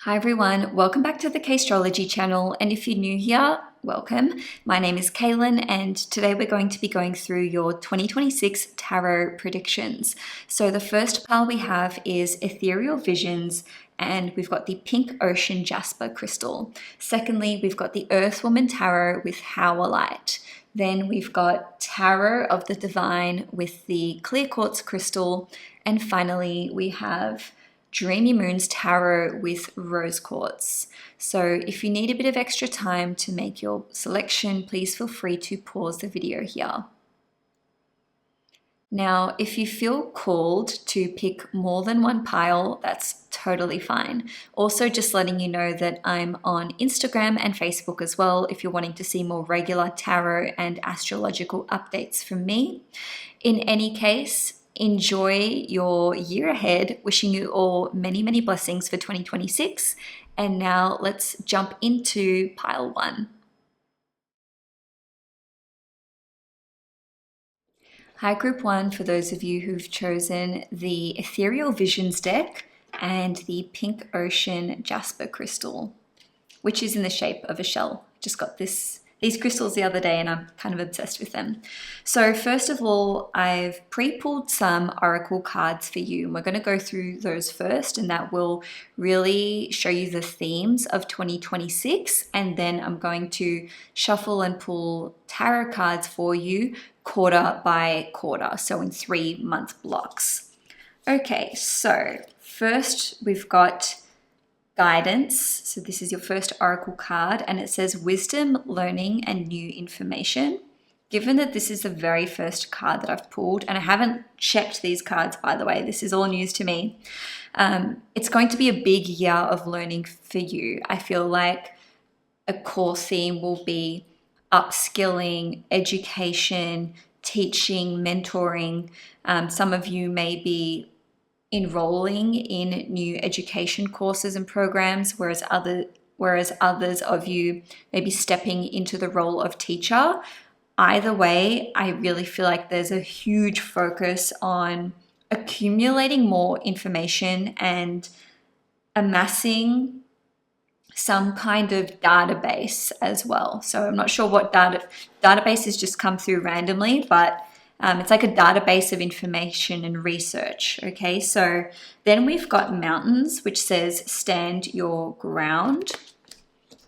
Hi everyone, welcome back to the Caistrology channel, and if you're new here, welcome. My name is Cailin, and today we're going to be going through your 2026 tarot predictions. So the first pile we have is Ethereal Visions, and we've got the Pink Ocean Jasper Crystal. Secondly, we've got the Earth Woman Tarot with Howlite. Then we've got Tarot of the Divine with the Clear Quartz Crystal. And finally, we have Dreamy Moons Tarot with Rose Quartz. So if you need a bit of extra time to make your selection, please feel free to pause the video here. Now, if you feel called to pick more than one pile, that's totally fine. Also, just letting you know that I'm on Instagram and Facebook as well if you're wanting to see more regular tarot and astrological updates from me. In any case, enjoy your year ahead. Wishing you all many, many blessings for 2026. And now let's jump into pile one. Hi, Group 1, for those of you who've chosen the Ethereal Visions deck and the Pink Ocean Jasper Crystal, which is in the shape of a shell. Just got these crystals the other day and I'm kind of obsessed with them. So first of all, I've pre-pulled some oracle cards for you. And we're going to go through those first, and that will really show you the themes of 2026. And then I'm going to shuffle and pull tarot cards for you quarter by quarter, so in 3-month blocks. Okay, so first we've got guidance. So this is your first oracle card, and it says wisdom, learning, and new information. Given that this is the very first card that I've pulled, and I haven't checked these cards, by the way, this is all news to me. It's going to be a big year of learning for you. I feel like a core theme will be upskilling, education, teaching, mentoring. Some of you may be enrolling in new education courses and programs, whereas others of you may be stepping into the role of teacher. Either way, I really feel like there's a huge focus on accumulating more information and amassing some kind of database as well. So I'm not sure what databases just come through randomly, but it's like a database of information and research. Okay, so then we've got mountains, which says stand your ground.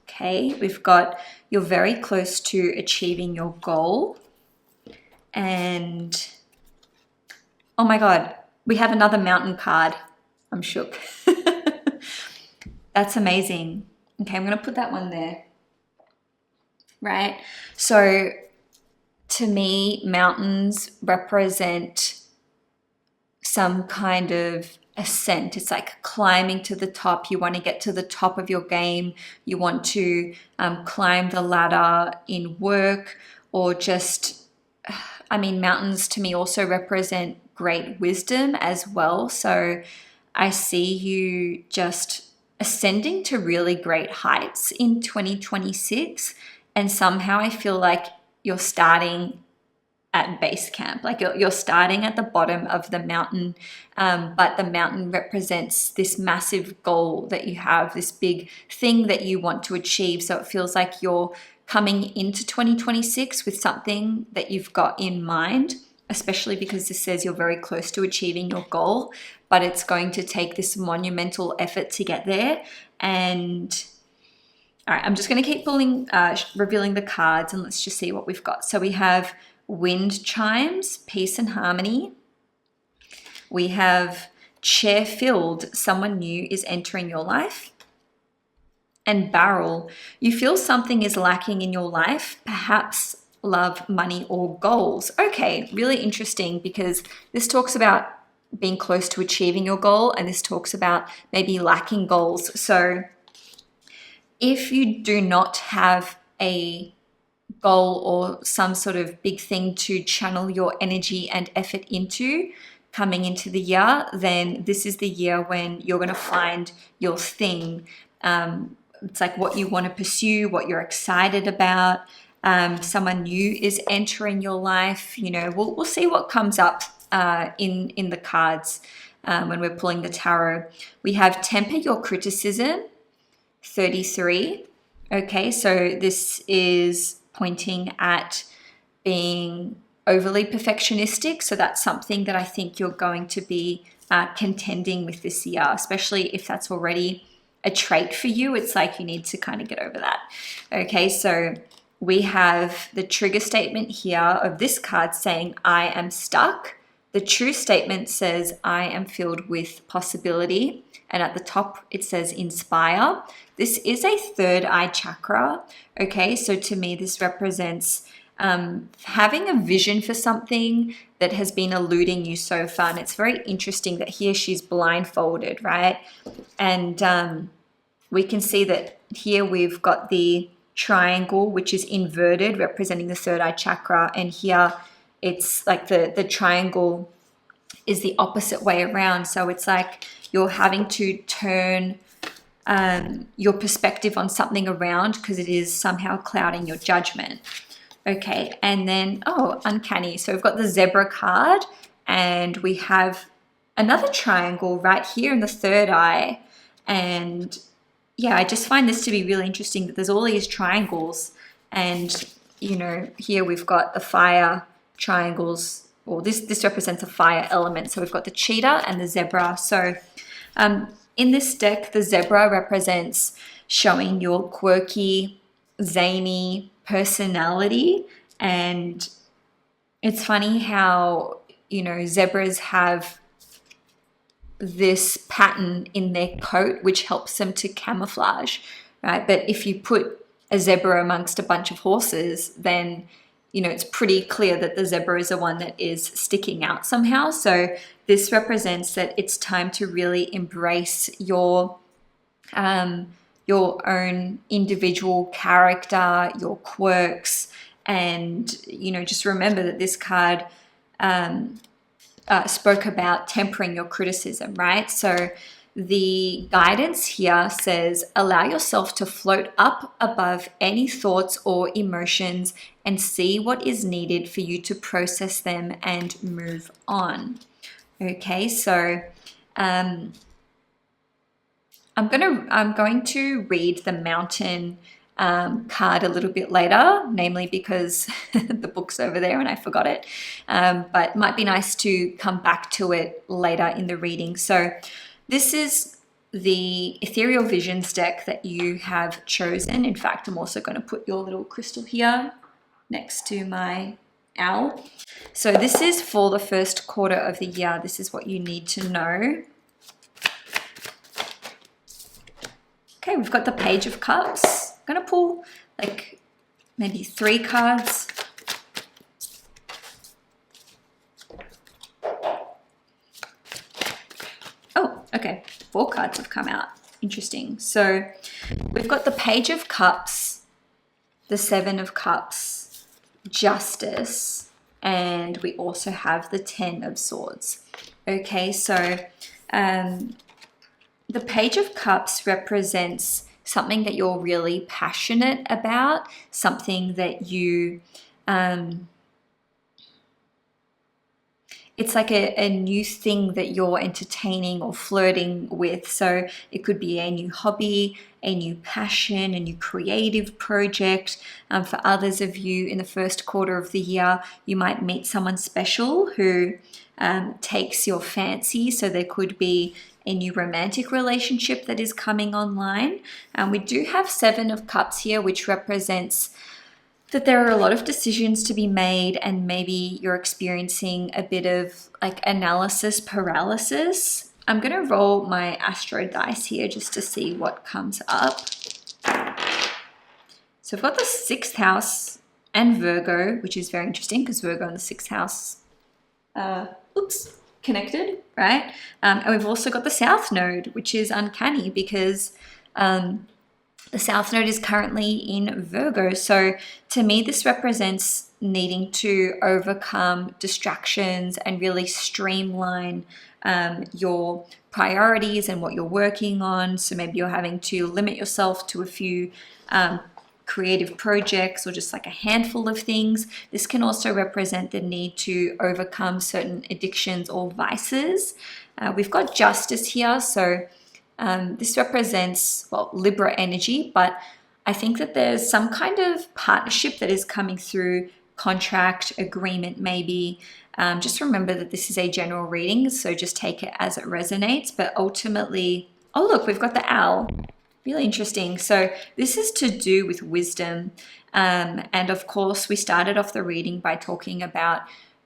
Okay, we've got you're very close to achieving your goal. And oh my God, we have another mountain card. I'm shook. That's amazing. Okay, I'm going to put that one there. Right, so to me, mountains represent some kind of ascent. It's like climbing to the top. You want to get to the top of your game. You want to climb the ladder in work, or just, mountains to me also represent great wisdom as well. So I see you just ascending to really great heights in 2026. And somehow I feel like you're starting at base camp, like you're starting at the bottom of the mountain, but the mountain represents this massive goal that you have, this big thing that you want to achieve. So it feels like you're coming into 2026 with something that you've got in mind, especially because this says you're very close to achieving your goal, but it's going to take this monumental effort to get there. And all right, I'm just going to keep pulling, revealing the cards, and let's just see what we've got. So we have wind chimes, peace and harmony. We have chair filled, someone new is entering your life. And barrel, you feel something is lacking in your life, perhaps love, money, or goals. Okay, really interesting, because this talks about being close to achieving your goal, and this talks about maybe lacking goals. So if you do not have a goal or some sort of big thing to channel your energy and effort into coming into the year, then this is the year when you're going to find your thing. It's like what you want to pursue, what you're excited about. Someone new is entering your life. You know, we'll see what comes up in the cards when we're pulling the tarot. We have temper your criticism. 33. Okay, so this is pointing at being overly perfectionistic. So that's something that I think you're going to be contending with this year, especially if that's already a trait for you. It's like you need to kind of get over that. Okay, so we have the trigger statement here of this card saying, I am stuck. The true statement says, I am filled with possibility. And at the top, it says inspire. This is a third eye chakra. Okay, so to me, this represents having a vision for something that has been eluding you so far. And it's very interesting that here she's blindfolded, right? And we can see that here we've got the triangle, which is inverted, representing the third eye chakra. And here it's like the triangle is the opposite way around. So it's like you're having to turn your perspective on something around because it is somehow clouding your judgment. Okay, and then, oh, uncanny. So we've got the zebra card and we have another triangle right here in the third eye. And yeah, I just find this to be really interesting that there's all these triangles and, you know, here we've got the fire triangles, or this represents a fire element. So we've got the cheetah and the zebra. So in this deck, the zebra represents showing your quirky, zany personality. And it's funny how, you know, zebras have this pattern in their coat which helps them to camouflage, right? But if you put a zebra amongst a bunch of horses, then, you know, it's pretty clear that the zebra is the one that is sticking out somehow. So this represents that it's time to really embrace your own individual character, your quirks, and, you know, just remember that this card spoke about tempering your criticism, right? So the guidance here says, allow yourself to float up above any thoughts or emotions and see what is needed for you to process them and move on. Okay, so I'm going to read the mountain card a little bit later, namely because the book's over there and I forgot it. But it might be nice to come back to it later in the reading. So this is the Ethereal Visions deck that you have chosen. In fact, I'm also going to put your little crystal here next to my owl. So this is for the first quarter of the year. This is what you need to know. Okay, we've got the Page of Cups. I'm going to pull like maybe 3 cards. Oh, okay, 4 cards have come out. Interesting. So we've got the Page of Cups, the 7 of Cups, Justice, and we also have the 10 of Swords. Okay, so the Page of Cups represents something that you're really passionate about, something that you, it's like a new thing that you're entertaining or flirting with. So it could be a new hobby, a new passion, a new creative project. For others of you in the first quarter of the year, you might meet someone special who takes your fancy. So there could be a new romantic relationship that is coming online. We do have 7 of Cups here, which represents that there are a lot of decisions to be made and maybe you're experiencing a bit of like analysis paralysis. I'm going to roll my astro dice here just to see what comes up. So I've got the 6th house and Virgo, which is very interesting because Virgo and the 6th house, connected, right? And we've also got the South Node, which is uncanny because the South Node is currently in Virgo. So to me, this represents needing to overcome distractions and really streamline your priorities and what you're working on. So maybe you're having to limit yourself to a few creative projects or just like a handful of things. This can also represent the need to overcome certain addictions or vices. We've got Justice here. So This represents, well, Libra energy, but I think that there's some kind of partnership that is coming through, contract, agreement maybe. Just remember that this is a general reading, so just take it as it resonates. But ultimately, oh look, we've got the owl. Really interesting. So this is to do with wisdom. And of course, we started off the reading by talking about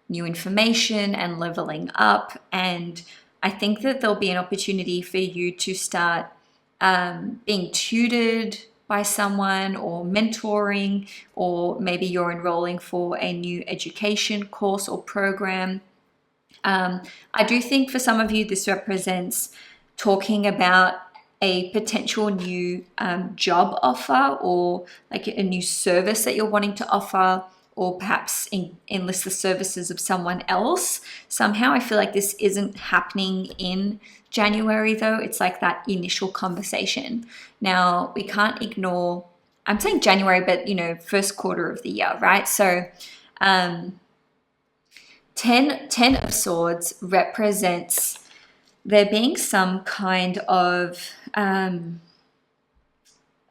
new information and leveling up. And I think that there'll be an opportunity for you to start being tutored by someone or mentoring, or maybe you're enrolling for a new education course or program. I do think for some of you, this represents talking about a potential new job offer, or like a new service that you're wanting to offer, or perhaps enlist the services of someone else. Somehow I feel like this isn't happening in January though. It's like that initial conversation. Now we can't ignore, I'm saying January, but first quarter of the year, right? So 10 of Swords represents there being some kind of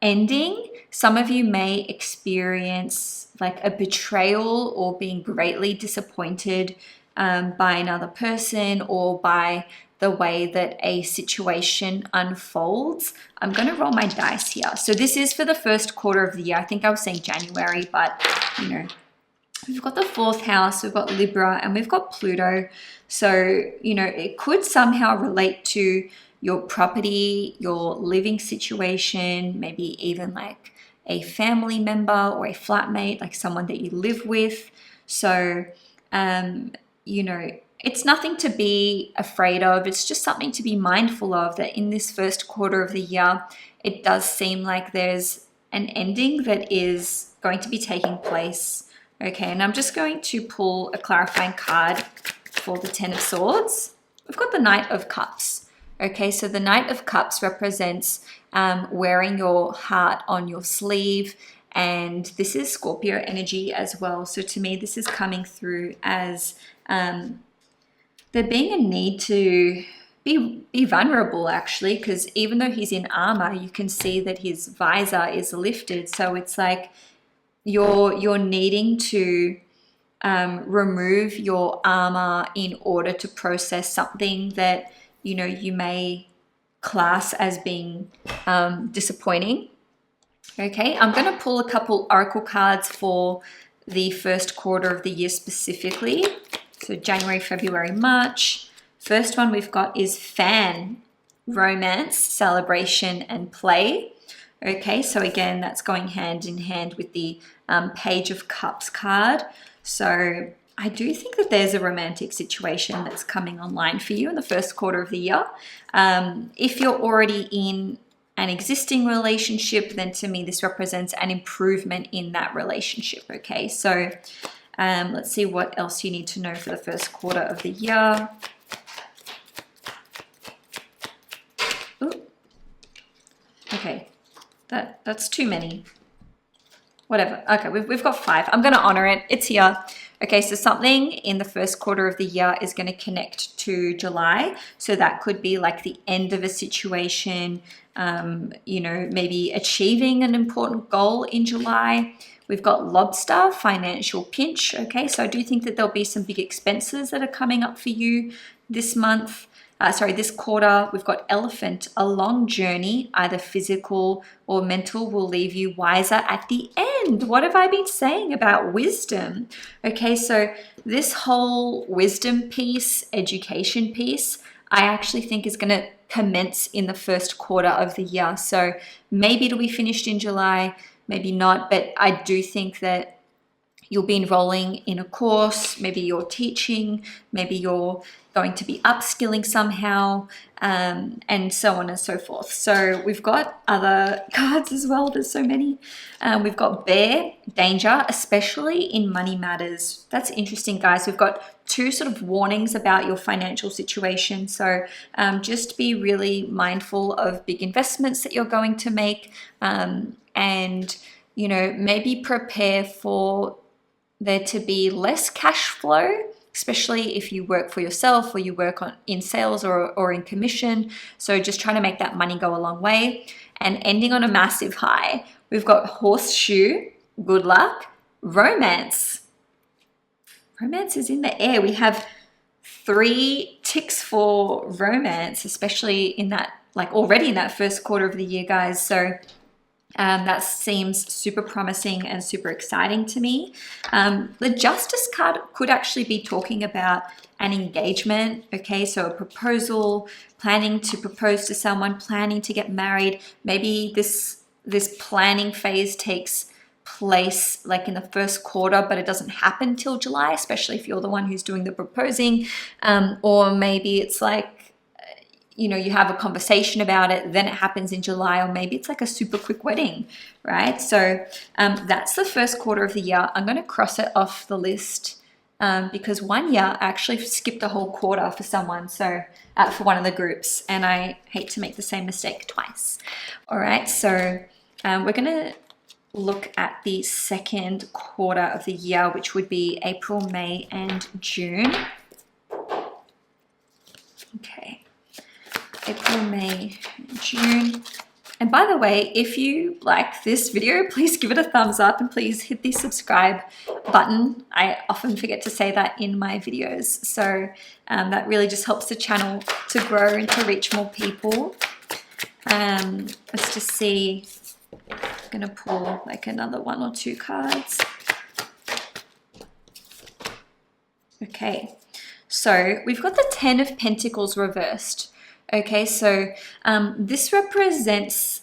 ending. Some of you may experience like a betrayal or being greatly disappointed by another person, or by the way that a situation unfolds. I'm going to roll my dice here. So this is for the first quarter of the year. I think I was saying January, but we've got the 4th house, we've got Libra, and we've got Pluto. So, it could somehow relate to your property, your living situation, maybe even like a family member or a flatmate, like someone that you live with. So, it's nothing to be afraid of. It's just something to be mindful of, that in this first quarter of the year, it does seem like there's an ending that is going to be taking place. Okay, and I'm just going to pull a clarifying card for the 10 of Swords. We've got the Knight of Cups. Okay, so the Knight of Cups represents wearing your heart on your sleeve, and this is Scorpio energy as well. So to me, this is coming through as there being a need to be vulnerable, actually, because even though he's in armor, you can see that his visor is lifted. So it's like you're needing to remove your armor in order to process something that you may class as being disappointing. Okay, I'm going to pull a couple oracle cards for the first quarter of the year specifically. So January, February, March. First one we've got is fan, romance, celebration, and play. Okay, so again, that's going hand in hand with the Page of Cups card. So I do think that there's a romantic situation that's coming online for you in the first quarter of the year. If you're already in an existing relationship, then to me, this represents an improvement in that relationship. Okay, so let's see what else you need to know for the first quarter of the year. Ooh. Okay, that's too many. Whatever. Okay, we've got 5. I'm going to honor it. It's here. Okay, so something in the first quarter of the year is going to connect to July. So that could be like the end of a situation, maybe achieving an important goal in July. We've got lobster, financial pinch. Okay, so I do think that there'll be some big expenses that are coming up for you this month. This quarter. We've got elephant, a long journey, either physical or mental, will leave you wiser at the end. What have I been saying about wisdom? Okay, so this whole wisdom piece, education piece, I actually think is going to commence in the first quarter of the year. So maybe it'll be finished in July, maybe not, but I do think that you'll be enrolling in a course, maybe you're teaching, maybe you're going to be upskilling somehow, and so on and so forth. So we've got other cards as well. There's so many. We've got bear, danger, especially in money matters. That's interesting, guys. We've got 2 sort of warnings about your financial situation. So just be really mindful of big investments that you're going to make, and maybe prepare for there to be less cash flow especially if you work for yourself or you work in sales or in commission. So just trying to make that money go a long way. And ending on a massive high, we've got horseshoe, good luck, romance. Romance is in the air. We have 3 ticks for romance, especially in that, like already in that first quarter of the year, guys. So that seems super promising and super exciting to me. The Justice card could actually be talking about an engagement, okay? So a proposal, planning to propose to someone, planning to get married. Maybe this planning phase takes place like in the first quarter, but it doesn't happen till July, especially if you're the one who's doing the proposing. Or maybe it's like, you know, you have a conversation about it, then it happens in July, or maybe it's like a super quick wedding, right? So that's the first quarter of the year. I'm going to cross it off the list because one year I actually skipped a whole quarter for someone, so for one of the groups, and I hate to make the same mistake twice. All right, so we're going to look at the second quarter of the year, which would be April, May, and June. Okay, April, May, June. And by the way, if you like this video, please give it a thumbs up and please hit the subscribe button. I often forget to say that in my videos. So that really just helps the channel to grow and to reach more people. Let's just see. I'm going to pull like another 1 or 2 cards. Okay, so we've got the 10 of Pentacles reversed. Okay, so this represents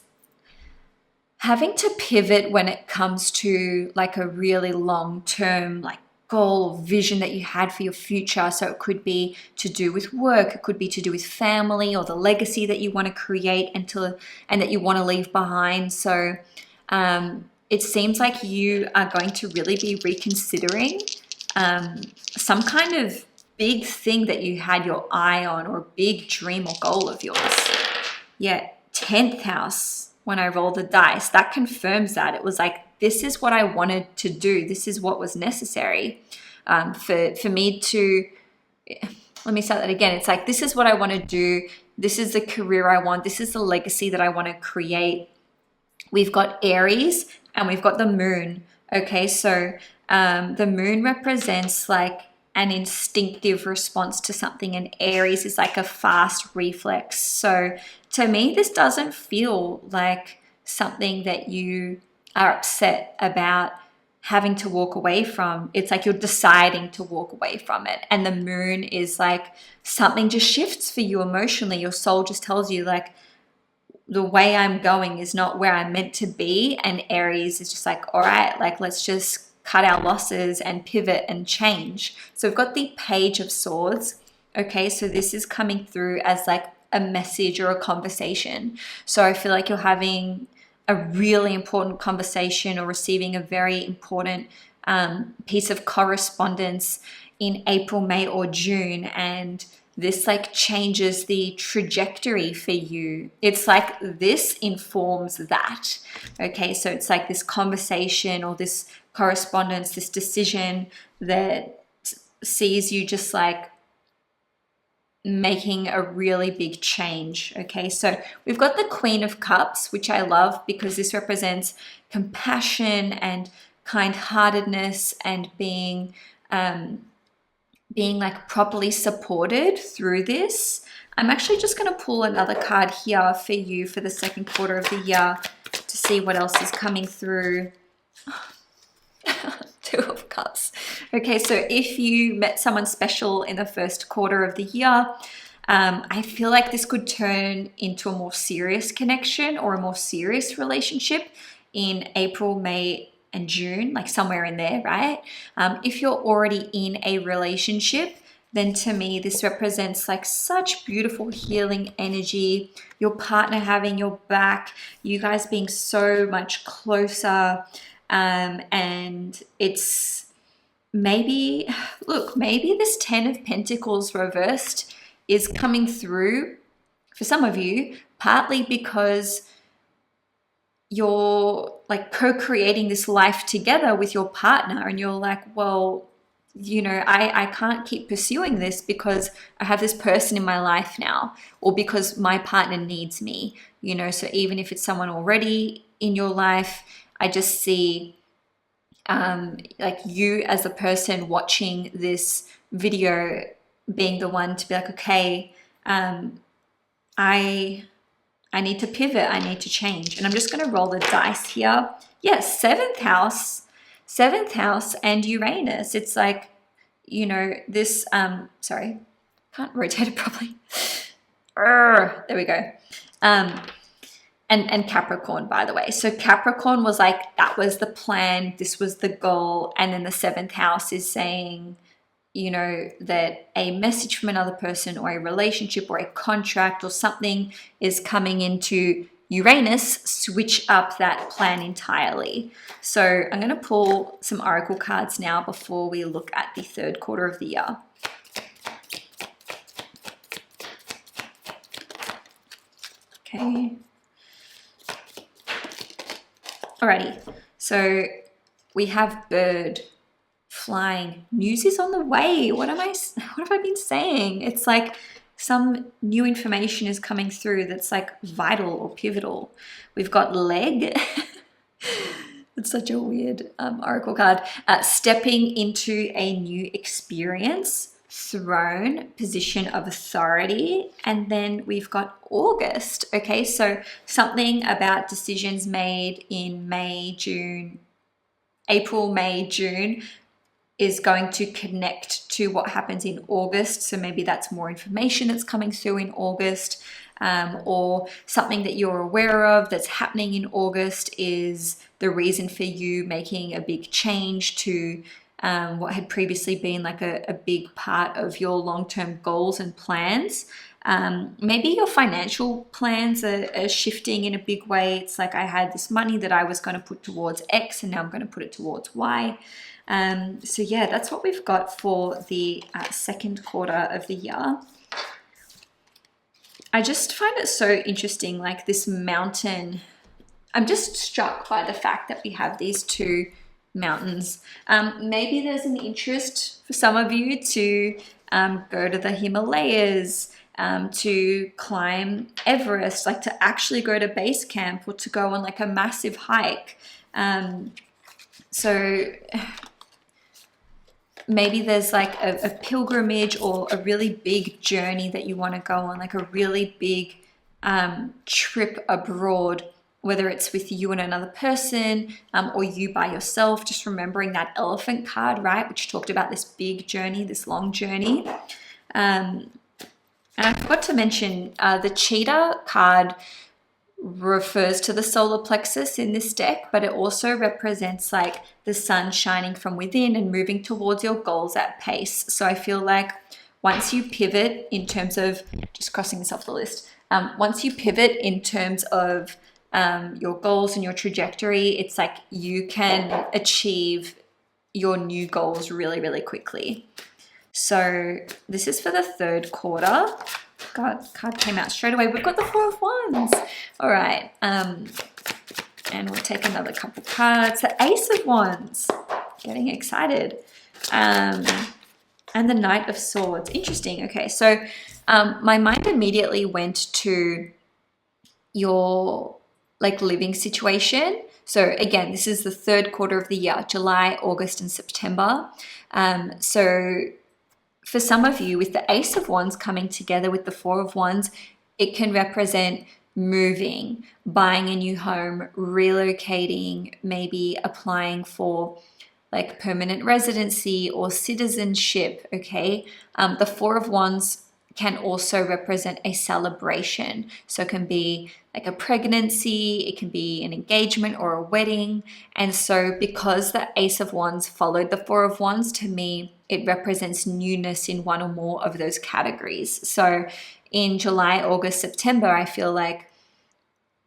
having to pivot when it comes to like a really long-term like goal or vision that you had for your future. So it could be to do with work, it could be to do with family or the legacy that you want to create and that you want to leave behind. So it seems like you are going to really be reconsidering some kind of big thing that you had your eye on, or a big dream or goal of yours. Yeah, 10th house, when I rolled the dice, that confirms that. It was like, this is what I wanted to do. This is what was necessary for me to, let me start that again. It's like, this is what I want to do. This is the career I want. This is the legacy that I want to create. We've got Aries and we've got the moon. Okay, so the moon represents like an instinctive response to something, and Aries is like a fast reflex. So to me, this doesn't feel like something that you are upset about having to walk away from. It's like you're deciding to walk away from it. And the moon is like something just shifts for you emotionally. Your soul just tells you like, the way I'm going is not where I'm meant to be. And Aries is just like, all right, like let's just cut our losses and pivot and change. So we've got the Page of Swords. Okay, so this is coming through as like a message or a conversation. So I feel like you're having a really important conversation or receiving a very important piece of correspondence in April, May, or June, and this like changes the trajectory for you. It's like this informs that. Okay, so it's like this conversation or this correspondence, this decision that sees you just like making a really big change. Okay, so we've got the Queen of Cups, which I love because this represents compassion and kind-heartedness and being like properly supported through this. I'm actually just going to pull another card here for you for the second quarter of the year to see what else is coming through. 2 of Cups. Okay, so if you met someone special in the first quarter of the year, I feel like this could turn into a more serious connection or a more serious relationship in April, May, and June, like somewhere in there, right? If you're already in a relationship, then to me, this represents like such beautiful healing energy, your partner having your back, you guys being so much closer. And it's maybe, look, maybe this 10 of Pentacles reversed is coming through for some of you, partly because you're like co-creating this life together with your partner and you're like, well, you know, I can't keep pursuing this because I have this person in my life now, or because my partner needs me, you know. So even if it's someone already in your life, I just see like you as a person watching this video being the one to be like, okay, I need to pivot, I need to change. And I'm just going to roll the dice here. Yes, seventh house and Uranus. It's like, you know, this, sorry, can't rotate it properly. There we go. And Capricorn, by the way. So Capricorn was like, that was the plan, this was the goal. And then the seventh house is saying, you know, that a message from another person or a relationship or a contract or something is coming into Uranus, switch up that plan entirely. So I'm going to pull some oracle cards now before we look at the third quarter of the year. Okay. Alrighty. So we have bird, flying. News is on the way. What have I been saying? It's like some new information is coming through that's like vital or pivotal. We've got leg. It's such a weird oracle card. Stepping into a new experience. Throne, position of authority. And then we've got August. Okay, so something about decisions made in April, May, June is going to connect to what happens in August. So maybe that's more information that's coming through in August, or something that you're aware of that's happening in August is the reason for you making a big change to what had previously been like a big part of your long-term goals and plans. Maybe your financial plans are shifting in a big way. It's like, I had this money that I was going to put towards X and now I'm going to put it towards Y. So yeah, that's what we've got for the second quarter of the year. I just find it so interesting, like this mountain. I'm just struck by the fact that we have these two mountains. Maybe there's an interest for some of you to go to the Himalayas, to climb Everest, like to actually go to base camp or to go on like a massive hike. So maybe there's like a pilgrimage or a really big journey that you want to go on, like a really big trip abroad, whether it's with you and another person, or you by yourself. Just remembering that elephant card, right, which talked about this big journey, this long journey. And I forgot to mention the cheetah card refers to the solar plexus in this deck, but it also represents like the sun shining from within and moving towards your goals at pace. So I feel like once you pivot in terms of, just crossing this off the list, once you pivot in terms of your goals and your trajectory, it's like you can achieve your new goals really, really quickly. So this is for the third quarter. God, card came out straight away. We've got the Four of Wands. All right. And we'll take another couple cards. The Ace of Wands. Getting excited. And the Knight of Swords. Interesting. Okay, so my mind immediately went to your like living situation. So again, this is the third quarter of the year, July, August, and September. So for some of you, with the Ace of Wands coming together with the Four of Wands, it can represent moving, buying a new home, relocating, maybe applying for like permanent residency or citizenship, okay? The Four of Wands can also represent a celebration. So it can be like a pregnancy, it can be an engagement or a wedding. And so because the Ace of Wands followed the Four of Wands, to me, it represents newness in one or more of those categories. So in July, August, September, I feel like,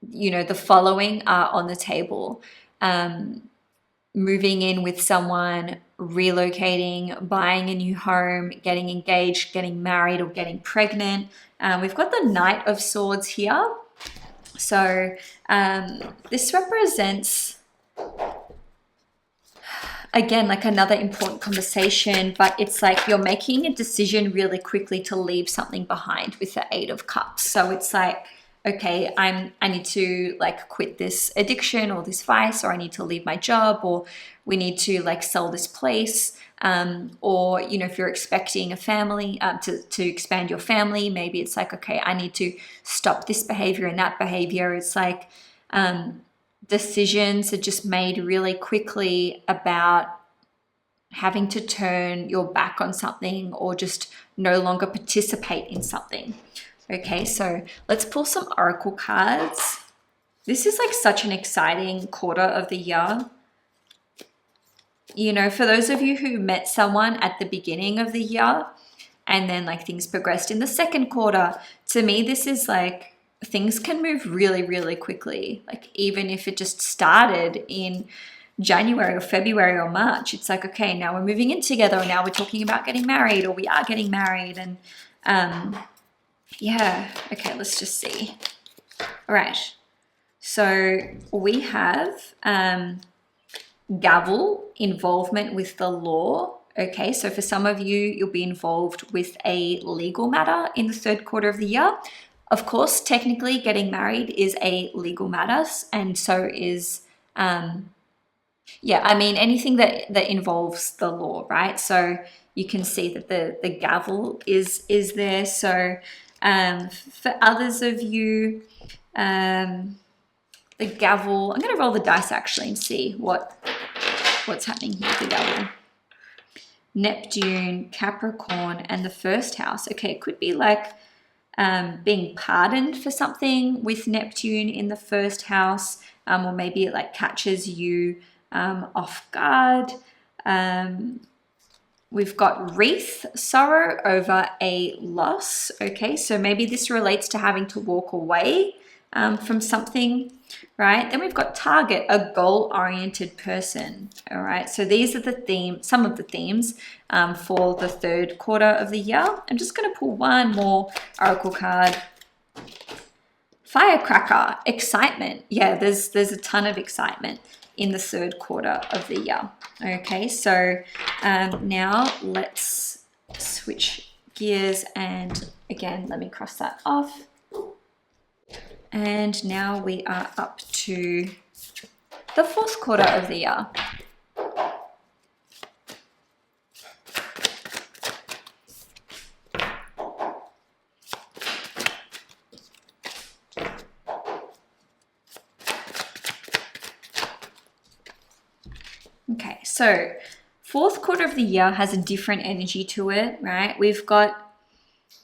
you know, the following are on the table. Moving in with someone, relocating, buying a new home, getting engaged, getting married, or getting pregnant. We've got the Knight of Swords here. So this represents again, like another important conversation, but it's like you're making a decision really quickly to leave something behind with the Eight of Cups. So it's like, okay, I need to like quit this addiction or this vice, or I need to leave my job, or we need to like sell this place. Or, you know, if you're expecting a family, to expand your family, maybe it's like, okay, I need to stop this behavior and that behavior. It's like, decisions are just made really quickly about having to turn your back on something or just no longer participate in something. Okay, so let's pull some oracle cards. This is like such an exciting quarter of the year. You know, for those of you who met someone at the beginning of the year and then like things progressed in the second quarter, to me, this is like, things can move really, really quickly. Like even if it just started in January or February or March, it's like, okay, now we're moving in together, or now we're talking about getting married, or we are getting married. And yeah, okay, let's just see. All right, so we have gavel, involvement with the law. Okay, so for some of you, you'll be involved with a legal matter in the third quarter of the year. Of course, technically getting married is a legal matter, and so is, yeah, I mean, anything that involves the law, right? So you can see that the gavel is there. So for others of you, the gavel, I'm going to roll the dice actually and see what's happening here with the gavel. Neptune, Capricorn, and the first house. Okay, it could be like being pardoned for something with Neptune in the first house, or maybe it like catches you off guard. We've got wreath, sorrow over a loss. Okay, so maybe this relates to having to walk away from something, right? Then we've got target, a goal-oriented person. All right, so these are the themes, some of the themes for the third quarter of the year. I'm just going to pull one more oracle card. Firecracker, excitement. Yeah, there's a ton of excitement in the third quarter of the year. Okay, so now let's switch gears, and again, let me cross that off. And now we are up to the fourth quarter of the year. Okay, so fourth quarter of the year has a different energy to it, right? We've got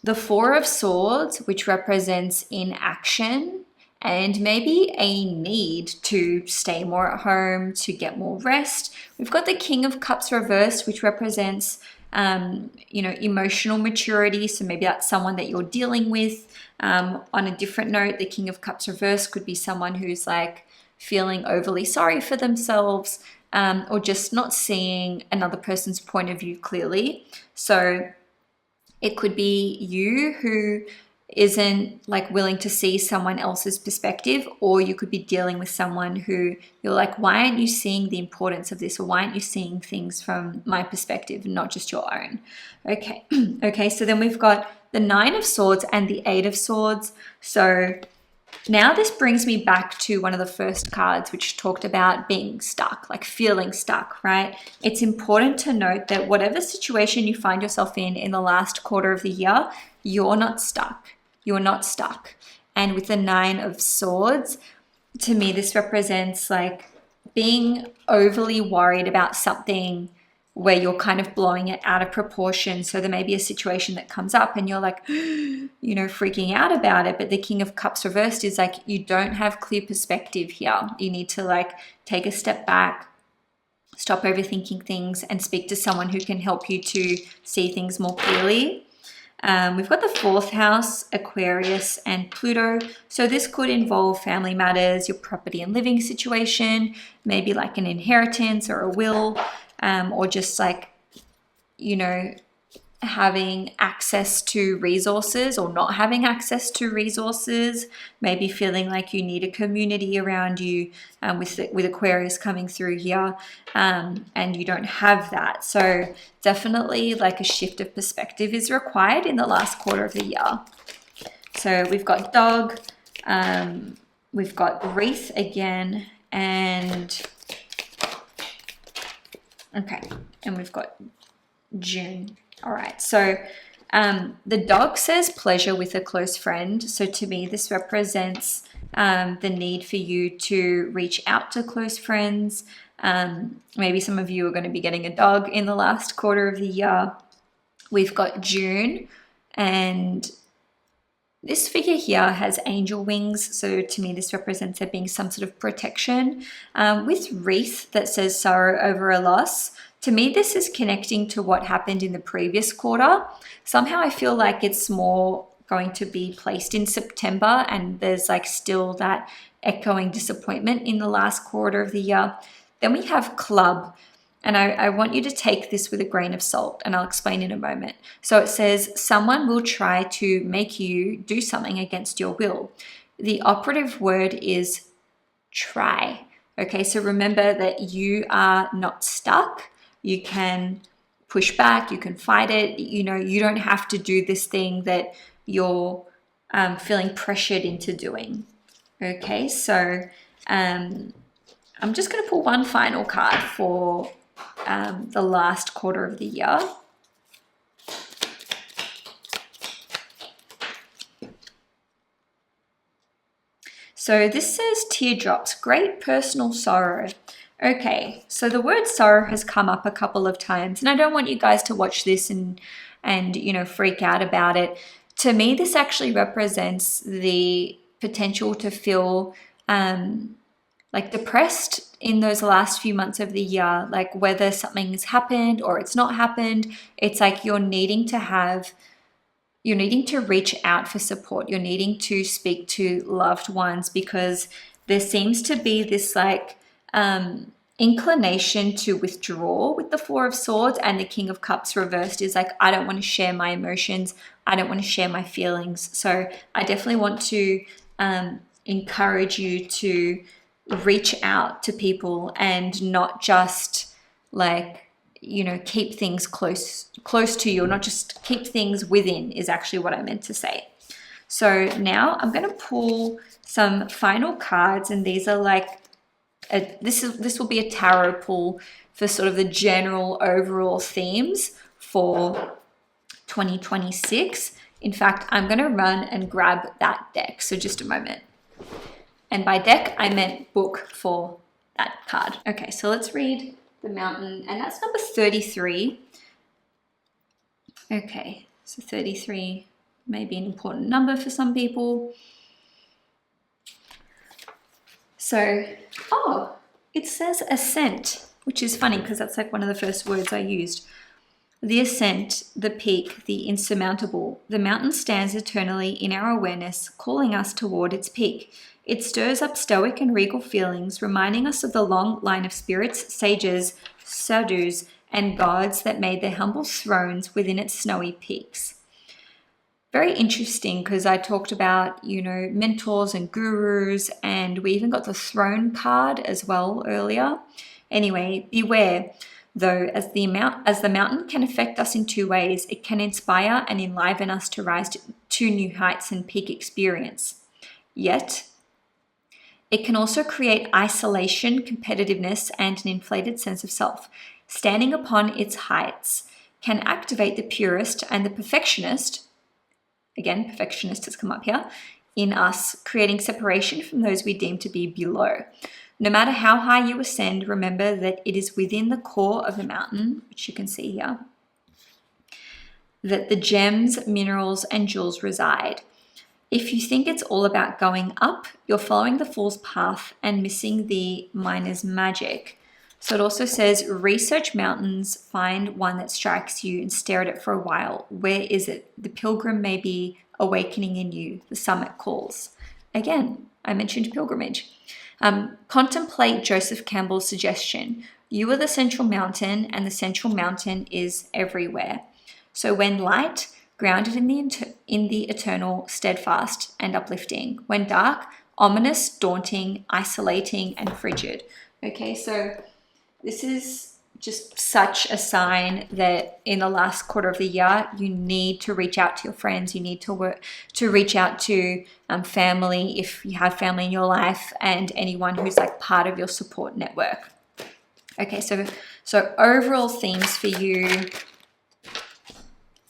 the Four of Swords, which represents inaction and maybe a need to stay more at home, to get more rest. We've got the King of Cups reversed, which represents, you know, emotional maturity. So maybe that's someone that you're dealing with. On a different note, the King of Cups reversed could be someone who's like feeling overly sorry for themselves, or just not seeing another person's point of view clearly. So it could be you who isn't like willing to see someone else's perspective, or you could be dealing with someone who you're like, why aren't you seeing the importance of this? Or why aren't you seeing things from my perspective and not just your own? Okay. Okay. So then we've got the Nine of Swords and the Eight of Swords. So now this brings me back to one of the first cards, which talked about being stuck, like feeling stuck, right? It's important to note that whatever situation you find yourself in the last quarter of the year, you're not stuck. You're not stuck. And with the Nine of Swords, to me, this represents like being overly worried about something where you're kind of blowing it out of proportion. So there may be a situation that comes up and you're like, you know, freaking out about it. But the King of Cups reversed is like, you don't have clear perspective here. You need to like take a step back, stop overthinking things, and speak to someone who can help you to see things more clearly. We've got the fourth house, Aquarius and Pluto. So this could involve family matters, your property and living situation, maybe like an inheritance or a will, or just like, you know, having access to resources or not having access to resources, maybe feeling like you need a community around you, with Aquarius coming through here, and you don't have that. So definitely like a shift of perspective is required in the last quarter of the year. So we've got dog, we've got wreath again, and okay, and we've got June. All right, so the dog says pleasure with a close friend. So to me, this represents the need for you to reach out to close friends. Maybe some of you are going to be getting a dog in the last quarter of the year. We've got June, and this figure here has angel wings. So to me, this represents there being some sort of protection. With wreath that says sorrow over a loss, to me, this is connecting to what happened in the previous quarter. Somehow I feel like it's more going to be placed in September, and there's like still that echoing disappointment in the last quarter of the year. Then we have club, and I want you to take this with a grain of salt, and I'll explain in a moment. So it says someone will try to make you do something against your will. The operative word is try. Okay, so remember that you are not stuck. You can push back, you can fight it. You know, you don't have to do this thing that you're feeling pressured into doing. Okay, so I'm just going to pull one final card for the last quarter of the year. So this says teardrops, great personal sorrow. Okay, so the word sorrow has come up a couple of times, and I don't want you guys to watch this and you know, freak out about it. To me, this actually represents the potential to feel like depressed in those last few months of the year, like whether something has happened or it's not happened. It's like you're needing to reach out for support. You're needing to speak to loved ones, because there seems to be this like inclination to withdraw with the Four of Swords, and the King of Cups reversed is like, I don't want to share my emotions. I don't want to share my feelings. So I definitely want to encourage you to reach out to people and not just like, you know, keep things close to you, or not just keep things within, is actually what I meant to say. So now I'm going to pull some final cards, and these are like this will be a tarot pull for sort of the general overall themes for 2026. In fact, I'm going to run and grab that deck. So just a moment. And by deck, I meant book for that card. Okay, so let's read the Mountain, and that's number 33. Okay, so 33 may be an important number for some people. So, oh, it says ascent, which is funny because that's like one of the first words I used. The ascent, the peak, the insurmountable. The mountain stands eternally in our awareness, calling us toward its peak. It stirs up stoic and regal feelings, reminding us of the long line of spirits, sages, sadhus, and gods that made their humble thrones within its snowy peaks. Very interesting, because I talked about, you know, mentors and gurus, and we even got the throne card as well earlier. Anyway, beware, though, as the mountain can affect us in two ways. It can inspire and enliven us to rise to new heights and peak experience. Yet, it can also create isolation, competitiveness, and an inflated sense of self. Standing upon its heights can activate the purist and the perfectionist. Again, perfectionist has come up here, in us, creating separation from those we deem to be below. No matter how high you ascend, remember that it is within the core of the mountain, which you can see here, that the gems, minerals, and jewels reside. If you think it's all about going up, you're following the fool's path and missing the miner's magic. So it also says, research mountains, find one that strikes you and stare at it for a while. Where is it? The pilgrim may be awakening in you. The summit calls. Again, I mentioned pilgrimage. Contemplate Joseph Campbell's suggestion. You are the central mountain, and the central mountain is everywhere. So when light, grounded in the eternal, steadfast and uplifting. When dark, ominous, daunting, isolating, and frigid. Okay, so this is just such a sign that in the last quarter of the year, you need to reach out to your friends. You need to reach out to family, if you have family in your life, and anyone who's like part of your support network. Okay, so overall themes for you.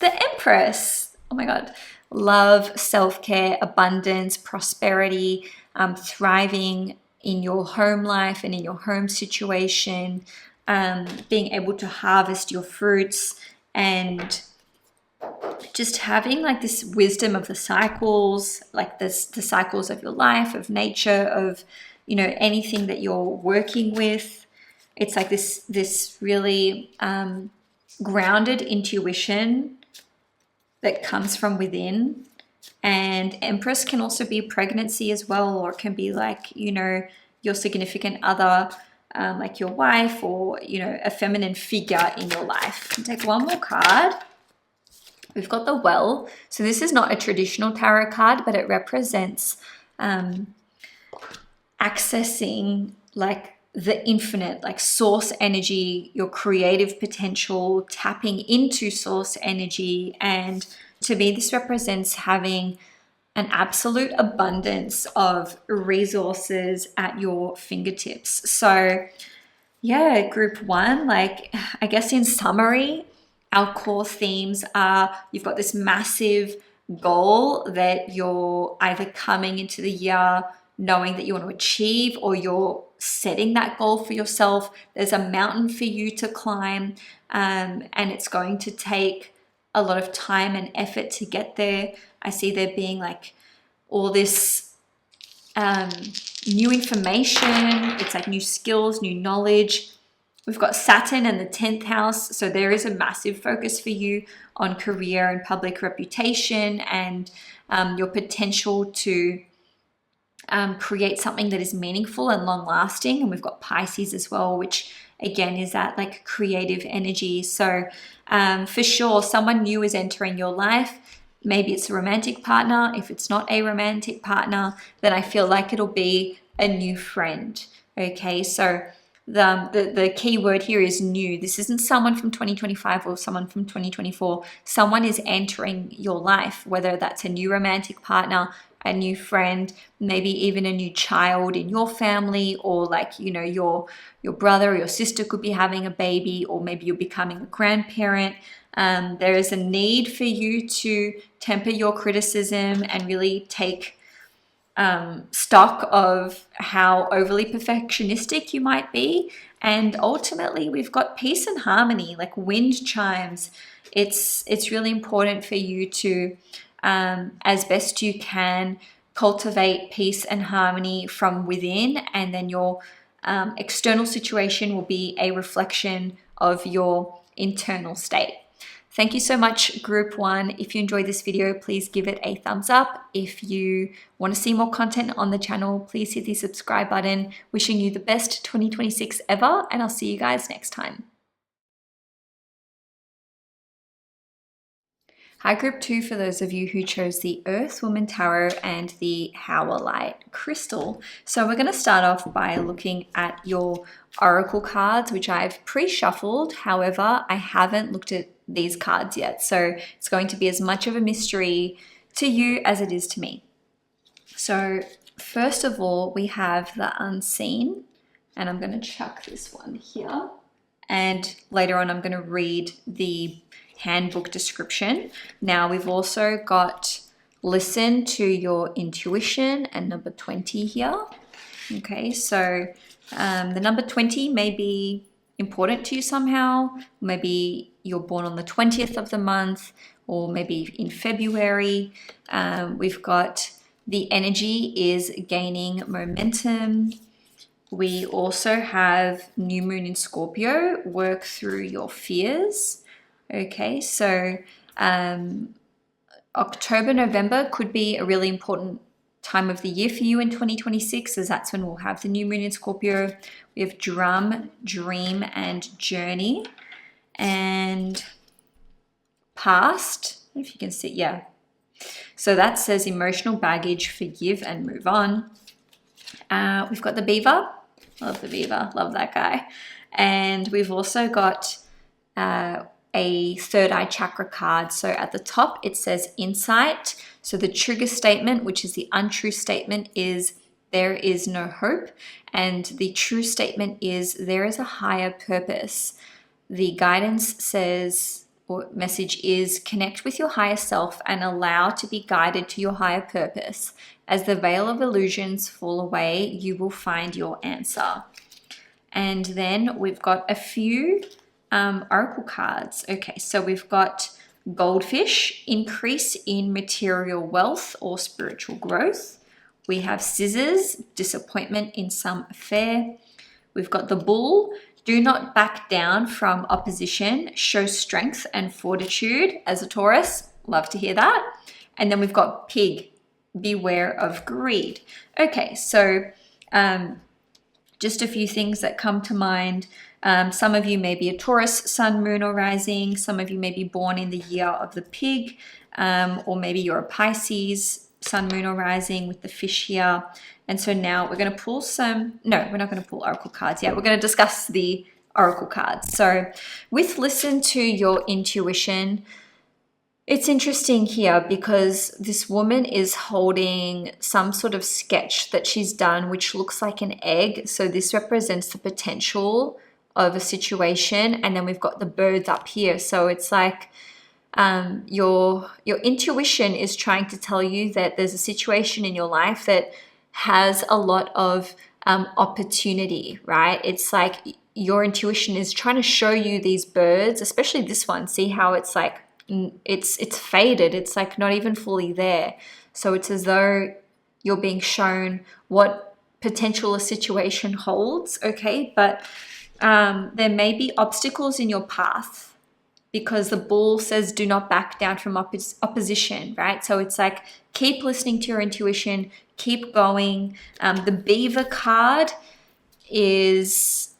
The Empress. Oh my God. Love, self-care, abundance, prosperity, thriving in your home life and in your home situation, being able to harvest your fruits, and just having like this wisdom of the cycles, like the cycles of your life, of nature, of, you know, anything that you're working with. It's like this really grounded intuition that comes from within. And Empress can also be pregnancy as well, or it can be like, you know, your significant other, like your wife, or, you know, a feminine figure in your life. I'll take one more card. We've got the Well. So this is not a traditional tarot card, but it represents accessing like the infinite, like source energy, your creative potential, tapping into source energy. And to me, this represents having an absolute abundance of resources at your fingertips. So yeah, group one, like I guess in summary, our core themes are, you've got this massive goal that you're either coming into the year knowing that you want to achieve, or you're setting that goal for yourself. There's a mountain for you to climb, and it's going to take a lot of time and effort to get there. I see there being like all this new information. It's like new skills, new knowledge. We've got Saturn and the 10th house. So there is a massive focus for you on career and public reputation, and your potential to create something that is meaningful and long lasting. And we've got Pisces as well, which again is that like creative energy. So for sure, someone new is entering your life. Maybe it's a romantic partner. If it's not a romantic partner, then I feel like it'll be a new friend. Okay, so the key word here is new. This isn't someone from 2025 or someone from 2024. Someone is entering your life, whether that's a new romantic partner, a new friend, maybe even a new child in your family, or like, you know, your brother or your sister could be having a baby, or maybe you're becoming a grandparent. There is a need for you to temper your criticism and really take stock of how overly perfectionistic you might be. And ultimately, we've got peace and harmony, like wind chimes. It's really important for you to, as best you can, cultivate peace and harmony from within, and then your external situation will be a reflection of your internal state. Thank you so much, group one. If you enjoyed this video, please give it a thumbs up. If you want to see more content on the channel, please hit the subscribe button. Wishing you the best 2026 ever, and I'll see you guys next time. Hi, group two, for those of you who chose the Earth Woman Tarot and the Howlite Crystal. So we're going to start off by looking at your oracle cards, which I've pre-shuffled. However, I haven't looked at these cards yet. So it's going to be as much of a mystery to you as it is to me. So first of all, we have the Unseen, and I'm going to chuck this one here. And later on, I'm going to read the handbook description. Now we've also got Listen to Your Intuition and number 20 here. Okay, so the number 20 may be important to you somehow. Maybe you're born on the 20th of the month, or maybe in February. We've got the energy is gaining momentum. We also have New Moon in Scorpio, work through your fears. Okay, so October, November could be a really important time of the year for you in 2026, as that's when we'll have the New Moon in Scorpio. We have Drum, Dream, and Journey. And past. I don't know if you can see, yeah. So that says emotional baggage, forgive and move on. We've got the beaver. Love the beaver. Love that guy. And we've also got a third eye chakra card. So at the top, it says insight. So the trigger statement, which is the untrue statement, is there is no hope. And the true statement is there is a higher purpose. The guidance says, or message is, connect with your higher self and allow to be guided to your higher purpose. As the veil of illusions fall away, you will find your answer. And then we've got a few oracle cards. Okay, so we've got goldfish, increase in material wealth or spiritual growth. We have scissors, disappointment in some affair. We've got the bull, do not back down from opposition, show strength and fortitude as a Taurus. Love to hear that. And then we've got pig, beware of greed. Okay, so just a few things that come to mind. Some of you may be a Taurus, sun, moon, or rising. Some of you may be born in the year of the pig, or maybe you're a Pisces, sun, moon, or rising with the fish here. And so now we're going to pull we're not going to pull oracle cards yet. We're going to discuss the oracle cards. So with listen to your intuition, it's interesting here because this woman is holding some sort of sketch that she's done, which looks like an egg. So this represents the potential of a situation. And then we've got the birds up here. So it's like your intuition is trying to tell you that there's a situation in your life that has a lot of opportunity, right? It's like your intuition is trying to show you these birds, especially this one. See how it's like, it's faded. It's like not even fully there. So it's as though you're being shown what potential a situation holds, okay? But there may be obstacles in your path because the bull says do not back down from opposition, right? So it's like keep listening to your intuition, keep going. The beaver card is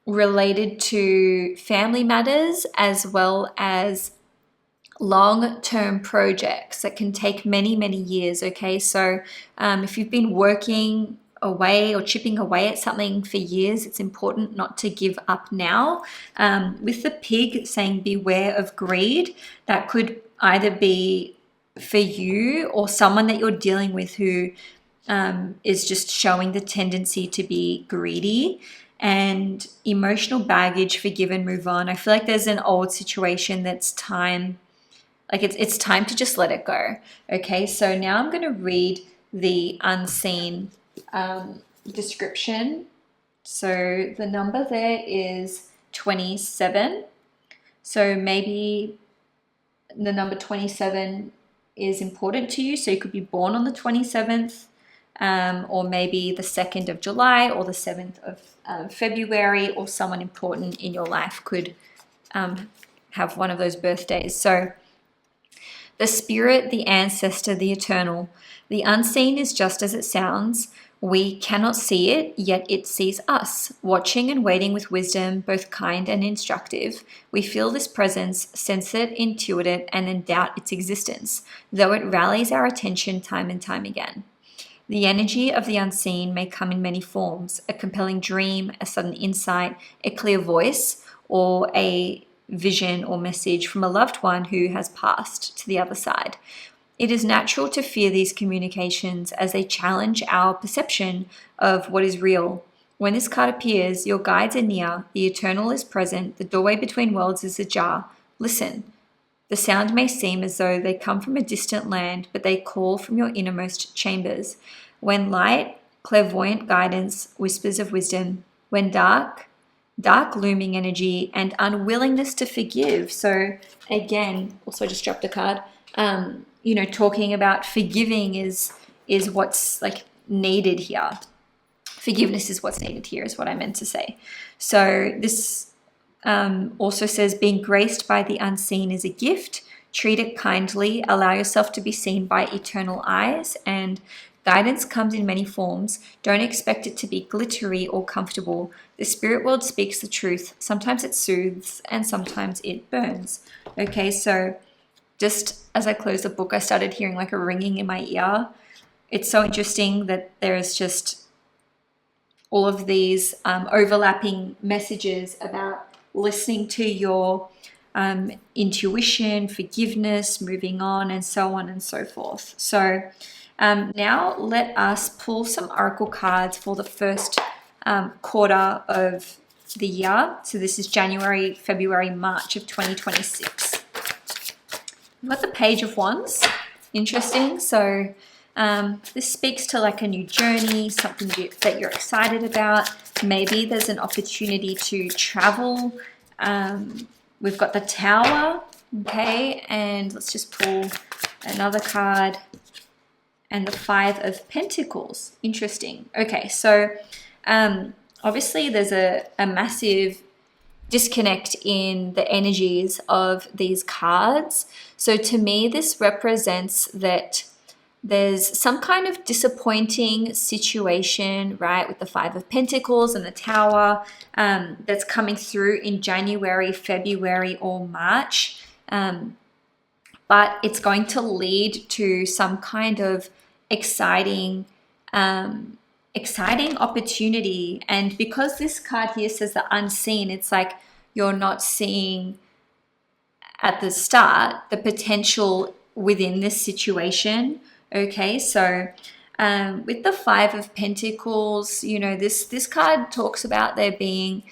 related to family matters as well as long-term projects that can take many, many years, okay? So if you've been working away or chipping away at something for years, it's important not to give up now. With the pig saying beware of greed, that could either be for you or someone that you're dealing with who is just showing the tendency to be greedy. And emotional baggage, forgive and move on. I feel like there's an old situation that's time, like it's time to just let it go. Okay, so now I'm going to read the unseen description. So the number there is 27. So maybe the number 27 is important to you. So you could be born on the 27th, or maybe the 2nd of July or the 7th of February, or someone important in your life could have one of those birthdays. So the spirit, the ancestor, the eternal, the unseen is just as it sounds. We cannot see it, yet it sees us. Watching and waiting with wisdom, both kind and instructive, we feel this presence, sense it, intuit it, and then doubt its existence, though it rallies our attention time and time again. The energy of the unseen may come in many forms: a compelling dream, a sudden insight, a clear voice, or a vision or message from a loved one who has passed to the other side. It is natural to fear these communications as they challenge our perception of what is real. When this card appears, your guides are near, the eternal is present, the doorway between worlds is ajar. Listen. The sound may seem as though they come from a distant land, but they call from your innermost chambers. When light, clairvoyant guidance, whispers of wisdom. When dark looming energy and unwillingness to forgive. So again, also just dropped a card. Talking about forgiving is what's like needed here. Forgiveness is what's needed here is what I meant to say. So this also says being graced by the unseen is a gift. Treat it kindly. Allow yourself to be seen by eternal eyes and Guidance comes in many forms. Don't expect it to be glittery or comfortable. The spirit world speaks the truth. Sometimes it soothes and sometimes it burns. Okay, so just as I closed the book, I started hearing like a ringing in my ear. It's so interesting that there's just all of these overlapping messages about listening to your intuition, forgiveness, moving on, and so on and so forth. So now let us pull some oracle cards for the first quarter of the year. So this is January, February, March of 2026. We've got the Page of Wands. Interesting. So this speaks to like a new journey, something that you're excited about. Maybe there's an opportunity to travel. We've got the Tower, okay, and let's just pull another card, and the Five of Pentacles. Interesting. Okay, so obviously there's a massive disconnect in the energies of these cards. So to me, this represents that there's some kind of disappointing situation, right, with the Five of Pentacles and the Tower that's coming through in January, February, or March. But it's going to lead to some kind of exciting opportunity. And because this card here says the unseen, it's like you're not seeing at the start the potential within this situation. Okay, so with the Five of Pentacles, you know, this card talks about there being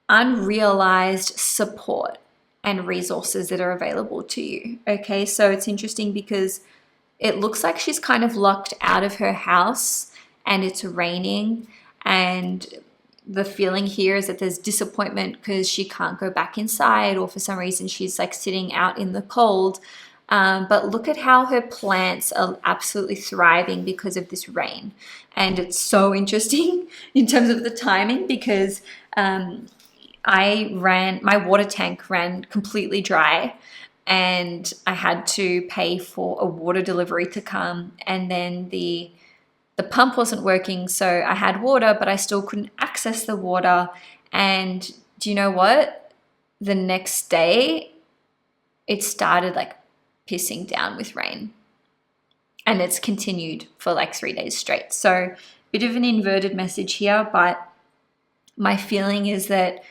unrealized support and resources that are available to you. Okay, so it's interesting because it looks like she's kind of locked out of her house and it's raining, and the feeling here is that there's disappointment because she can't go back inside, or for some reason she's like sitting out in the cold. But look at how her plants are absolutely thriving because of this rain. And it's so interesting in terms of the timing because my water tank ran completely dry, and I had to pay for a water delivery to come, and then the pump wasn't working, so I had water, but I still couldn't access the water. And do you know what? The next day, it started like pissing down with rain, and it's continued for like 3 days straight. So bit of an inverted message here, but my feeling is that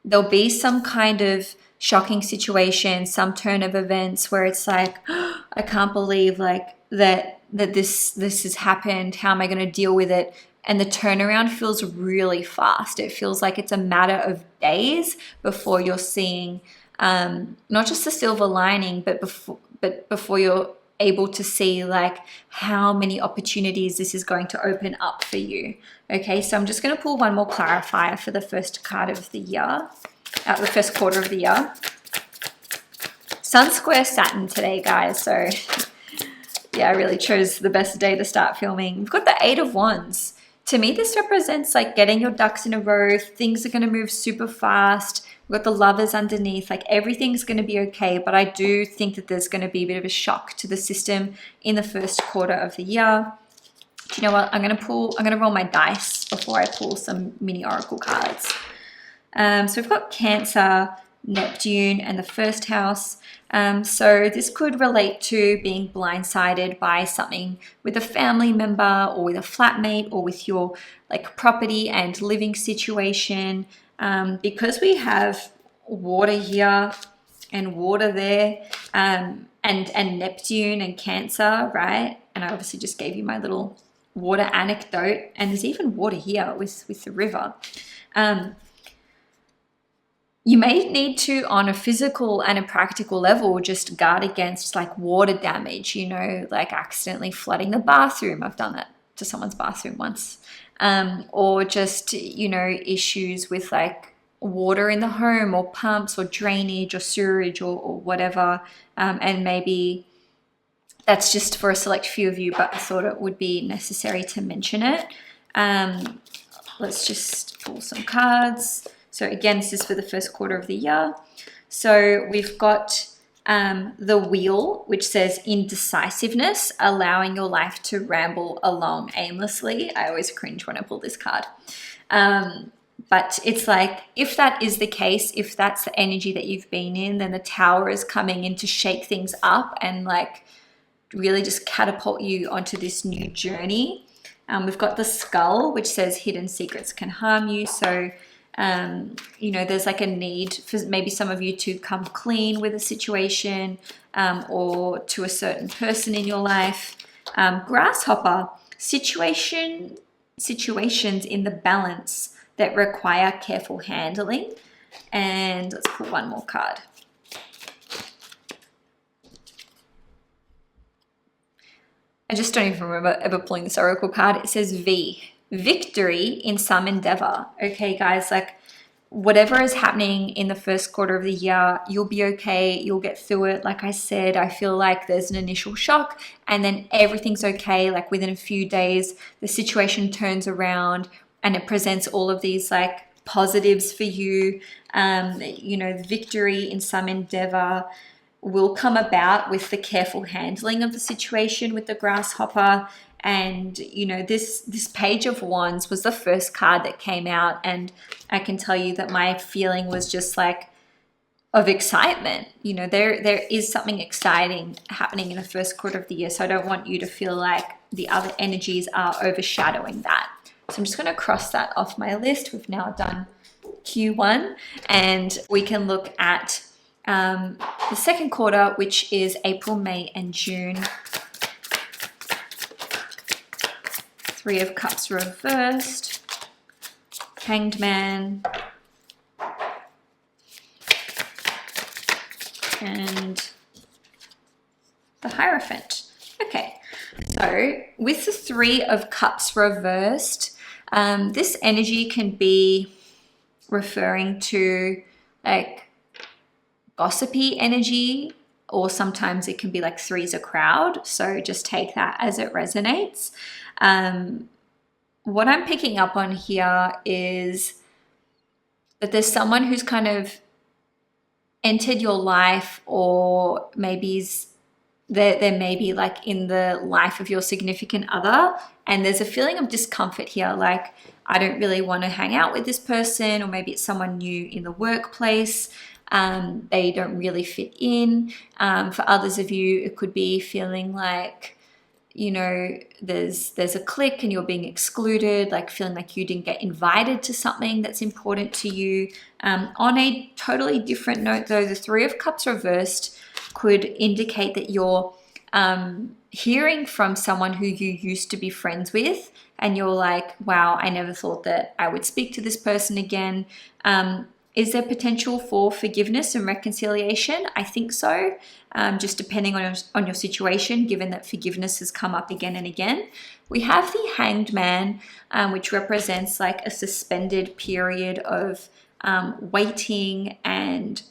there'll be some kind of shocking situation, some turn of events where it's like, oh, I can't believe like that this has happened. How am I going to deal with it? And the turnaround feels really fast. It feels like it's a matter of days before you're seeing not just the silver lining, but before you're able to see like how many opportunities this is going to open up for you. Okay, so I'm just going to pull one more clarifier for the first card of the year, the first quarter of the year. Sun square Saturn today, guys. So yeah, I really chose the best day to start filming. We've got the Eight of Wands. To me, this represents like getting your ducks in a row. Things are going to move super fast. We've got the Lovers underneath. Like everything's going to be okay. But I do think that there's going to be a bit of a shock to the system in the first quarter of the year. Do you know what? I'm going to roll my dice before I pull some mini oracle cards. So we've got Cancer, Neptune, and the first house. So this could relate to being blindsided by something with a family member or with a flatmate or with your like property and living situation. Because we have water here and water there, and Neptune and Cancer, right? And I obviously just gave you my little water anecdote, and there's even water here with the river. You may need to, on a physical and a practical level, just guard against like water damage, you know, like accidentally flooding the bathroom. I've done that to someone's bathroom once. Or just, you know, issues with like water in the home or pumps or drainage or sewerage or whatever. And maybe that's just for a select few of you, but I thought it would be necessary to mention it. Let's just pull some cards. So again, this is for the first quarter of the year. So we've got the Wheel, which says indecisiveness, allowing your life to ramble along aimlessly. I always cringe when I pull this card. But it's like, if that is the case, if that's the energy that you've been in, then the Tower is coming in to shake things up and like really just catapult you onto this new journey. We've got the Skull, which says hidden secrets can harm you. So, you know, there's like a need for maybe some of you to come clean with a situation, or to a certain person in your life. Grasshopper, situations in the balance that require careful handling. And let's pull one more card. I just don't even remember ever pulling this oracle card. It says V, victory in some endeavor. Okay, guys, like whatever is happening in the first quarter of the year, you'll be okay. You'll get through it. Like I said, I feel like there's an initial shock and then everything's okay. Like within a few days, the situation turns around and it presents all of these like positives for you. You know, victory in some endeavor will come about with the careful handling of the situation with the Grasshopper. And you know, this Page of Wands was the first card that came out, and I can tell you that my feeling was just like of excitement. You know, there is something exciting happening in the first quarter of the year, so I don't want you to feel like the other energies are overshadowing that. So I'm just going to cross that off my list. We've now done Q1, and we can look at the second quarter, which is April, May, and June. Three of Cups reversed, Hanged Man, and the Hierophant. Okay, so with the Three of Cups reversed, this energy can be referring to like gossipy energy, or sometimes it can be like three's a crowd. So just take that as it resonates. What I'm picking up on here is that there's someone who's kind of entered your life, or maybe they're maybe like in the life of your significant other, and there's a feeling of discomfort here, like I don't really want to hang out with this person, or maybe it's someone new in the workplace. They don't really fit in. For others of you, it could be feeling like, you know, there's a clique and you're being excluded, like feeling like you didn't get invited to something that's important to you. On a totally different note though, the Three of Cups reversed could indicate that you're hearing from someone who you used to be friends with, and you're like, wow, I never thought that I would speak to this person again. Is there potential for forgiveness and reconciliation? I think so, just depending on your situation, given that forgiveness has come up again and again. We have the Hanged Man, which represents like a suspended period of waiting, and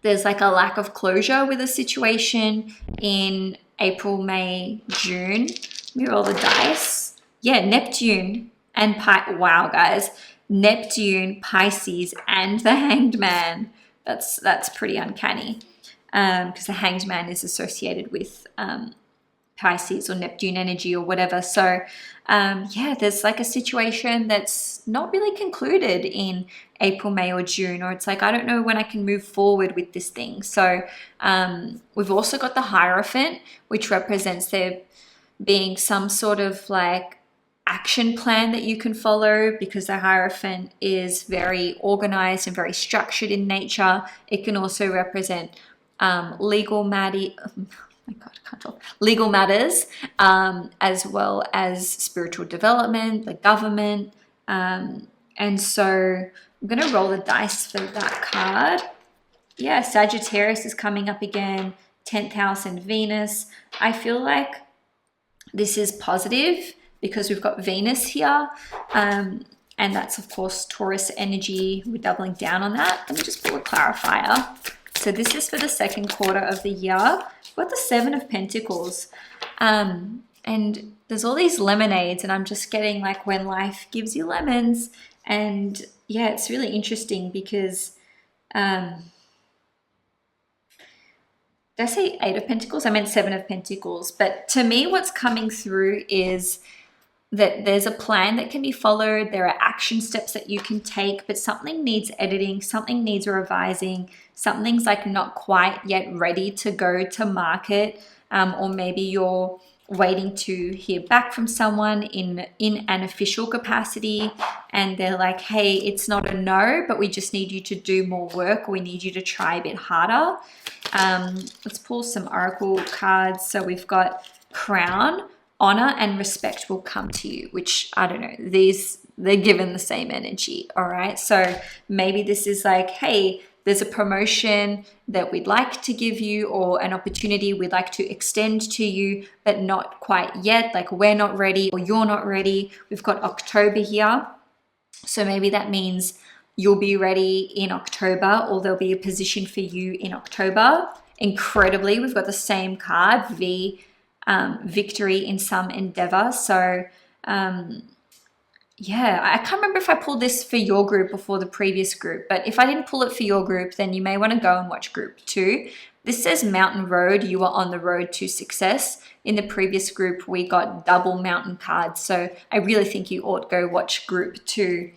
there's like a lack of closure with a situation in April, May, June. Let me roll the dice. Yeah, Neptune and wow, guys. Neptune, Pisces, and the Hanged Man. That's pretty uncanny, because the Hanged Man is associated with Pisces or Neptune energy or whatever. So yeah, there's like a situation that's not really concluded in April, May, or June, or it's like, I don't know when I can move forward with this thing. So we've also got the Hierophant, which represents there being some sort of like action plan that you can follow, because the Hierophant is very organized and very structured in nature. It can also represent legal matters, as well as spiritual development, the government. And so I'm going to roll the dice for that card. Yeah, Sagittarius is coming up again, 10th house and Venus. I feel like this is positive because we've got Venus here, and that's of course Taurus energy. We're doubling down on that. Let me just pull a clarifier. So this is for the second quarter of the year. We've got the Seven of Pentacles, and there's all these lemonades, and I'm just getting like when life gives you lemons. And yeah, it's really interesting because did I say 8 of Pentacles? I meant 7 of Pentacles. But to me, what's coming through is that there's a plan that can be followed. There are action steps that you can take, but something needs editing, something needs revising, something's like not quite yet ready to go to market, or maybe you're waiting to hear back from someone in an official capacity, and they're like, hey, it's not a no, but we just need you to do more work. We need you to try a bit harder. Let's pull some oracle cards. So we've got Crown. Honor and respect will come to you, which I don't know, they're given the same energy. All right. So maybe this is like, hey, there's a promotion that we'd like to give you, or an opportunity we'd like to extend to you, but not quite yet. Like, we're not ready, or you're not ready. We've got October here. So maybe that means you'll be ready in October, or there'll be a position for you in October. Incredibly, we've got the same card, victory in some endeavor. So yeah, I can't remember if I pulled this for your group or for the previous group, but if I didn't pull it for your group, then you may want to go and watch group 2. This says mountain road. You are on the road to success. In the previous group, we got double mountain cards. So I really think you ought to go watch group 2.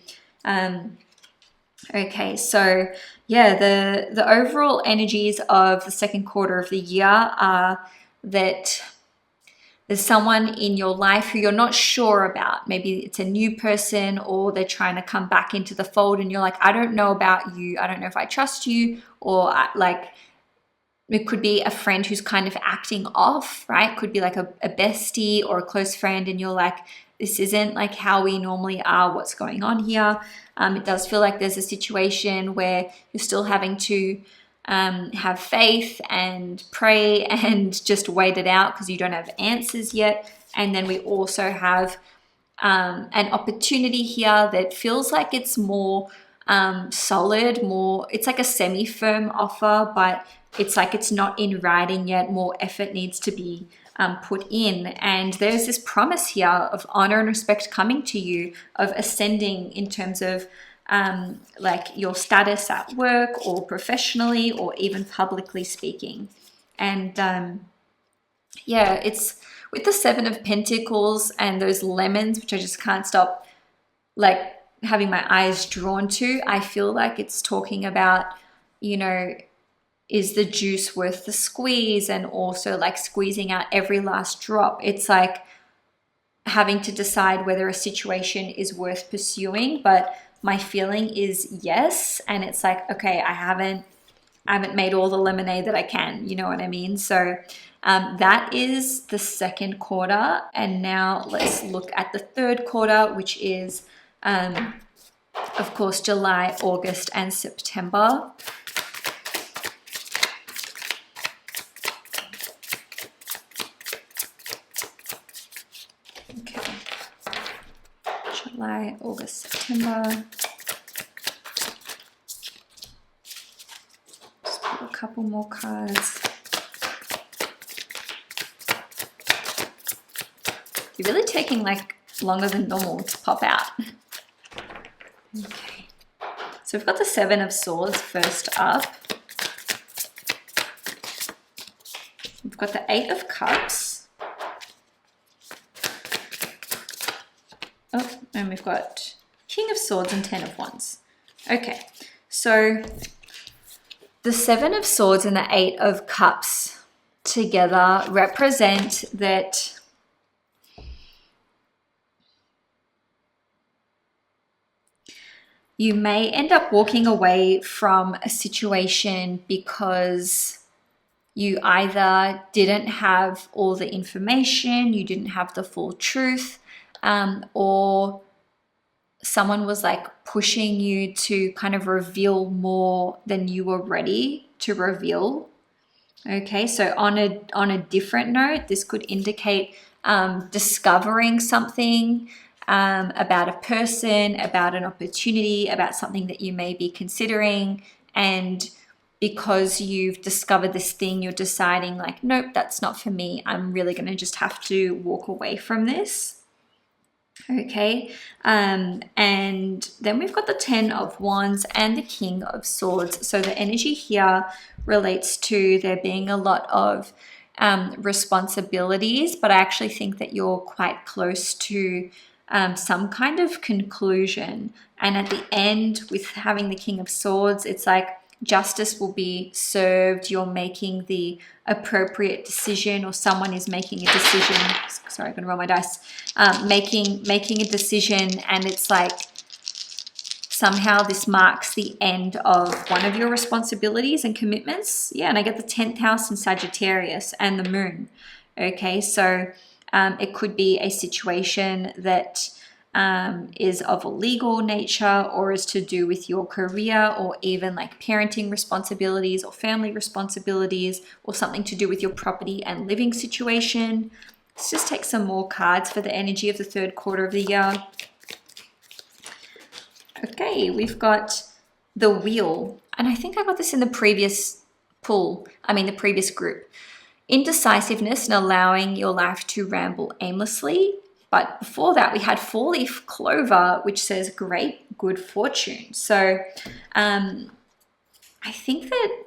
Okay, so yeah, the overall energies of the second quarter of the year are that there's someone in your life who you're not sure about. Maybe it's a new person, or they're trying to come back into the fold, and you're like, I don't know about you. I don't know if I trust you. Or like, it could be a friend who's kind of acting off, right? Could be like a bestie or a close friend, and you're like, this isn't like how we normally are. What's going on here? It does feel like there's a situation where you're still having to have faith and pray and just wait it out because you don't have answers yet. And then we also have an opportunity here that feels like it's more solid, it's like a semi-firm offer, but it's like it's not in writing yet. More effort needs to be put in. And there's this promise here of honor and respect coming to you, of ascending in terms of like your status at work or professionally, or even publicly speaking. And yeah, it's with the 7 of Pentacles and those lemons, which I just can't stop like having my eyes drawn to. I feel like it's talking about, you know, is the juice worth the squeeze, and also like squeezing out every last drop. It's like having to decide whether a situation is worth pursuing, but my feeling is yes. And it's like, okay, I haven't made all the lemonade that I can, you know what I mean? So that is the second quarter. And now let's look at the third quarter, which is, of course, July, August, and September. Okay. July, August, September. Just pull a couple more cards. You're really taking like longer than normal to pop out. Okay. So we've got the 7 of Swords first up. We've got the 8 of Cups. Oh, and we've got King of Swords and 10 of Wands. Okay, so the 7 of Swords and the 8 of Cups together represent that you may end up walking away from a situation because you either didn't have all the information, you didn't have the full truth, or someone was like pushing you to kind of reveal more than you were ready to reveal. Okay, so on a different note, this could indicate discovering something about a person, about an opportunity, about something that you may be considering, and because you've discovered this thing, you're deciding like, nope, that's not for me. I'm really going to just have to walk away from this. Okay, and then we've got the 10 of Wands and the King of Swords. So the energy here relates to there being a lot of responsibilities, but I actually think that you're quite close to some kind of conclusion. And at the end, with having the King of Swords, it's like justice will be served. You're making the appropriate decision, or someone is making a decision. Sorry, I'm gonna roll my dice. Making a decision, and it's like somehow this marks the end of one of your responsibilities and commitments. Yeah, and I get the 10th house in Sagittarius and the moon. Okay, so it could be a situation that is of a legal nature, or is to do with your career, or even like parenting responsibilities or family responsibilities, or something to do with your property and living situation. Let's just take some more cards for the energy of the third quarter of the year. Okay, we've got the Wheel, and I think I got this in the previous the previous group. Indecisiveness and allowing your life to ramble aimlessly. But before that, we had 4-leaf clover, which says great good fortune. So I think that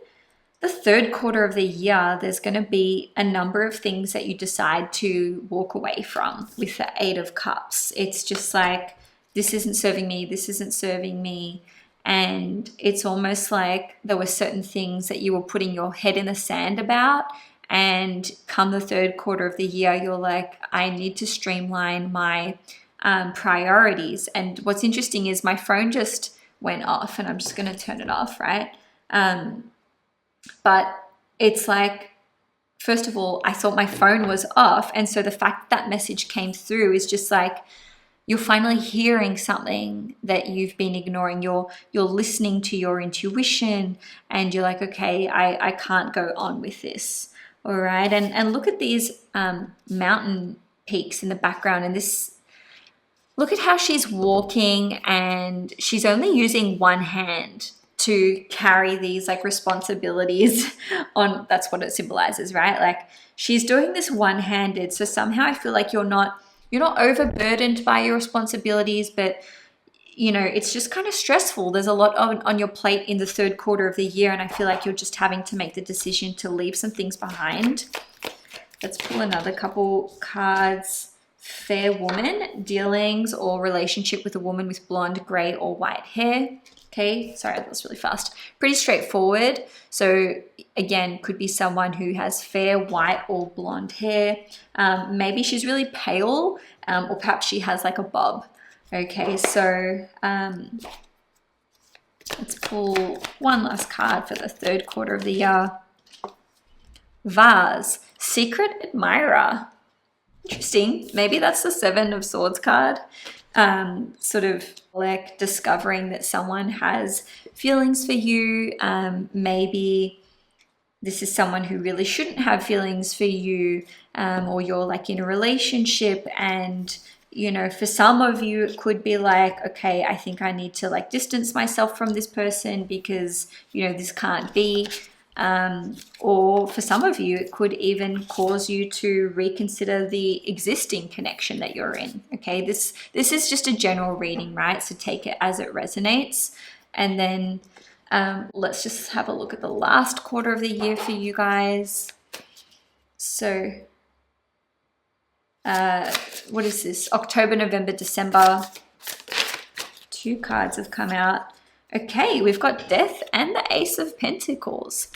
the third quarter of the year, there's going to be a number of things that you decide to walk away from with the 8 of Cups. It's just like, this isn't serving me, this isn't serving me. And it's almost like there were certain things that you were putting your head in the sand about. And come the third quarter of the year, you're like, I need to streamline my priorities. And what's interesting is my phone just went off, and I'm just going to turn it off, right? But it's like, first of all, I thought my phone was off. And so the fact that message came through is just like, you're finally hearing something that you've been ignoring. You're listening to your intuition, and you're like, okay, I can't go on with this. All right. And look at these mountain peaks in the background, and this, look at how she's walking, and she's only using one hand to carry these like responsibilities on. That's what it symbolizes, right? Like, she's doing this one-handed. So somehow I feel like you're not overburdened by your responsibilities, but it's just kind of stressful. There's a lot on your plate in the third quarter of the year, and I feel like you're just having to make the decision to leave some things behind. Let's pull another couple cards. Fair woman, dealings or relationship with a woman with blonde, gray, or white hair. Okay, sorry, that was really fast. Pretty straightforward. So again, could be someone who has fair, white, or blonde hair. Maybe she's really pale, or perhaps she has like a bob. Okay, so let's pull one last card for the third quarter of the year. Vase, secret admirer. Interesting. Maybe that's the 7 of Swords card. Sort of like discovering that someone has feelings for you. Maybe this is someone who really shouldn't have feelings for you, or you're like in a relationship, and for some of you, it could be like, okay, I think I need to like distance myself from this person because, this can't be. Or for some of you, it could even cause you to reconsider the existing connection that you're in. Okay, this is just a general reading, right? So take it as it resonates. And then let's just have a look at the last quarter of the year for you guys. So what is this? October, November, December. 2 cards have come out. Okay, we've got Death and the Ace of Pentacles.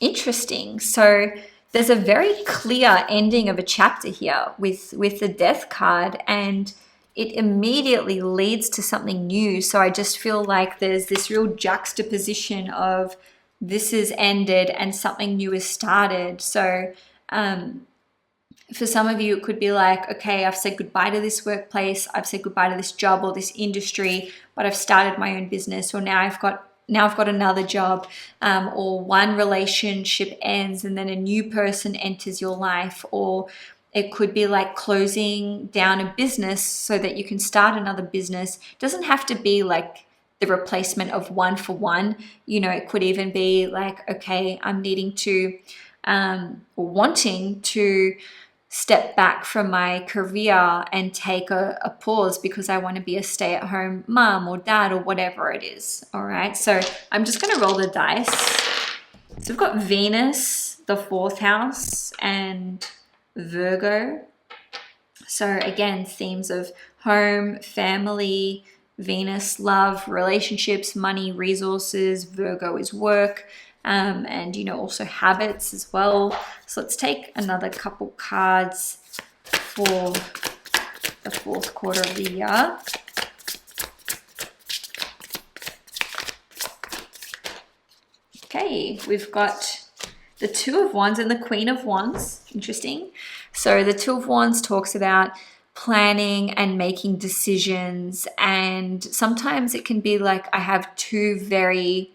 Interesting. So there's a very clear ending of a chapter here with the Death card, and it immediately leads to something new. So I just feel like there's this real juxtaposition of this is ended and something new is started. So for some of you, it could be like, okay, I've said goodbye to this workplace, I've said goodbye to this job or this industry, but I've started my own business, or now I've got another job, or one relationship ends and then a new person enters your life, or it could be like closing down a business so that you can start another business. It doesn't have to be like the replacement of one for one. It could even be like, okay, I'm needing to or wanting to step back from my career and take a pause because I want to be a stay-at-home mom or dad or whatever it is. All right, so I'm just going to roll the dice. So we've got Venus, the 4th house, and Virgo. So again, themes of home, family, Venus, love, relationships, money, resources. Virgo is work, and also habits as well. So let's take another couple cards for the 4th quarter of the year. Okay, we've got the 2 of Wands and the Queen of Wands. Interesting. So the 2 of Wands talks about planning and making decisions, and sometimes it can be like I have 2 very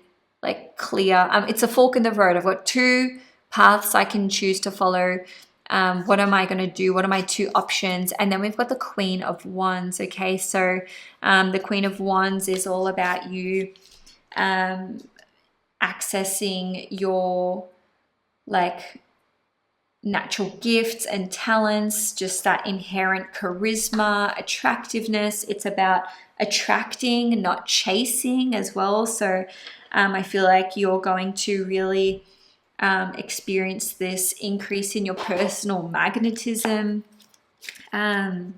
clear, it's a fork in the road. I've got 2 paths I can choose to follow. What am I going to do? What are my 2 options? And then we've got the Queen of Wands. Okay, so the Queen of Wands is all about you accessing your natural gifts and talents, just that inherent charisma, attractiveness. It's about attracting, not chasing as well. So I feel like you're going to really experience this increase in your personal magnetism. Let's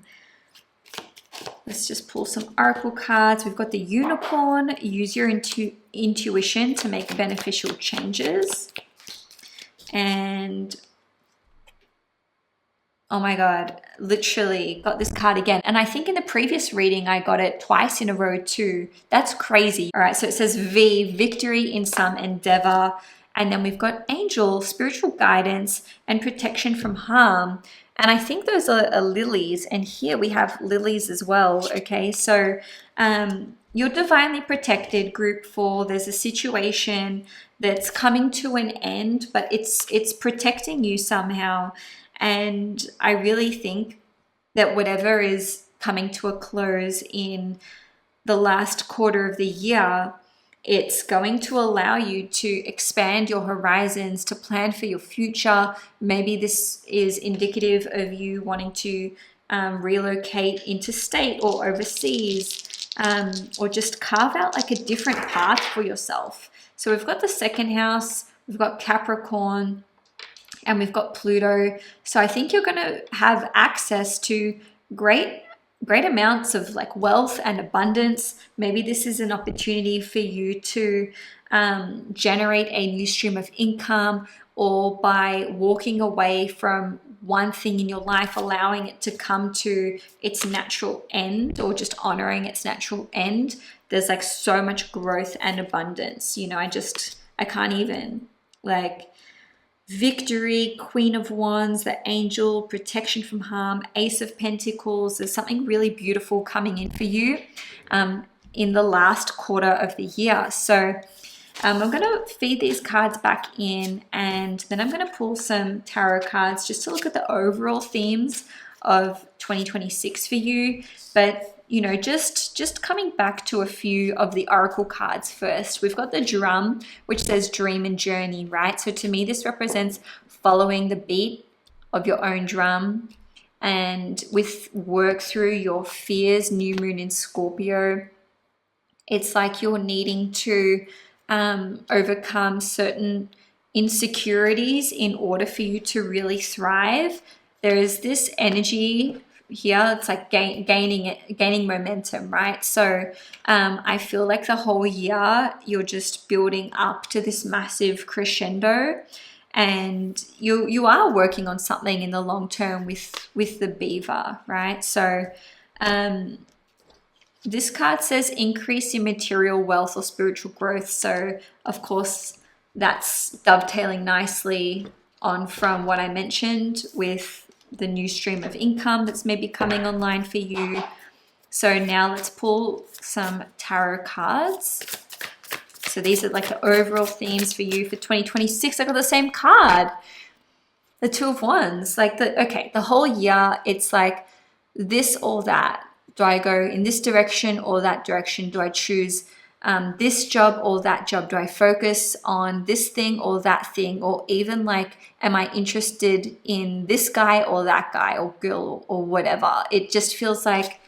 just pull some oracle cards. We've got the Unicorn. Use your intuition to make beneficial changes. And oh my God, literally got this card again. And I think in the previous reading, I got it twice in a row too. That's crazy. All right, so it says V, victory in some endeavor. And then we've got angel, spiritual guidance and protection from harm. And I think those are lilies. And here we have lilies as well. Okay, so you're divinely protected, group 4. There's a situation that's coming to an end, but it's protecting you somehow. And I really think that whatever is coming to a close in the last quarter of the year, it's going to allow you to expand your horizons, to plan for your future. Maybe this is indicative of you wanting to relocate interstate or overseas, or just carve out a different path for yourself. So we've got the 2nd house, we've got Capricorn, and we've got Pluto. So I think you're going to have access to great amounts of wealth and abundance. Maybe this is an opportunity for you to generate a new stream of income, or by walking away from one thing in your life, allowing it to come to its natural end, or just honoring its natural end. There's so much growth and abundance. I can't even victory, Queen of Wands, the angel, protection from harm, Ace of Pentacles. There's something really beautiful coming in for you in the last quarter of the year. So I'm going to feed these cards back in, and then I'm going to pull some tarot cards just to look at the overall themes of 2026 for you. But just coming back to a few of the oracle cards first. We've got the drum, which says dream and journey, right? So to me, this represents following the beat of your own drum, and with work through your fears. New moon in Scorpio. It's like you're needing to overcome certain insecurities in order for you to really thrive. There is this energy here. It's gaining momentum, right? So I feel like the whole year you're just building up to this massive crescendo, and you are working on something in the long term with the beaver, right? So this card says increase in material wealth or spiritual growth. So of course that's dovetailing nicely on from what I mentioned with the new stream of income that's maybe coming online for you. So now let's pull some tarot cards. So these are the overall themes for you for 2026. I got the same card, the 2 of Wands. The whole year, it's this or that. Do I go in this direction or that direction? Do I choose this job or that job? Do I focus on this thing or that thing? Or even like, am I interested in this guy or that guy or girl or whatever? It just feels like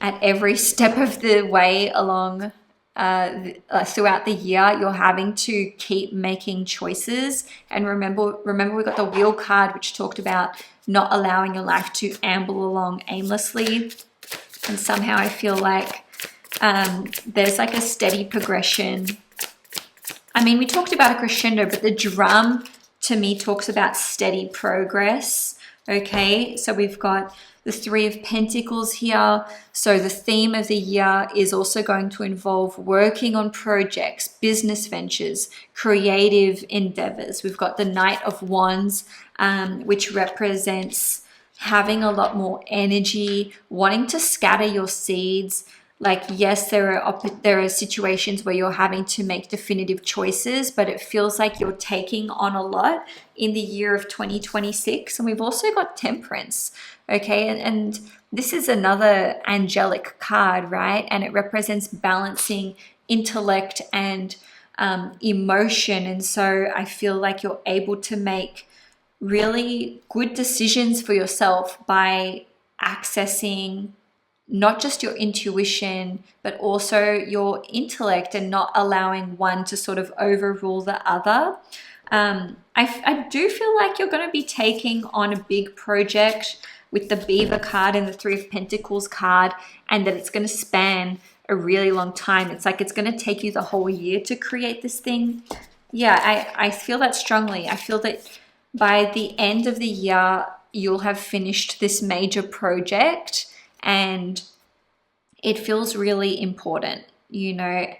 at every step of the way along throughout the year, you're having to keep making choices. And remember we got the wheel card, which talked about not allowing your life to amble along aimlessly. And somehow I feel like there's like a steady progression. I mean, we talked about a crescendo, but the drum to me talks about steady progress. Okay, so we've got the Three of Pentacles here. So the theme of the year is also going to involve working on projects, business ventures, creative endeavors. We've got the Knight of Wands, which represents having a lot more energy, wanting to scatter your seeds. Like, yes, there are situations where you're having to make definitive choices, but it feels like you're taking on a lot in the year of 2026. And we've also got Temperance, okay? And this is another angelic card, right? And it represents balancing intellect and emotion. And so I feel like you're able to make really good decisions for yourself by accessing not just your intuition, but also your intellect, and not allowing one to sort of overrule the other. I do feel like you're going to be taking on a big project with the Beaver card and the Three of Pentacles card, and that it's going to span a really long time. It's like it's going to take you the whole year to create this thing. Yeah, I feel that strongly. I feel that by the end of the year, you'll have finished this major project, and it feels really important. You know,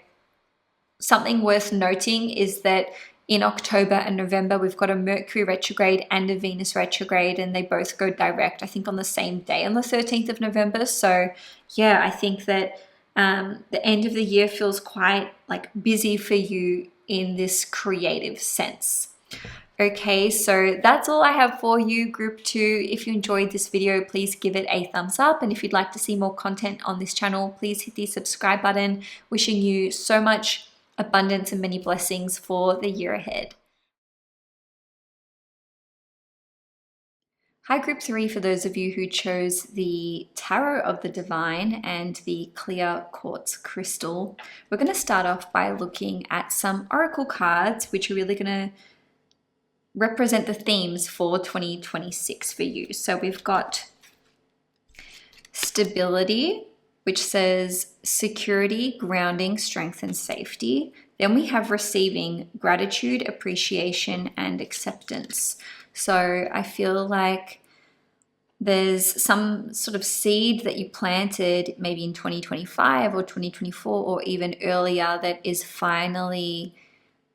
something worth noting is that in October and November, we've got a Mercury retrograde and a Venus retrograde, and they both go direct, I think, on the same day, on the 13th of November. So yeah, I think that the end of the year feels quite like busy for you in this creative sense. Okay, so that's all I have for you, Group 2. If you enjoyed this video, please give it a thumbs up. And if you'd like to see more content on this channel, please hit the subscribe button. Wishing you so much abundance and many blessings for the year ahead. Hi, Group 3, for those of you who chose the Tarot of the Divine and the Clear Quartz Crystal. We're going to start off by looking at some oracle cards, which are really going to represent the themes for 2026 for you. So we've got Stability, which says security, grounding, strength, and safety. Then we have Receiving, gratitude, appreciation, and acceptance. So I feel like there's some sort of seed that you planted maybe in 2025 or 2024 or even earlier that is finally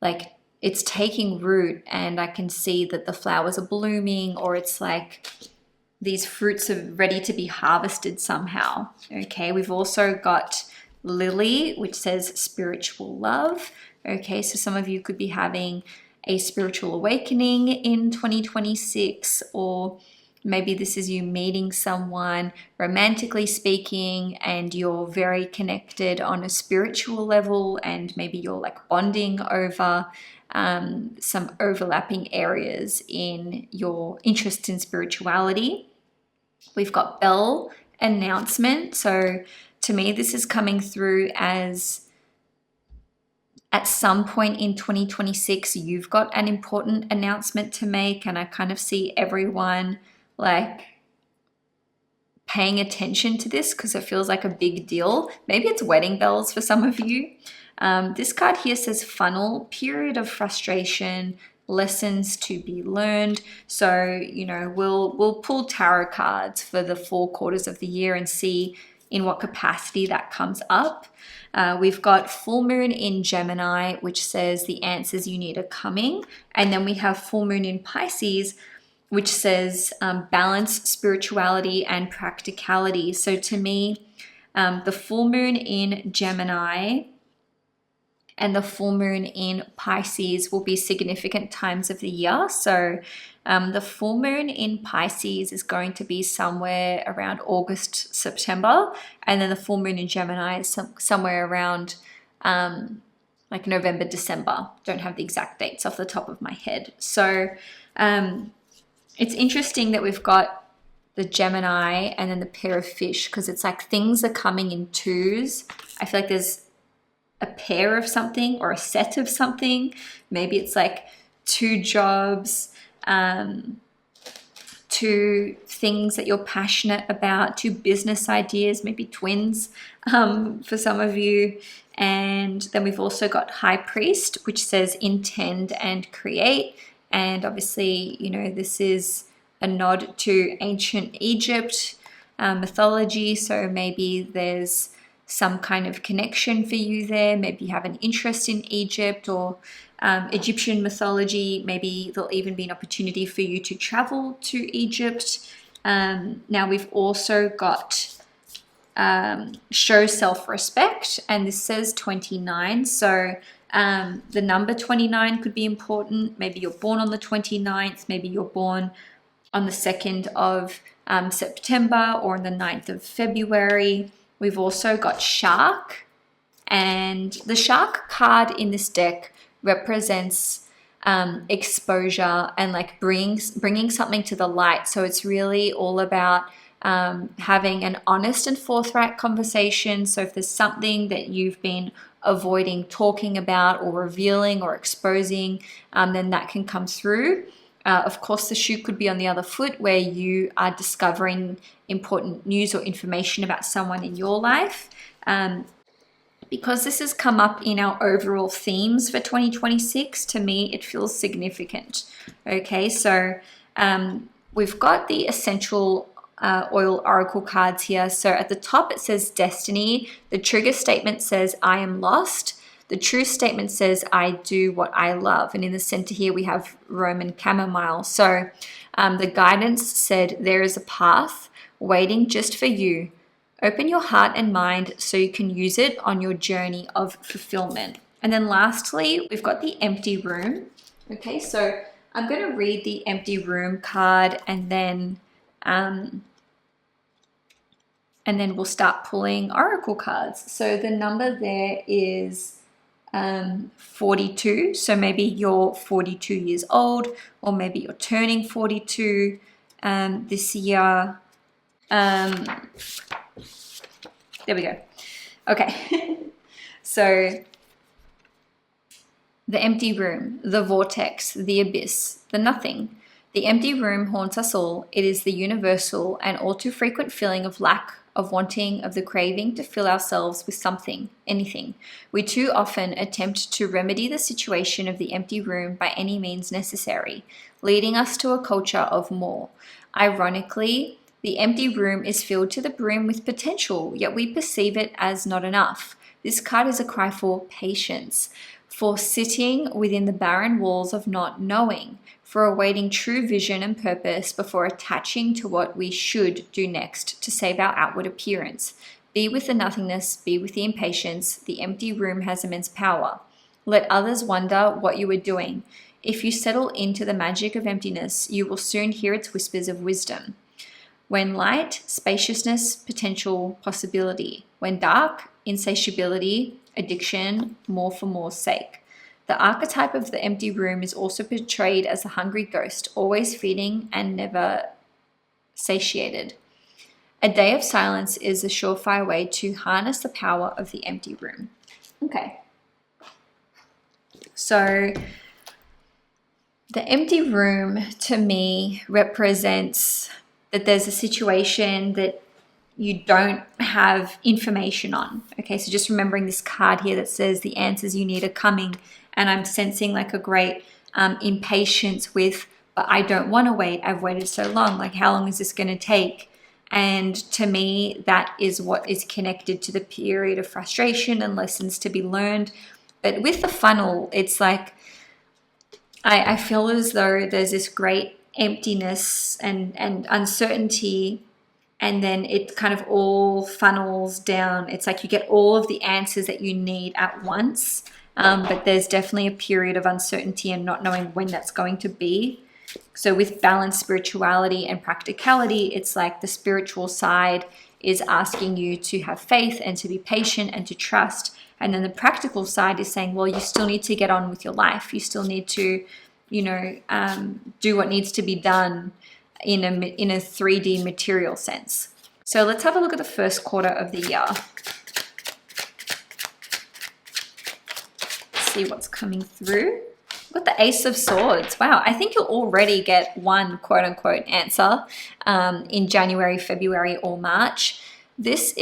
like it's taking root, and I can see that the flowers are blooming, or it's like these fruits are ready to be harvested somehow. Okay, we've also got Lily, which says spiritual love. Okay, so some of you could be having a spiritual awakening in 2026, or maybe this is you meeting someone, romantically speaking, and you're very connected on a spiritual level, and maybe you're like bonding over some overlapping areas in your interest in spirituality. We've got Bell, announcement. So to me, this is coming through as at some point in 2026, you've got an important announcement to make, and I kind of see everyone like paying attention to this because it feels like a big deal. Maybe it's wedding bells for some of you. This card here says funnel, period of frustration, lessons to be learned. So, you know, we'll pull tarot cards for the 4 quarters of the year and see in what capacity that comes up. We've got full moon in Gemini, which says the answers you need are coming. And then we have full moon in Pisces, which says balance, spirituality, and practicality. So to me, the full moon in Gemini and the full moon in Pisces will be significant times of the year. So the full moon in Pisces is going to be somewhere around August, September. And then the full moon in Gemini is somewhere around like November, December. Don't have the exact dates off the top of my head. So it's interesting that we've got the Gemini and then the pair of fish, because it's like things are coming in twos. I feel like there's a pair of something or a set of something. Maybe it's like two jobs, two things that you're passionate about, two business ideas, maybe twins for some of you. And then we've also got High Priest, which says intend and create. And obviously, you know, this is a nod to ancient Egypt mythology. So maybe there's some kind of connection for you there. Maybe you have an interest in Egypt or Egyptian mythology. Maybe there'll even be an opportunity for you to travel to Egypt. Now we've also got show self-respect, and this says 29. So the number 29 could be important. Maybe you're born on the 29th. Maybe you're born on the 2nd of September or on the 9th of February. We've also got Shark, and the Shark card in this deck represents exposure and like bringing something to the light. So it's really all about having an honest and forthright conversation. So if there's something that you've been avoiding talking about or revealing or exposing, then that can come through. Of course, the shoe could be on the other foot, where you are discovering important news or information about someone in your life. Because this has come up in our overall themes for 2026, to me, it feels significant. Okay, so we've got the essential oil oracle cards here. So at the top, it says destiny. The trigger statement says, I am lost. The true statement says, I do what I love. And in the center here, we have Roman chamomile. So the guidance said, there is a path waiting just for you. Open your heart and mind so you can use it on your journey of fulfillment. And then lastly, we've got the empty room. Okay, so I'm going to read the empty room card, and then we'll start pulling oracle cards. So the number there is 42. So maybe you're 42 years old, or maybe you're turning 42 this year. There we go. Okay. So the empty room, the vortex, the abyss, the nothing. The empty room haunts us all. It is the universal and all too frequent feeling of lack, of wanting, of the craving to fill ourselves with something, anything. We too often attempt to remedy the situation of the empty room by any means necessary, leading us to a culture of more. Ironically, the empty room is filled to the brim with potential, yet we perceive it as not enough. This card is a cry for patience, for sitting within the barren walls of not knowing, for awaiting true vision and purpose before attaching to what we should do next to save our outward appearance. Be with the nothingness, be with the impatience. The empty room has immense power. Let others wonder what you are doing. If you settle into the magic of emptiness, you will soon hear its whispers of wisdom. When light, spaciousness, potential, possibility. When dark, insatiability, addiction, more for more's sake. The archetype of the empty room is also portrayed as a hungry ghost, always feeding and never satiated. A day of silence is a surefire way to harness the power of the empty room. Okay. So the empty room to me represents that there's a situation that you don't have information on. Okay, so just remembering this card here that says the answers you need are coming, and I'm sensing like a great impatience with, but I don't want to wait. I've waited so long. Like, how long is this going to take? And to me, that is what is connected to the period of frustration and lessons to be learned. But with the funnel, it's like I feel as though there's this great emptiness and uncertainty, and then it kind of all funnels down. It's like you get all of the answers that you need at once, but there's definitely a period of uncertainty and not knowing when that's going to be. So with balanced spirituality and practicality, it's like the spiritual side is asking you to have faith and to be patient and to trust, And then the practical side is saying, well, you still need to get on with your life. You still need to, you know, do what needs to be done in a 3D material sense. So let's have a look at the first quarter of the year. See what's coming through. We've got the Ace of Swords. Wow, I think you'll already get one quote unquote answer in January, February, or March. This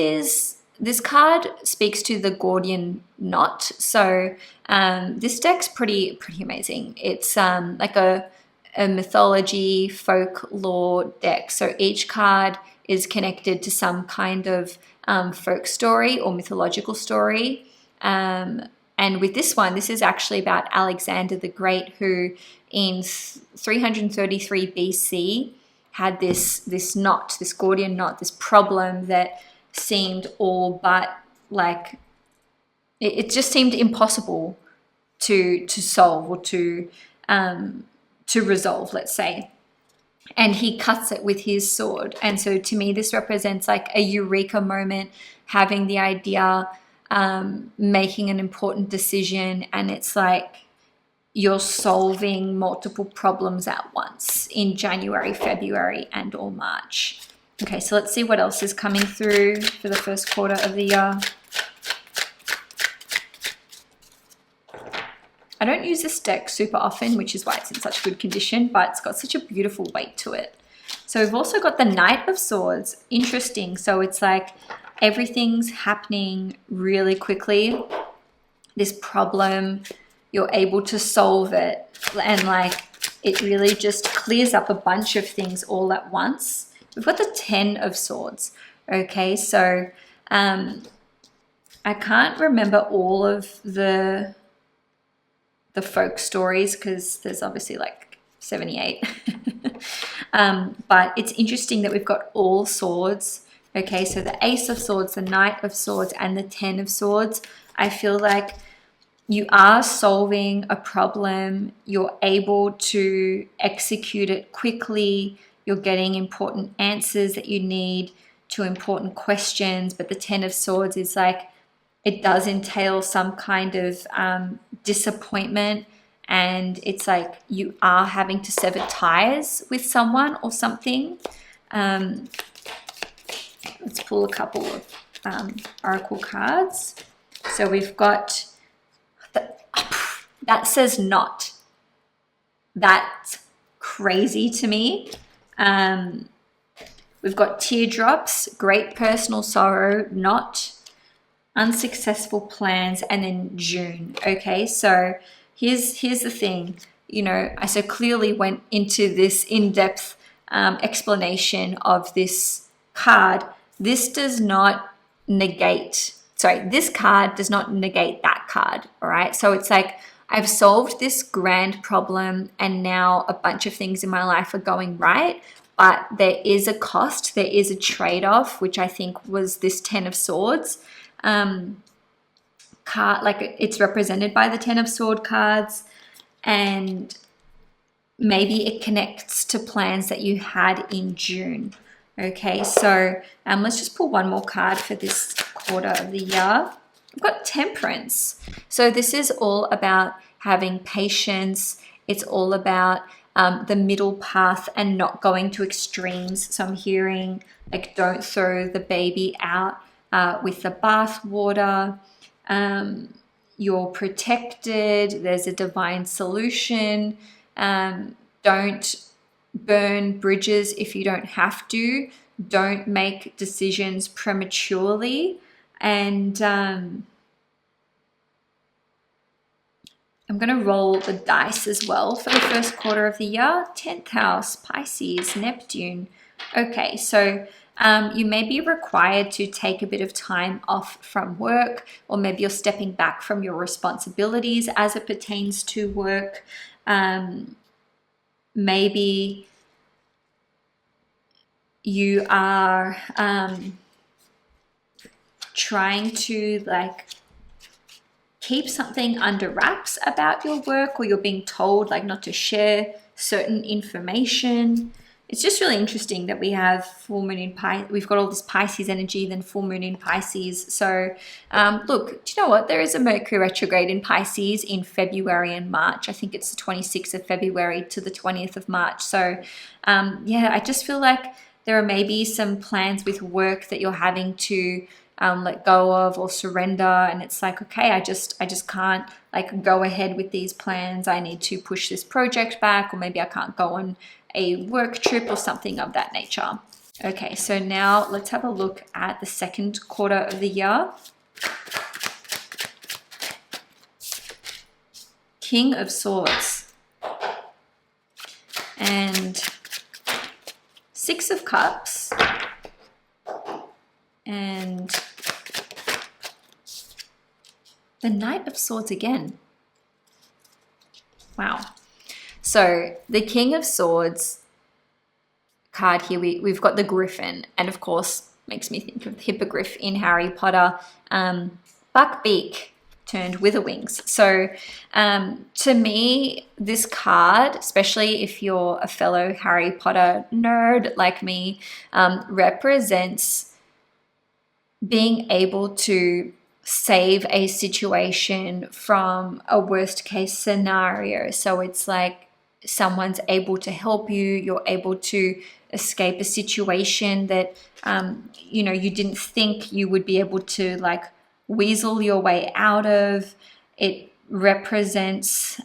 card speaks to the Gordian knot. So this deck's pretty amazing. It's like a mythology, folklore deck. So each card is connected to some kind of folk story or mythological story. And with this one, this is actually about Alexander the Great, who in 333 BC had this knot, this Gordian knot, this problem that seemed all but like, it just seemed impossible to solve or to resolve, let's say. And he cuts it with his sword. And so to me, this represents like a eureka moment, having the idea, making an important decision, and it's like you're solving multiple problems at once in January, February, and or March. Okay, so let's see what else is coming through for the first quarter of the year. I don't use this deck super often, which is why it's in such good condition, but it's got such a beautiful weight to it. So we've also got the Knight of Swords. Interesting. So it's like everything's happening really quickly. This problem, you're able to solve it, and like it really just clears up a bunch of things all at once. We've got the 10 of Swords. Okay, so I can't remember all of the folk stories because there's obviously like 78. But it's interesting that we've got all swords. Okay, so the Ace of Swords, the Knight of Swords, and the 10 of Swords. I feel like you are solving a problem. You're able to execute it quickly. You're getting important answers that you need to important questions. But the 10 of Swords is like, it does entail some kind of disappointment. And it's like you are having to sever ties with someone or something. Let's pull a couple of oracle cards. So we've got, that says not. That's crazy to me. We've got teardrops, great personal sorrow, not, unsuccessful plans, and then June. Okay, so here's the thing. You know, I so clearly went into this in-depth explanation of this card. This does not negate, this card does not negate that card, all right? So it's like I've solved this grand problem and now a bunch of things in my life are going right, but there is a cost, there is a trade-off, which I think was this 10 of Swords. Card, like it's represented by the 10 of Sword cards, and maybe it connects to plans that you had in June. Okay, so let's just pull one more card for this quarter of the year. We've got Temperance. So this is all about having patience. It's all about the middle path and not going to extremes. So I'm hearing like, don't throw the baby out with the bath water. You're protected. There's a divine solution. Don't burn bridges if you don't have to. Don't make decisions prematurely. And I'm going to roll the dice as well for the first quarter of the year. 10th house, Pisces, Neptune. Okay, so you may be required to take a bit of time off from work, or maybe you're stepping back from your responsibilities as it pertains to work. Maybe you are trying to like keep something under wraps about your work, or you're being told like not to share certain information. it's just really interesting that we have full moon in Pisces. We've got all this Pisces energy, then full moon in Pisces. So look, do you know what? There is a Mercury retrograde in Pisces in February and March. I think it's the 26th of February to the 20th of March. So yeah, I just feel like there are maybe some plans with work that you're having to let go of or surrender, and it's like, okay, I just can't like go ahead with these plans. I need to push this project back, or maybe I can't go on a work trip or something of that nature. Okay, so now let's have a look at the second quarter of the year. King of Swords and Six of Cups and the Knight of Swords again. Wow. So the King of Swords card here, we've got the Griffin, and of course makes me think of the Hippogriff in Harry Potter, buck-beak turned with the wings. So to me, this card, especially if you're a fellow Harry Potter nerd like me, represents being able to save a situation from a worst case scenario. So it's like someone's able to help you, you're able to escape a situation that you know, you didn't think you would be able to like weasel your way out of. It represents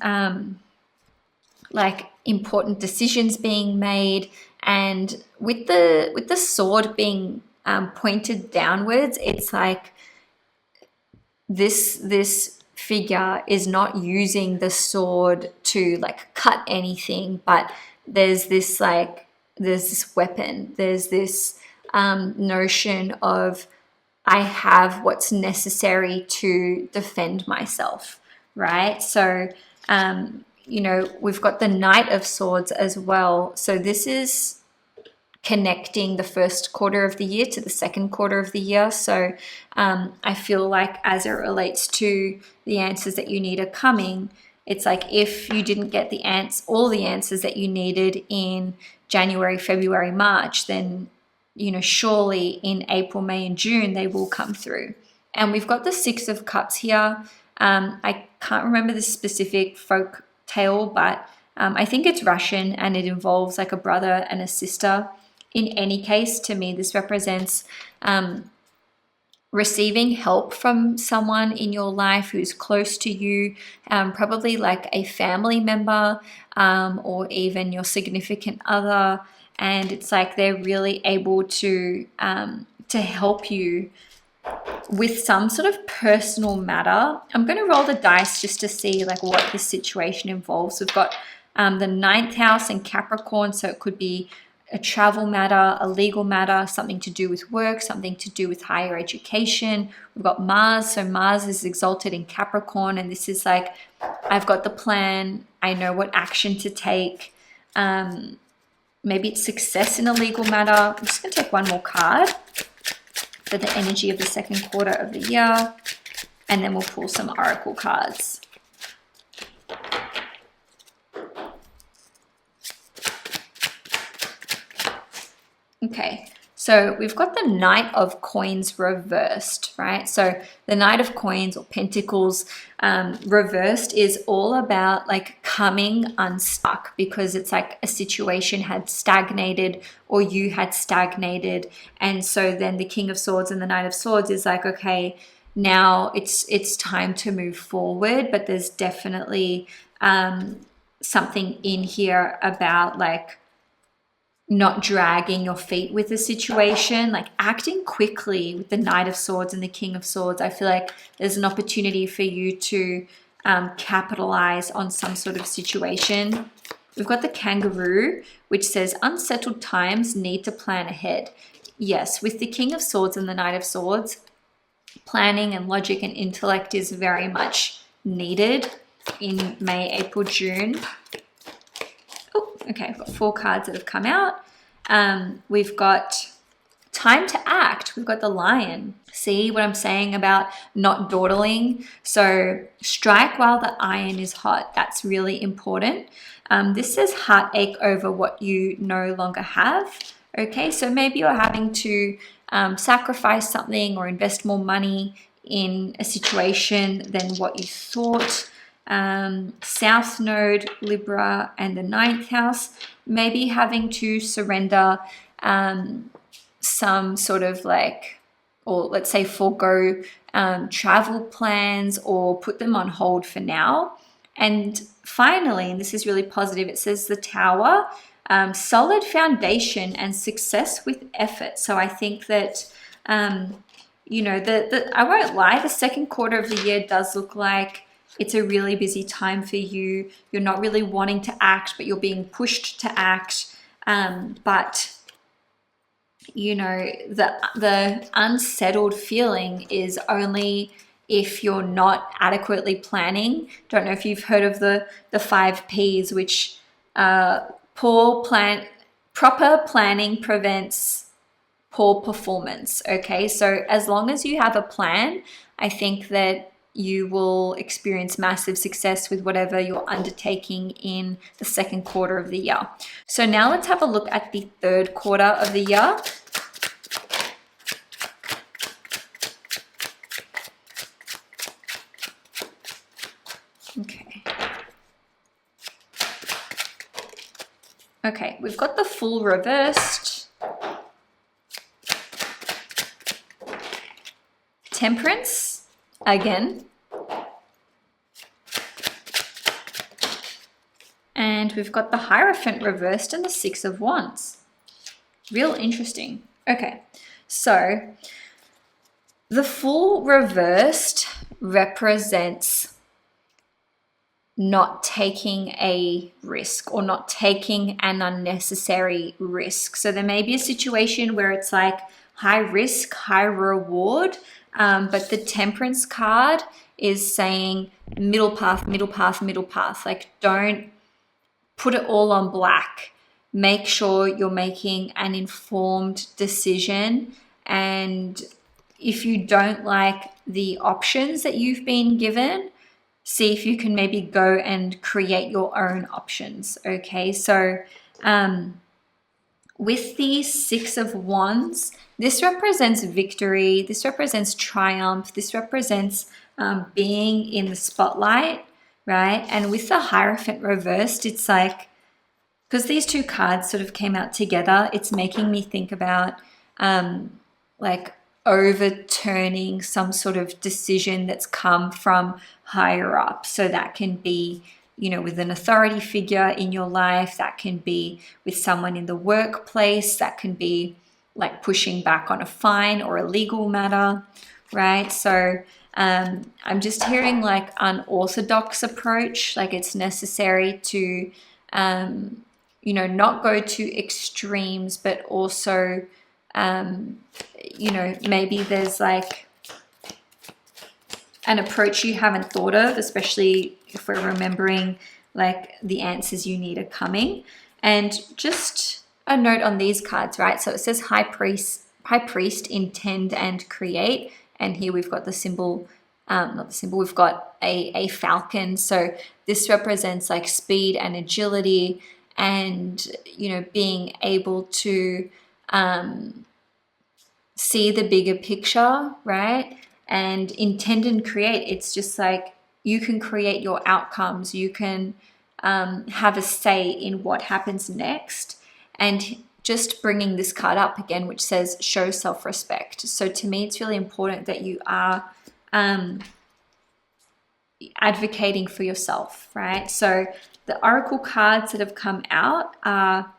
like important decisions being made, and with the sword being pointed downwards, it's like this figure is not using the sword to like cut anything, but there's this weapon, there's this notion of I have what's necessary to defend myself, right? So you know, we've got the Knight of Swords as well. So this is connecting the first quarter of the year to the second quarter of the year. So I feel like as it relates to the answers that you need are coming, it's like if you didn't get all the answers that you needed in January, February, March, then, you know, surely in April, May, and June, they will come through. And we've got the Six of Cups here. I can't remember the specific folk tale, but I think it's Russian, and it involves like a brother and a sister. In any case, to me, this represents receiving help from someone in your life who's close to you, probably like a family member or even your significant other. And it's like they're really able to help you with some sort of personal matter. I'm going to roll the dice just to see like what this situation involves. We've got the 9th house in Capricorn, so it could be a travel matter, a legal matter, something to do with work, something to do with higher education. We've got Mars, so Mars is exalted in Capricorn, and this is like, I've got the plan, I know what action to take. Maybe it's success in a legal matter. I'm just going to take one more card for the energy of the second quarter of the year, and then we'll pull some oracle cards. Okay, so we've got the Knight of Coins reversed, right? So the Knight of Coins or Pentacles reversed is all about like coming unstuck, because it's like a situation had stagnated or you had stagnated. And so then the King of Swords and the Knight of Swords is like, okay, now it's time to move forward. But there's definitely something in here about like not dragging your feet with the situation, like acting quickly with the Knight of Swords and the King of Swords. I feel like there's an opportunity for you to capitalize on some sort of situation. We've got the Kangaroo, which says unsettled times need to plan ahead. Yes, with the King of Swords and the Knight of Swords, planning and logic and intellect is very much needed in May, April, June. Oh, okay, I've got 4 cards that have come out. We've got time to act. We've got the Lion. See what I'm saying about not dawdling? So strike while the iron is hot. That's really important. This says heartache over what you no longer have. Okay, so maybe you're having to sacrifice something or invest more money in a situation than what you thought. South Node, Libra, and the ninth house, maybe having to surrender some sort of like, or let's say forego travel plans or put them on hold for now. And finally, and this is really positive, it says the Tower, solid foundation and success with effort. So I think that, you know, I won't lie, the second quarter of the year does look like it's a really busy time for you. You're not really wanting to act, but you're being pushed to act. But you know, the unsettled feeling is only if you're not adequately planning. Don't know if you've heard of the 5 Ps, which proper planning prevents poor performance. Okay, so as long as you have a plan, I think that you will experience massive success with whatever you're undertaking in the second quarter of the year. So now let's have a look at the third quarter of the year. Okay, we've got the Fool reversed. Temperance, again. And we've got the Hierophant reversed and the 6 of Wands. Real interesting. Okay, so the Fool reversed represents not taking a risk or not taking an unnecessary risk. So there may be a situation where it's like high risk, high reward, but the Temperance card is saying middle path, middle path, middle path. Like, don't put it all on black. Make sure you're making an informed decision. And if you don't like the options that you've been given, see if you can maybe go and create your own options. Okay, so with the 6 of Wands, this represents victory, this represents triumph, this represents being in the spotlight, right? And with the Hierophant reversed, it's like, because these two cards sort of came out together, it's making me think about like overturning some sort of decision that's come from higher up. So that can be, you know, with an authority figure in your life, that can be with someone in the workplace, that can be like pushing back on a fine or a legal matter, right? So I'm just hearing like unorthodox approach, like it's necessary to, you know, not go to extremes, but also you know, maybe there's like an approach you haven't thought of, especially if we're remembering like the answers you need are coming. And just a note on these cards, right? So it says high priest, intend and create. And here we've got the symbol, not the symbol, we've got a falcon. So this represents like speed and agility and, you know, being able to see the bigger picture, right? And intend and create. It's just like you can create your outcomes. You can have a say in what happens next. And just bringing this card up again, which says show self-respect. So to me, it's really important that you are advocating for yourself, right? So the oracle cards that have come out are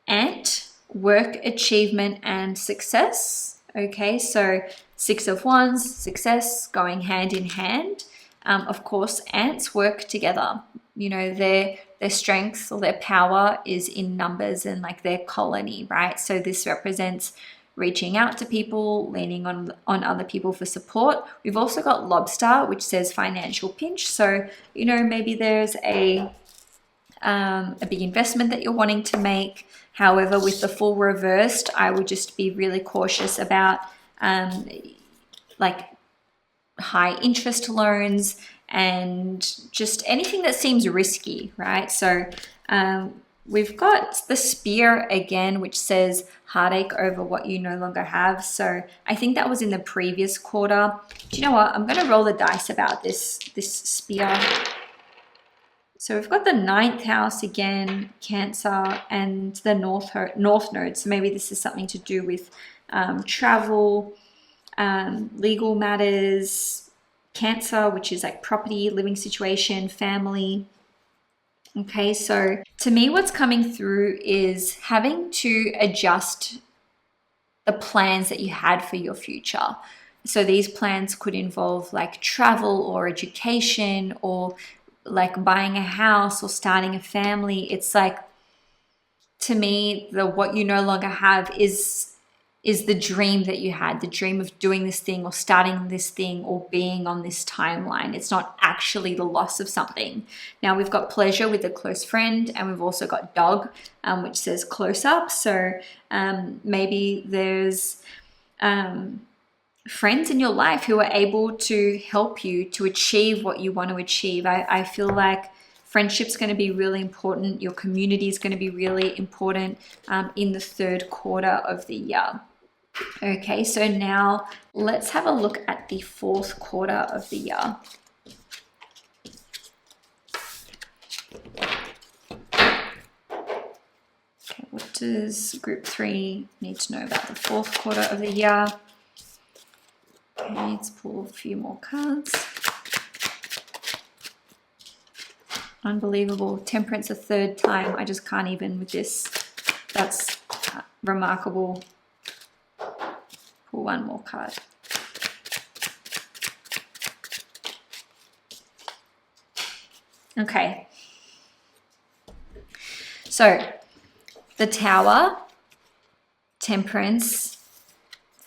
Ant, work, achievement, and success. Okay, so 6 of Wands, success, going hand in hand. Of course, ants work together. You know, their strength or their power is in numbers and like their colony, right? So this represents reaching out to people, leaning on other people for support. We've also got lobster, which says financial pinch. So, you know, maybe there's a a big investment that you're wanting to make. However, with the Fool reversed, I would just be really cautious about like high interest loans and just anything that seems risky, right? So we've got the Spear again, which says heartache over what you no longer have. So I think that was in the previous quarter. Do you know what? I'm going to roll the dice about this Spear. So we've got the 9th house again, Cancer, and the North Node. So maybe this is something to do with travel, legal matters, Cancer, which is like property, living situation, family. Okay, so to me, what's coming through is having to adjust the plans that you had for your future. So these plans could involve like travel or education or like buying a house or starting a family. It's like, to me, what you no longer have is the dream that you had, the dream of doing this thing or starting this thing or being on this timeline. It's not actually the loss of something. Now we've got Pleasure with a close friend, and we've also got Dog, which says close up. So maybe there's friends in your life who are able to help you to achieve what you want to achieve. I feel like friendship's going to be really important. Your community is going to be really important in the 3rd quarter of the year. Okay, so now let's have a look at the 4th quarter of the year. Okay, what does group 3 need to know about the 4th quarter of the year? Okay, let's pull a few more cards. Unbelievable. Temperance a 3rd time. I just can't even with this. That's remarkable. Pull one more card. Okay. So the Tower, Temperance,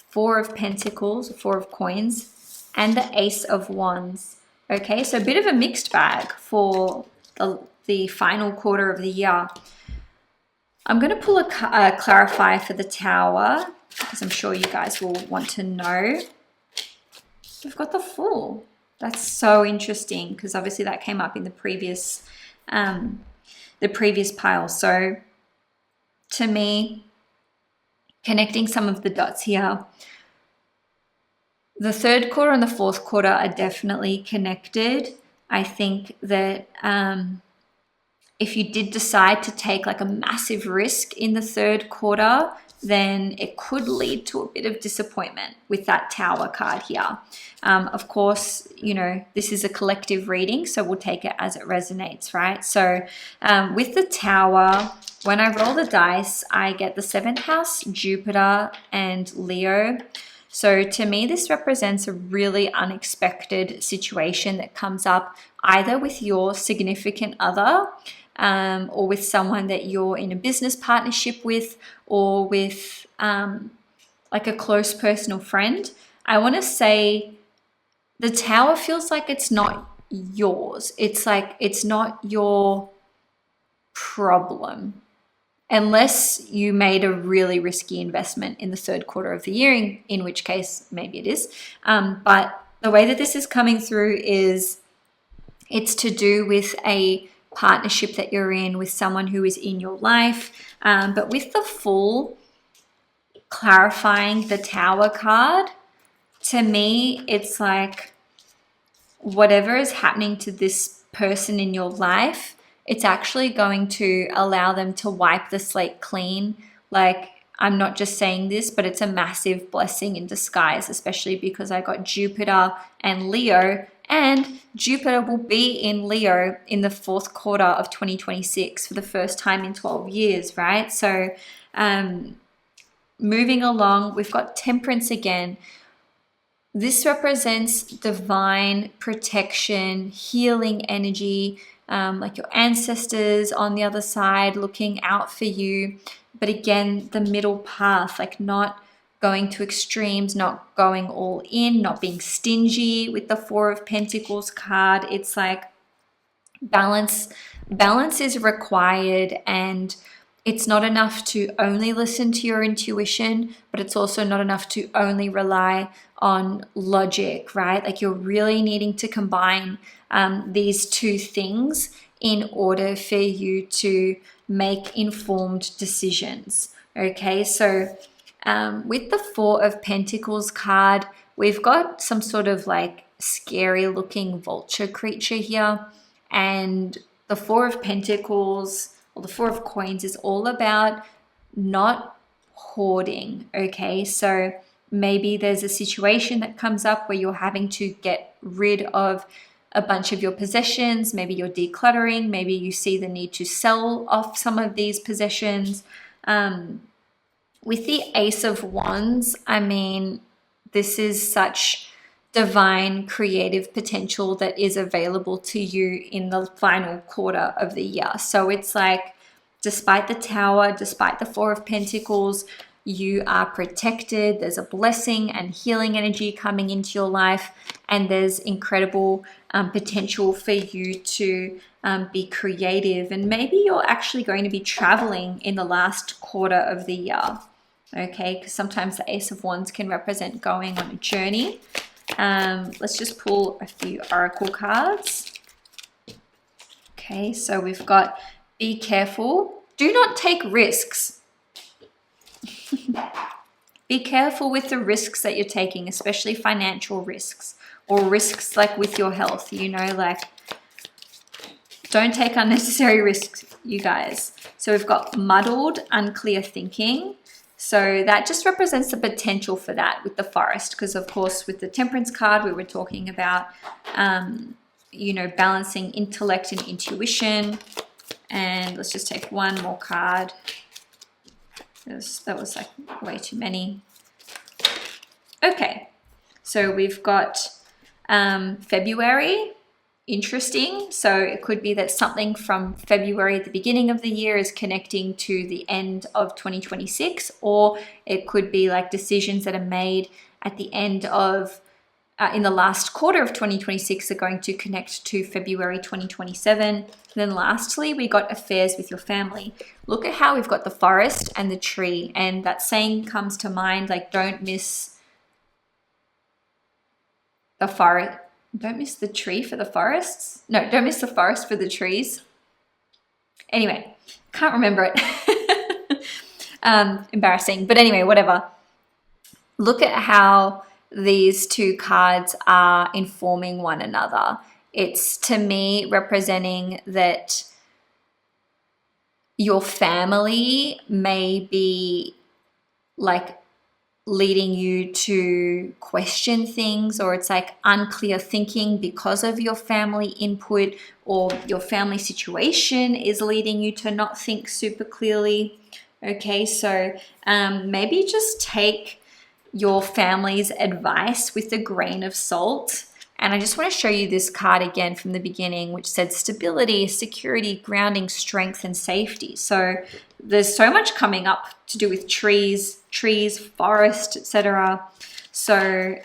4 of Pentacles, 4 of Coins, and the Ace of Wands. Okay, so a bit of a mixed bag for the final quarter of the year. I'm going to pull a clarifier for the Tower because I'm sure you guys will want to know. We've got the Fool. That's so interesting because obviously that came up in the previous pile. So to me, connecting some of the dots here, the 3rd quarter and the 4th quarter are definitely connected. I think that if you did decide to take like a massive risk in the 3rd quarter, then it could lead to a bit of disappointment with that Tower card here. Of course, you know, this is a collective reading, so we'll take it as it resonates, right? So with the Tower, when I roll the dice, I get the 7th house, Jupiter, and Leo. So to me, this represents a really unexpected situation that comes up either with your significant other or with someone that you're in a business partnership with, or with like a close personal friend. I want to say the Tower feels like it's not yours. It's like it's not your problem. Unless you made a really risky investment in the 3rd quarter of the year, in which case maybe it is. But the way that this is coming through is it's to do with a partnership that you're in with someone who is in your life. But with the Fool clarifying the Tower card, to me, it's like whatever is happening to this person in your life, it's actually going to allow them to wipe the slate clean. Like, I'm not just saying this, but it's a massive blessing in disguise, especially because I got Jupiter and Leo, and Jupiter will be in Leo in the 4th quarter of 2026 for the first time in 12 years, right? So moving along, we've got Temperance again. This represents divine protection, healing energy, like your ancestors on the other side looking out for you. But again, the middle path, like not going to extremes, not going all in, not being stingy with the 4 of Pentacles card. It's like Balance is required, and it's not enough to only listen to your intuition, but it's also not enough to only rely on logic, right? Like, you're really needing to combine these two things in order for you to make informed decisions. Okay, so with the Four of Pentacles card, we've got some sort of like scary looking vulture creature here. And the Four of Pentacles, or the Four of Coins, is all about not hoarding. Okay, so maybe there's a situation that comes up where you're having to get rid of a bunch of your possessions. Maybe you're decluttering. Maybe you see the need to sell off some of these possessions. With the Ace of Wands, I mean, this is such divine creative potential that is available to you in the final quarter of the year. So it's like, despite the Tower, despite the Four of Pentacles, you are protected. There's a blessing and healing energy coming into your life, and there's incredible potential for you to be creative. And maybe you're actually going to be traveling in the last quarter of the year. Okay, because sometimes the Ace of Wands can represent going on a journey. Let's just pull a few oracle cards. Okay, so we've got be careful. Do not take risks. Be careful with the risks that you're taking, especially financial risks or risks like with your health, you know, like don't take unnecessary risks, you guys. So we've got muddled, unclear thinking. So that just represents the potential for that with the Forest, because of course with the Temperance card we were talking about, you know, balancing intellect and intuition. And let's just take one more card. That was like way too many. Okay, so we've got February. Interesting. So it could be that something from February at the beginning of the year is connecting to the end of 2026, or it could be like decisions that are made at the end of in the last quarter of 2026 are going to connect to February 2027. And then lastly, we got affairs with your family. Look at how we've got the forest and the tree, and that saying comes to mind, like, don't miss the forest. Don't miss the tree for the forests. No, don't miss the forest for the trees. Anyway, can't remember it. Embarrassing. But anyway, whatever. Look at how these two cards are informing one another. It's, to me, representing that your family may be like leading you to question things, or it's like unclear thinking because of your family input, or your family situation is leading you to not think super clearly. Okay, so maybe just take your family's advice with a grain of salt. And I just want to show you this card again from the beginning, which said stability, security, grounding, strength, and safety. So there's so much coming up to do with trees, forest, etc. So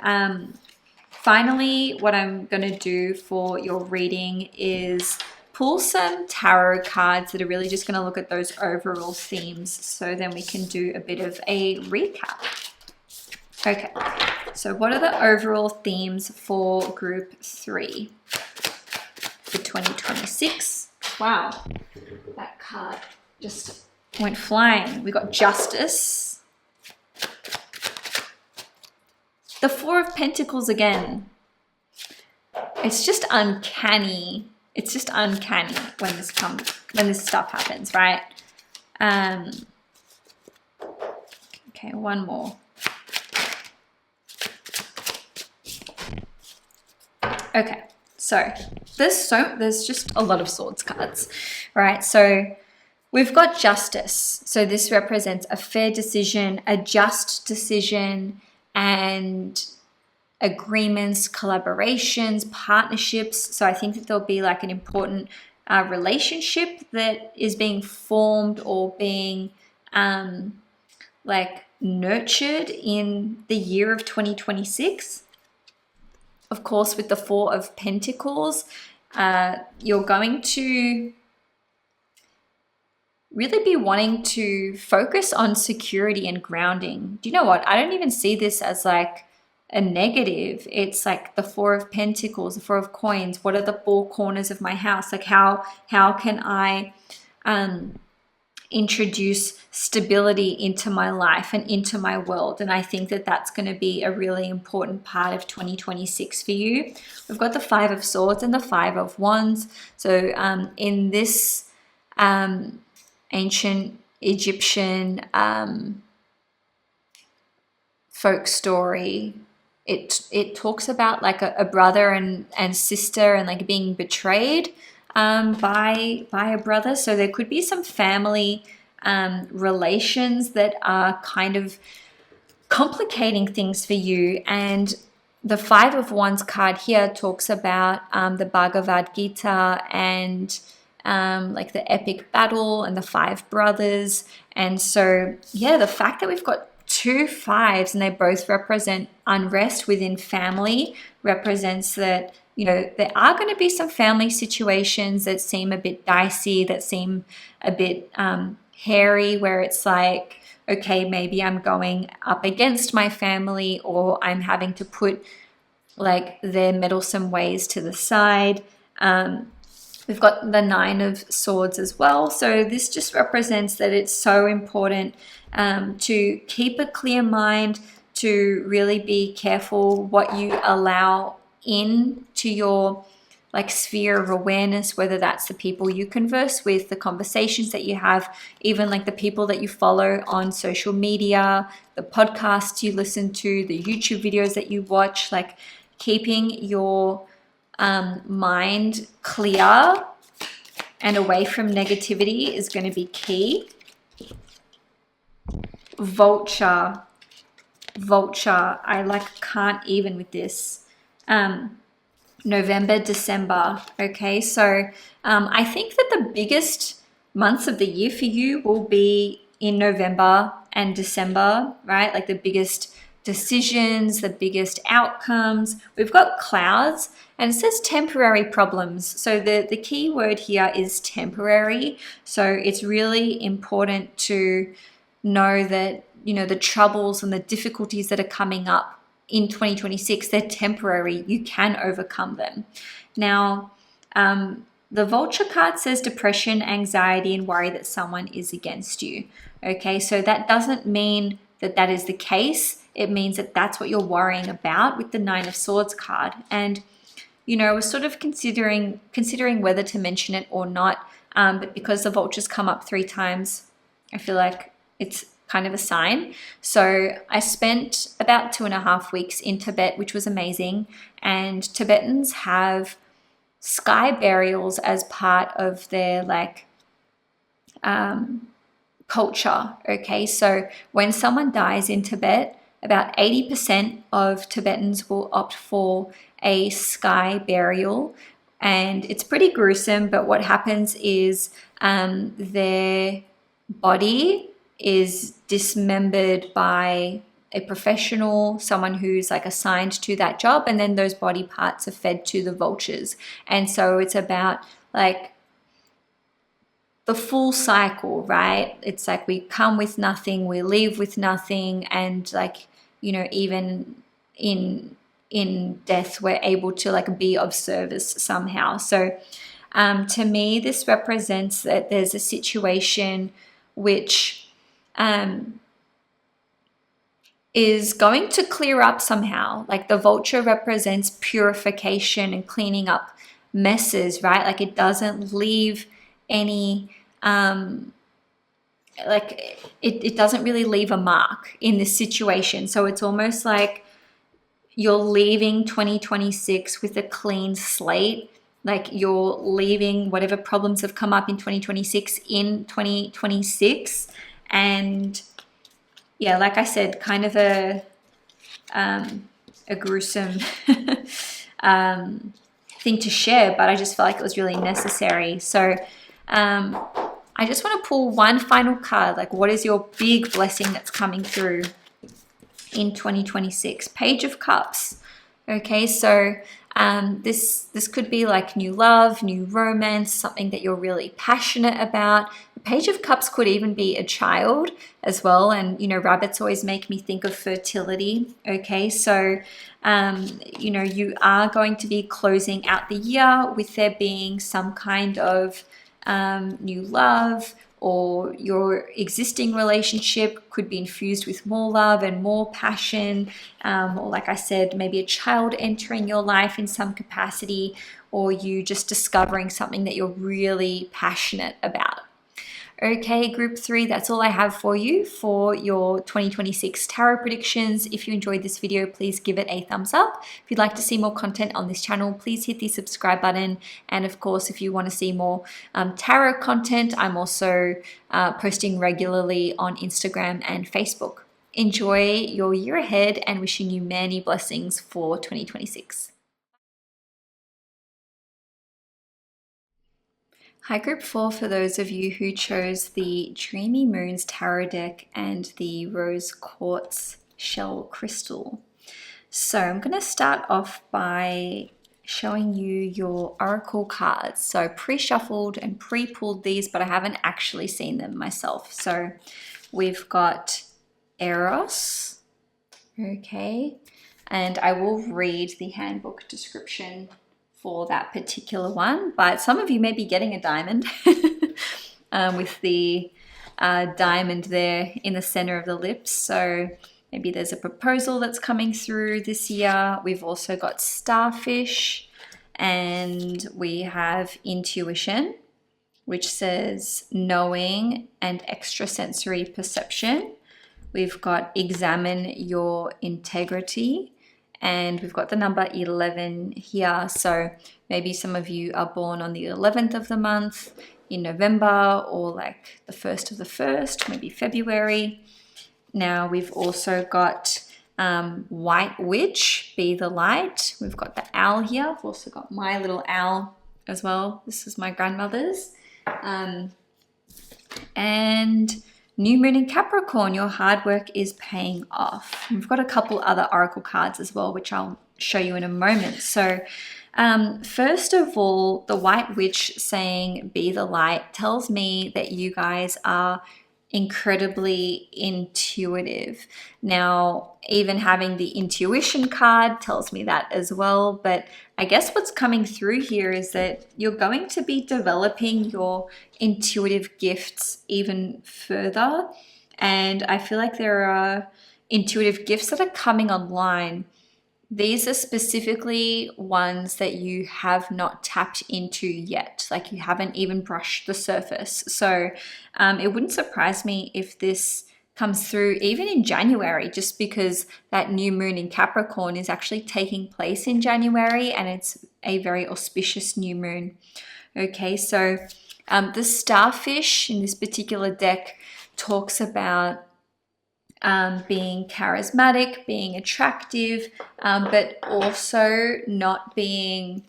finally, what I'm going to do for your reading is pull some tarot cards that are really just going to look at those overall themes. So then we can do a bit of a recap. Okay, so what are the overall themes for group 3 for 2026? Wow, that card just went flying. We got Justice. The Four of Pentacles again. It's just uncanny. It's just uncanny when this stuff happens, right? Okay, one more. Okay, so there's just a lot of Swords cards, right? So we've got Justice. So this represents a fair decision, a just decision, and agreements, collaborations, partnerships. So I think that there'll be like an important relationship that is being formed or being like nurtured in the year of 2026. Of course, with the Four of Pentacles, you're going to really be wanting to focus on security and grounding. Do you know what? I don't even see this as like a negative. It's like the Four of Pentacles, the Four of Coins. What are the four corners of my house? Like how can I introduce stability into my life and into my world? And I think that that's going to be a really important part of 2026 for you. We've got the Five of Swords and the Five of Wands. So in this ancient Egyptian folk story, it talks about like a brother and sister and like being betrayed by a brother. So there could be some family relations that are kind of complicating things for you. And the Five of Wands card here talks about the Bhagavad Gita and like the epic battle and the five brothers. And so, yeah, the fact that we've got two fives and they both represent unrest within family represents that, you know, there are going to be some family situations that seem a bit dicey, that seem a bit hairy, where it's like, okay, maybe I'm going up against my family, or I'm having to put like their meddlesome ways to the side. We've got the Nine of Swords as well. So this just represents that it's so important to keep a clear mind, to really be careful what you allow into your like sphere of awareness, whether that's the people you converse with, the conversations that you have, even like the people that you follow on social media, the podcasts you listen to, the YouTube videos that you watch. Like keeping your mind clear and away from negativity is going to be key. Vulture, I like can't even with this. November, December. Okay, so I think that the biggest months of the year for you will be in November and December, right? Like the biggest decisions, the biggest outcomes. We've got clouds and it says temporary problems. So the key word here is temporary. So it's really important to know that, you know, the troubles and the difficulties that are coming up in 2026, they're temporary. You can overcome them. Now, the Vulture card says depression, anxiety, and worry that someone is against you. Okay, so that doesn't mean that that is the case. It means that that's what you're worrying about with the Nine of Swords card. And, you know, we're sort of considering whether to mention it or not. But because the vultures come up 3 times, I feel like it's kind of a sign. So I spent about 2.5 weeks in Tibet, which was amazing. And Tibetans have sky burials as part of their like culture. Okay, so when someone dies in Tibet, about 80% of Tibetans will opt for a sky burial. And it's pretty gruesome, but what happens is their body is dismembered by a professional, someone who's like assigned to that job, and then those body parts are fed to the vultures. And so it's about like the full cycle, right? It's like we come with nothing, we leave with nothing, and like, you know, even in death we're able to like be of service somehow. So to me, this represents that there's a situation which is going to clear up somehow. Like the vulture represents purification and cleaning up messes, right? Like it doesn't leave any like it doesn't really leave a mark in this situation. So it's almost like you're leaving 2026 with a clean slate. Like you're leaving whatever problems have come up in 2026 in 2026. And yeah, like I said, kind of a gruesome thing to share, but I just felt like it was really necessary. So I just want to pull one final card. Like, what is your big blessing that's coming through in 2026? Page of Cups. Okay, so This could be like new love, new romance, something that you're really passionate about. The Page of Cups could even be a child as well. And, you know, rabbits always make me think of fertility. Okay, so, you know, you are going to be closing out the year with there being some kind of new love, or your existing relationship could be infused with more love and more passion, or like I said, maybe a child entering your life in some capacity, or you just discovering something that you're really passionate about. Okay, group 3, that's all I have for you for your 2026 tarot predictions. If you enjoyed this video, please give it a thumbs up. If you'd like to see more content on this channel, please hit the subscribe button. And of course, if you want to see more tarot content, I'm also posting regularly on Instagram and Facebook. Enjoy your year ahead and wishing you many blessings for 2026. Hi, group 4, for those of you who chose the Dreamy Moons Tarot deck and the Rose Quartz Shell Crystal. So I'm going to start off by showing you your oracle cards. So I pre-shuffled and pre-pulled these, but I haven't actually seen them myself. So we've got Eros, okay, and I will read the handbook description for that particular one, but some of you may be getting a diamond with the diamond there in the center of the lips. So maybe there's a proposal that's coming through this year. We've also got starfish, and we have intuition, which says knowing and extrasensory perception. We've got examine your integrity, and we've got the number 11 here. So maybe some of you are born on the 11th of the month in November, or like the 1st of the 1st, maybe February. Now we've also got White Witch, be the light. We've got the owl here. I've also got my little owl as well. This is my grandmother's. And New Moon in Capricorn, your hard work is paying off. We've got a couple other oracle cards as well, which I'll show you in a moment. So first of all, the White Witch saying be the light tells me that you guys are incredibly intuitive. Now, even having the intuition card tells me that as well, but I guess what's coming through here is that you're going to be developing your intuitive gifts even further, and I feel like there are intuitive gifts that are coming online. These are specifically ones that you have not tapped into yet, like you haven't even brushed the surface. So it wouldn't surprise me if this comes through even in January, just because that new moon in Capricorn is actually taking place in January, and it's a very auspicious new moon. Okay, so the starfish in this particular deck talks about being charismatic, being attractive, but also not being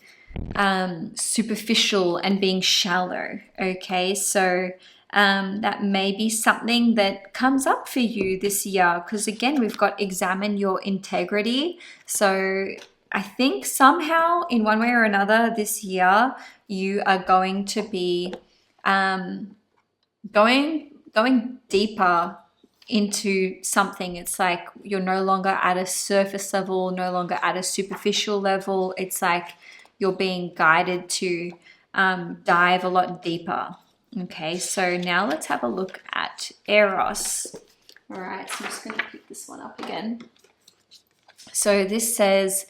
superficial and being shallow. Okay, so that may be something that comes up for you this year, because again, we've got examine your integrity. So I think somehow in one way or another this year, you are going to be going deeper into something. It's like you're no longer at a surface level, no longer at a superficial level. It's like you're being guided to dive a lot deeper. Okay, so now let's have a look at Eros. All right, so I'm just going to pick this one up again. So this says,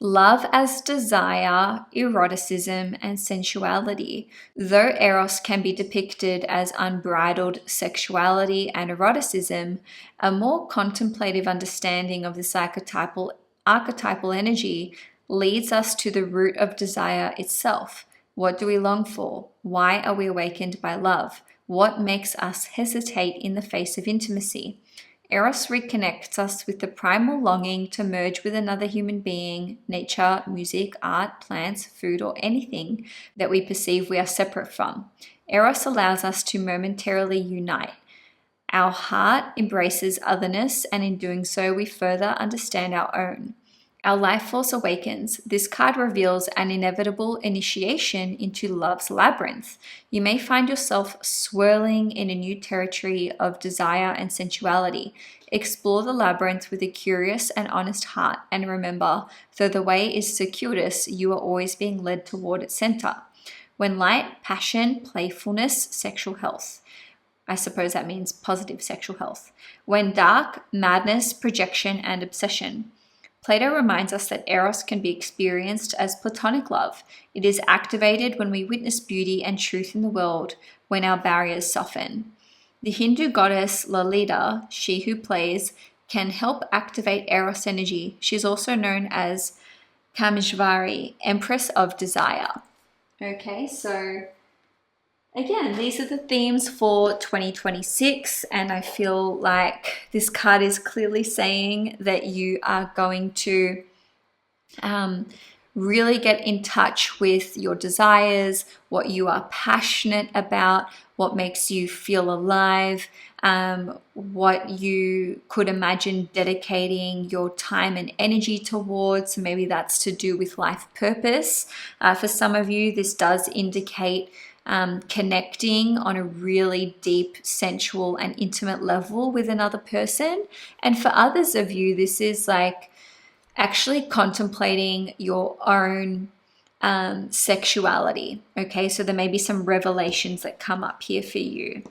love as desire, eroticism, and sensuality. Though Eros can be depicted as unbridled sexuality and eroticism, a more contemplative understanding of this archetypal energy leads us to the root of desire itself. What do we long for? Why are we awakened by love? What makes us hesitate in the face of intimacy? Eros reconnects us with the primal longing to merge with another human being, nature, music, art, plants, food, or anything that we perceive we are separate from. Eros allows us to momentarily unite. Our heart embraces otherness, and in doing so, we further understand our own. Our life force awakens. This card reveals an inevitable initiation into love's labyrinth. You may find yourself swirling in a new territory of desire and sensuality. Explore the labyrinth with a curious and honest heart, and remember, though the way is circuitous, you are always being led toward its center. When light, passion, playfulness, sexual health. I suppose that means positive sexual health. When dark, madness, projection, and obsession. Plato reminds us that eros can be experienced as platonic love. It is activated when we witness beauty and truth in the world, when our barriers soften. The Hindu goddess Lalita, she who plays, can help activate eros energy. She is also known as Kameshvari, Empress of Desire. Okay, so again, these are the themes for 2026, and I feel like this card is clearly saying that you are going to really get in touch with your desires, what you are passionate about, what makes you feel alive, what you could imagine dedicating your time and energy towards. So maybe that's to do with life purpose. For some of you, this does indicate connecting on a really deep, sensual, and intimate level with another person. And for others of you, this is like actually contemplating your own sexuality. Okay, so there may be some revelations that come up here for you.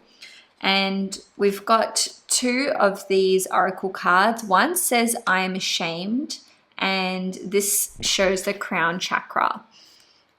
And we've got two of these oracle cards. One says, I am ashamed, and this shows the crown chakra.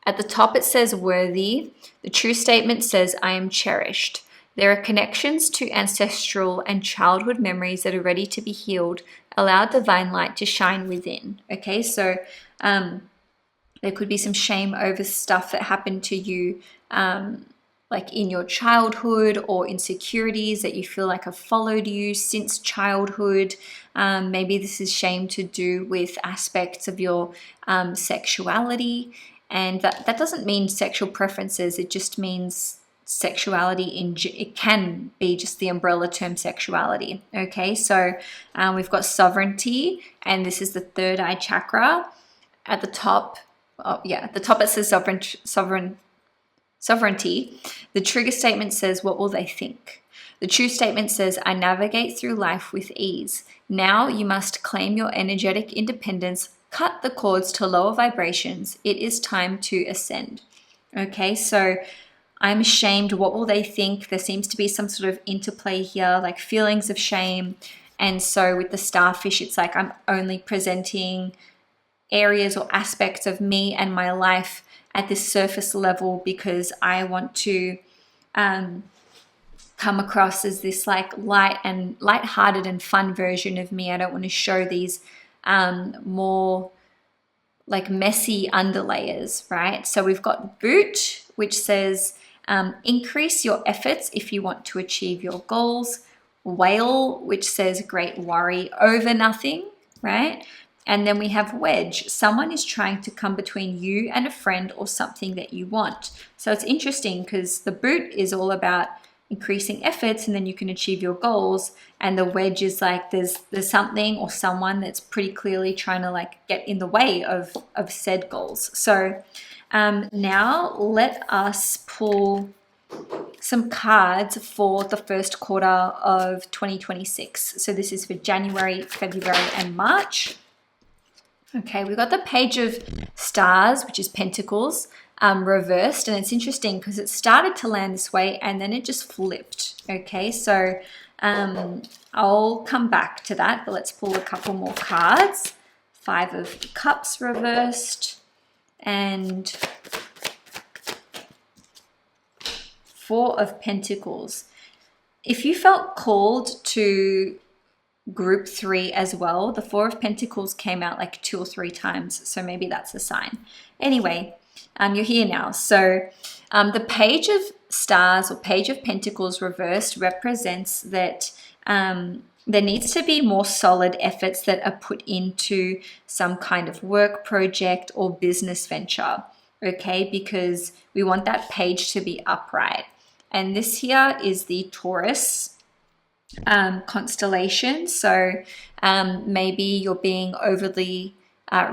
At the top, it says worthy. The true statement says, I am cherished. There are connections to ancestral and childhood memories that are ready to be healed. Allow divine light to shine within. Okay, so there could be some shame over stuff that happened to you, like in your childhood, or insecurities that you feel like have followed you since childhood. Maybe this is shame to do with aspects of your sexuality. And that doesn't mean sexual preferences. It just means sexuality. It can be just the umbrella term sexuality. Okay, so we've got sovereignty, and this is the third eye chakra. At the top, at the top it says sovereignty. The trigger statement says, what will they think? The true statement says, I navigate through life with ease. Now you must claim your energetic independence. Cut the cords to lower vibrations. It is time to ascend. Okay, so I'm ashamed. What will they think? There seems to be some sort of interplay here, like feelings of shame. And so with the starfish, it's like I'm only presenting areas or aspects of me and my life at this surface level because I want to come across as this like light-hearted and fun version of me. I don't want to show these more like messy underlayers, right? So we've got boot, which says increase your efforts if you want to achieve your goals. Whale, which says great worry over nothing, right? And then we have wedge. Someone is trying to come between you and a friend or something that you want. So it's interesting because the boot is all about increasing efforts and then you can achieve your goals, and the wedge is like there's something or someone that's pretty clearly trying to like get in the way of said goals. So now let us pull some cards for the first quarter of 2026. So this is for January, February, and March. Okay, we've got the Page of Stars, which is Pentacles, reversed, and it's interesting because it started to land this way and then it just flipped. Okay, so I'll come back to that, but let's pull a couple more cards. 5 of Cups reversed and 4 of Pentacles. If you felt called to group 3 as well, the 4 of Pentacles came out like 2 or 3 times, so maybe that's a sign. Anyway, you're here now. So the Page of Stars or Page of Pentacles reversed represents that there needs to be more solid efforts that are put into some kind of work project or business venture, okay? Because we want that page to be upright. And this here is the Taurus constellation. So maybe you're being overly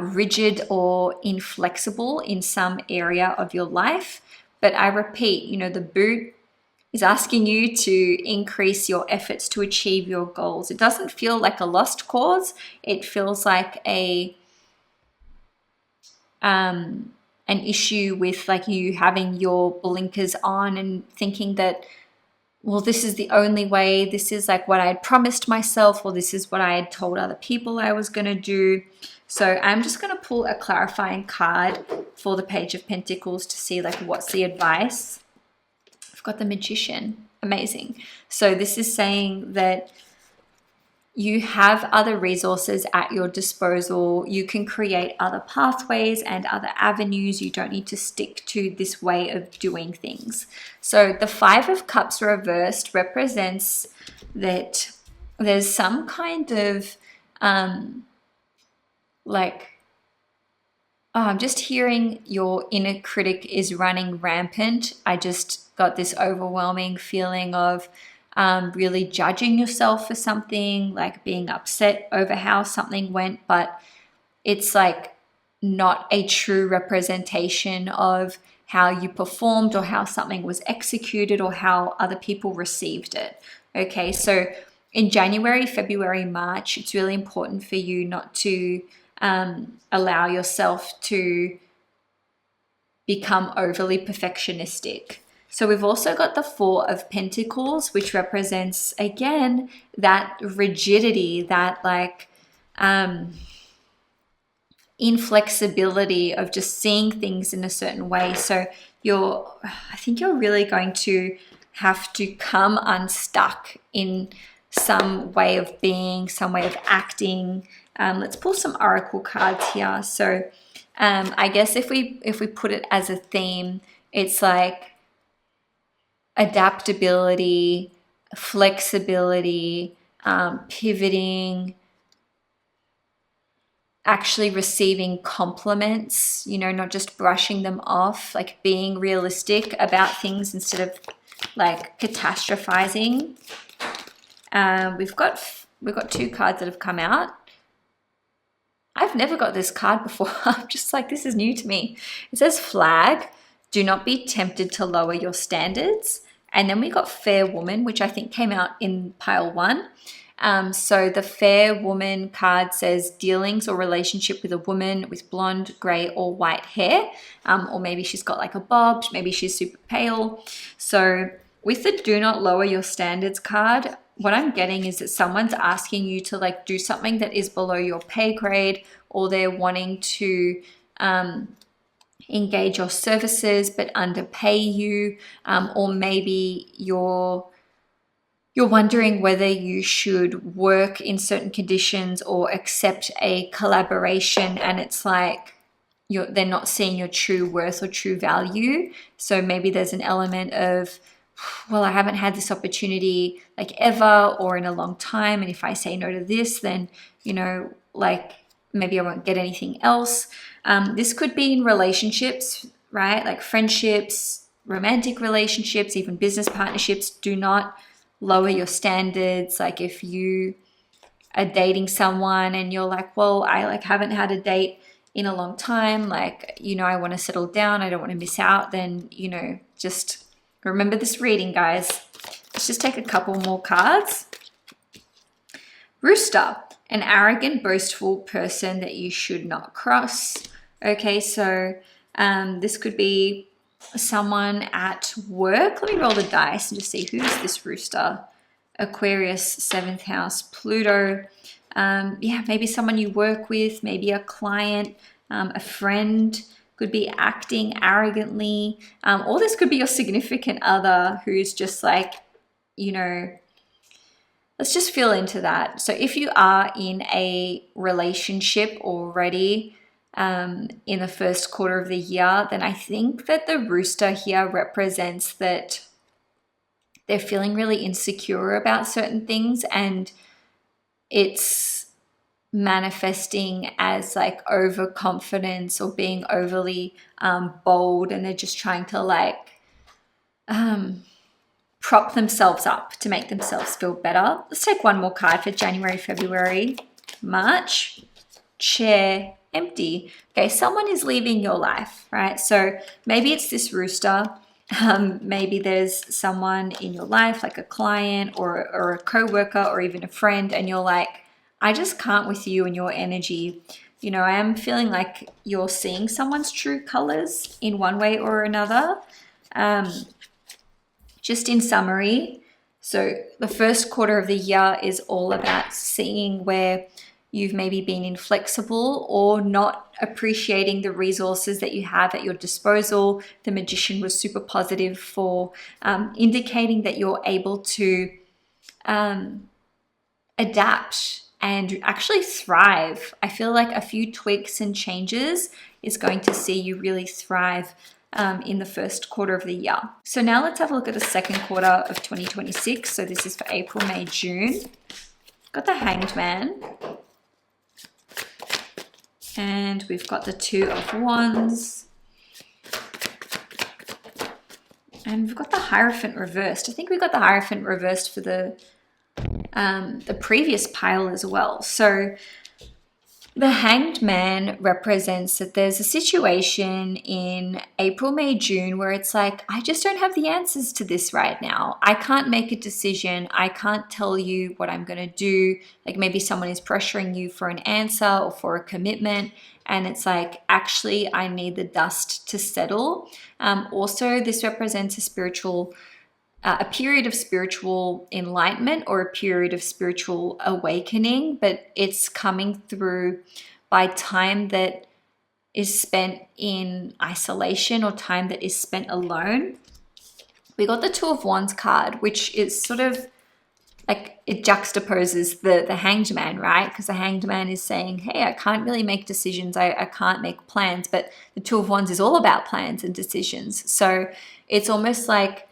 rigid or inflexible in some area of your life. But I repeat, you know, the boot is asking you to increase your efforts to achieve your goals. It doesn't feel like a lost cause. It feels like an issue with like you having your blinkers on and thinking that, well, this is the only way, this is like what I had promised myself, or this is what I had told other people I was going to do. So I'm just going to pull a clarifying card for the Page of Pentacles to see like what's the advice. I've got the Magician. Amazing. So this is saying that you have other resources at your disposal. You can create other pathways and other avenues. You don't need to stick to this way of doing things. So the Five of Cups reversed represents that there's some kind of I'm just hearing your inner critic is running rampant. I just got this overwhelming feeling of really judging yourself for something, like being upset over how something went, but it's like not a true representation of how you performed or how something was executed or how other people received it. Okay, so in January, February, March, it's really important for you not to allow yourself to become overly perfectionistic. So we've also got the Four of Pentacles, which represents, again, that rigidity, that like inflexibility of just seeing things in a certain way. So I think you're really going to have to come unstuck in some way of being, some way of acting. Let's pull some oracle cards here. So I guess if we put it as a theme, it's like adaptability, flexibility, pivoting, actually receiving compliments, you know, not just brushing them off, like being realistic about things instead of like catastrophizing. We've got two cards that have come out. I've never got this card before. I'm just like, this is new to me. It says flag, do not be tempted to lower your standards. And then we got fair woman, which I think came out in pile one. So the fair woman card says dealings or relationship with a woman with blonde, gray, or white hair. Or maybe she's got like a bob, maybe she's super pale. So with the do not lower your standards card, what I'm getting is that someone's asking you to like do something that is below your pay grade, or they're wanting to engage your services but underpay you, or maybe you're wondering whether you should work in certain conditions or accept a collaboration, and it's like they're not seeing your true worth or true value. So maybe there's an element of, well, I haven't had this opportunity like ever or in a long time, and if I say no to this, then, you know, like maybe I won't get anything else. This could be in relationships, right? Like friendships, romantic relationships, even business partnerships. Do not lower your standards. Like if you are dating someone and you're like, well, I like haven't had a date in a long time, like, you know, I want to settle down, I don't want to miss out, then, you know, just remember this reading, guys. Let's just take a couple more cards. Rooster, an arrogant, boastful person that you should not cross. Okay, so this could be someone at work. Let me roll the dice and just see who's this rooster. Aquarius, 7th house, Pluto. Yeah, maybe someone you work with, maybe a client, a friend. Could be acting arrogantly, or this could be your significant other who's just like, you know, let's just feel into that. So if you are in a relationship already in the first quarter of the year, then I think that the rooster here represents that they're feeling really insecure about certain things, and it's manifesting as like overconfidence or being overly bold, and they're just trying to like prop themselves up to make themselves feel better. Let's take one more card for January, February, March. Chair, empty. Okay, someone is leaving your life, right? So maybe it's this rooster. Maybe there's someone in your life, like a client or a coworker or even a friend, and you're like, I just can't with you and your energy. You know, I am feeling like you're seeing someone's true colors in one way or another. Just in summary, so the first quarter of the year is all about seeing where you've maybe been inflexible or not appreciating the resources that you have at your disposal. The Magician was super positive for indicating that you're able to adapt and actually thrive. I feel like a few tweaks and changes is going to see you really thrive in the first quarter of the year. So now let's have a look at the second quarter of 2026. So this is for April, May, June. Got the Hanged Man. And we've got the Two of Wands. And we've got the Hierophant reversed. I think we got the Hierophant reversed for the previous pile as well. So the Hanged Man represents that there's a situation in April, May, June where it's like, I just don't have the answers to this right now. I can't make a decision. I can't tell you what I'm going to do. Like maybe someone is pressuring you for an answer or for a commitment. And it's like, actually, I need the dust to settle. Also, this represents a period of spiritual enlightenment or a period of spiritual awakening, but it's coming through by time that is spent in isolation or time that is spent alone. We got the Two of Wands card, which is sort of like it juxtaposes the Hanged Man, right? Because the Hanged Man is saying, hey, I can't really make decisions. I can't make plans. But the Two of Wands is all about plans and decisions. So it's almost like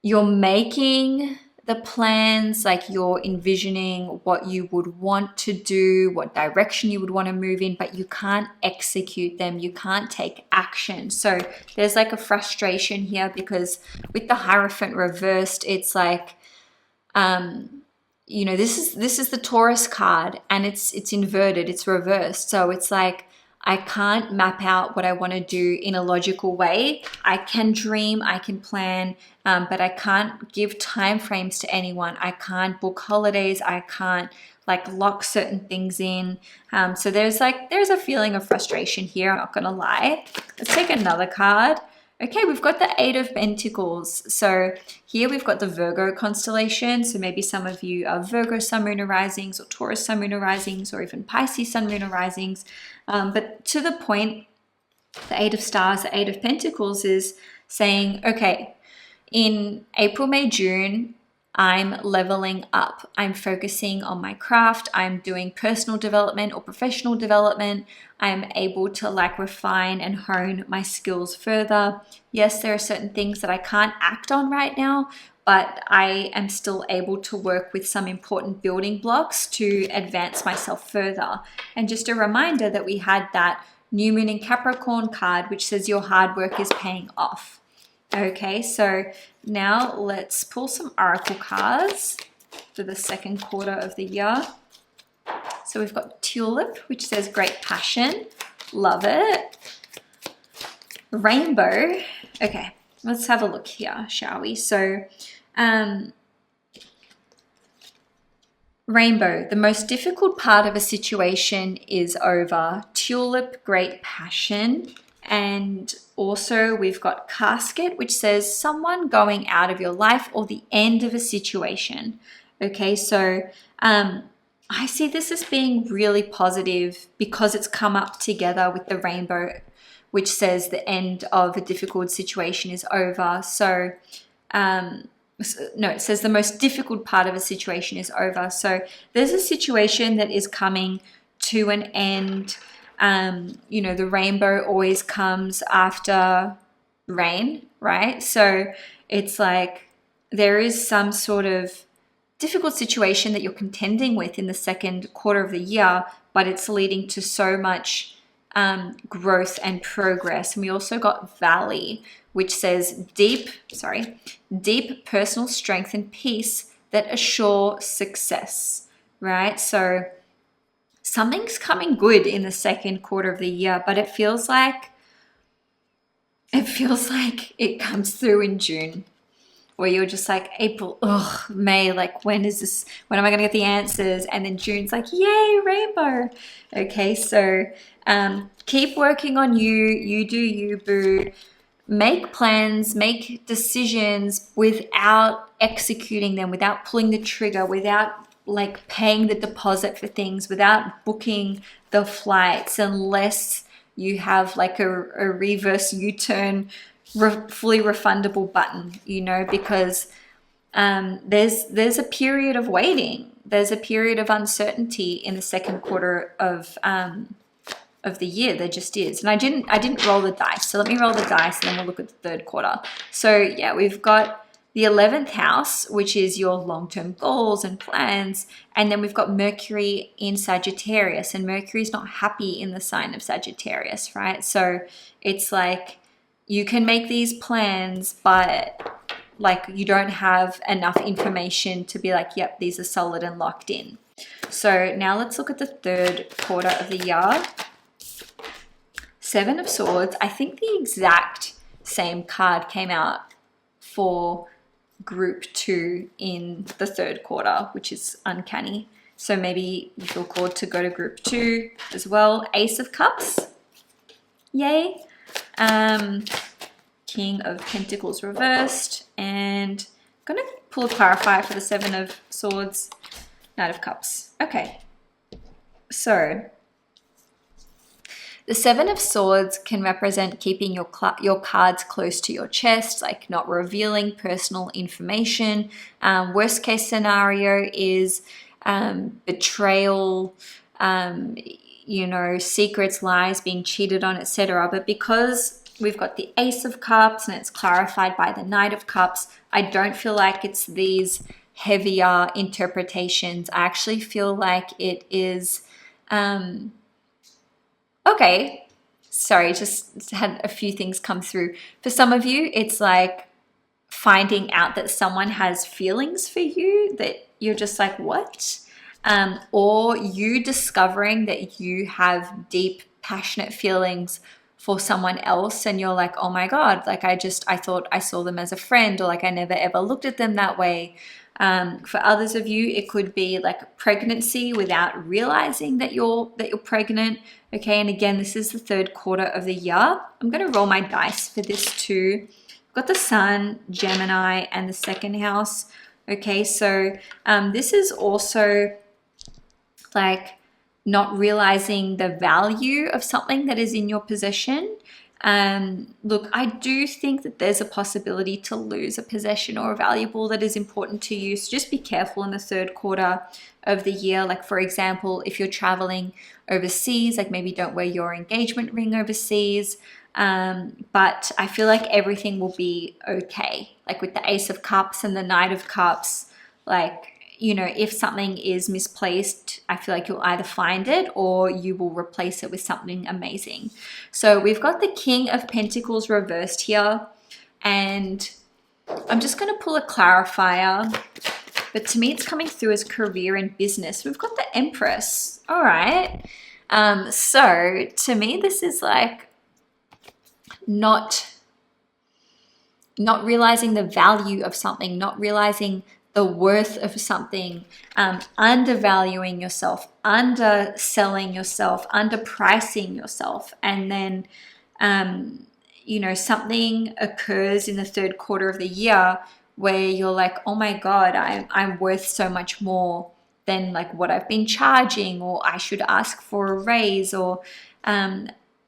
you're making the plans, like you're envisioning what you would want to do, what direction you would want to move in, but you can't execute them. You can't take action. So there's like a frustration here because with the Hierophant reversed, it's like, you know, this is the Taurus card and it's inverted, it's reversed. So it's like, I can't map out what I want to do in a logical way. I can dream, I can plan, but I can't give time frames to anyone. I can't book holidays. I can't like lock certain things in. So there's a feeling of frustration here. I'm not going to lie. Let's take another card. Okay, we've got the Eight of Pentacles. So here we've got the Virgo constellation. So maybe some of you are Virgo Sun, Moon, or Risings, or Taurus Sun, Moon, or Risings, or even Pisces Sun, Moon, or Risings. But to the point, the Eight of Stars, the Eight of Pentacles is saying, okay, in April, May, June, I'm leveling up. I'm focusing on my craft. I'm doing personal development or professional development. I'm able to like refine and hone my skills further. Yes, there are certain things that I can't act on right now, but I am still able to work with some important building blocks to advance myself further. And just a reminder that we had that New Moon in Capricorn card, which says your hard work is paying off. Okay, so now let's pull some oracle cards for the second quarter of the year. So we've got Tulip, which says great passion. Love it. Rainbow. Okay, let's have a look here, shall we? So, Rainbow, the most difficult part of a situation is over. Tulip, great passion. And also we've got Casket, which says someone going out of your life or the end of a situation. Okay, so I see this as being really positive because it's come up together with the Rainbow, which says the end of a difficult situation is over. So, no, it says the most difficult part of a situation is over. So there's a situation that is coming to an end. You know, the rainbow always comes after rain, right? So it's like there is some sort of difficult situation that you're contending with in the second quarter of the year, but it's leading to so much growth and progress. And we also got Valley, which says deep personal strength and peace that assure success, right? So something's coming good in the second quarter of the year, but it feels like it comes through in June, where you're just like, April, ugh, May, like when am I gonna get the answers? And then June's like, yay, rainbow. Okay, so keep working on you do you, boo. Make plans, make decisions without executing them, without pulling the trigger, without like paying the deposit for things, without booking the flights, unless you have like a reverse U-turn fully refundable button, you know, because there's a period of waiting. There's a period of uncertainty in the second quarter of the year. There just is. And I didn't roll the dice. So let me roll the dice and then we'll look at the third quarter. So yeah, we've got the 11th house, which is your long-term goals and plans. And then we've got Mercury in Sagittarius, and Mercury's not happy in the sign of Sagittarius, right? So it's like you can make these plans, but like you don't have enough information to be like, yep, these are solid and locked in. So now let's look at the third quarter of the year. Seven of Swords. I think the exact same card came out for group 2 in the third quarter, which is uncanny. So maybe you feel called to go to group 2 as well. Ace of Cups. Yay. King of Pentacles reversed. And I'm going to pull a clarifier for the Seven of Swords. Knight of Cups. Okay. So the Seven of Swords can represent keeping your cards close to your chest, like not revealing personal information. Worst case scenario is betrayal, you know, secrets, lies, being cheated on, etc. But because we've got the Ace of Cups and it's clarified by the Knight of Cups, I don't feel like it's these heavier interpretations. I actually feel like it is... okay, sorry, just had a few things come through. For some of you, it's like finding out that someone has feelings for you that you're just like, what? Or you discovering that you have deep, passionate feelings for someone else and you're like, oh my God, like I thought I saw them as a friend, or like I never ever looked at them that way. For others of you, it could be like pregnancy without realizing that you're pregnant. Okay, and again, this is the third quarter of the year. I'm going to roll my dice for this too. I've got the Sun, Gemini, and the second house. Okay, so this is also like not realizing the value of something that is in your possession. Look, I do think that there's a possibility to lose a possession or a valuable that is important to you. So just be careful in the third quarter of the year. Like for example, if you're traveling overseas, like maybe don't wear your engagement ring overseas. But I feel like everything will be okay. Like with the Ace of Cups and the Knight of Cups, like, you know, if something is misplaced, I feel like you'll either find it or you will replace it with something amazing. So we've got the King of Pentacles reversed here, and I'm just going to pull a clarifier, but to me it's coming through as career and business. We've got the Empress. All right. So to me, this is like not realizing the value of something, not realizing the worth of something, undervaluing yourself, underselling yourself, underpricing yourself. And then, you know, something occurs in the third quarter of the year where you're like, oh my God, I'm worth so much more than like what I've been charging, or I should ask for a raise, or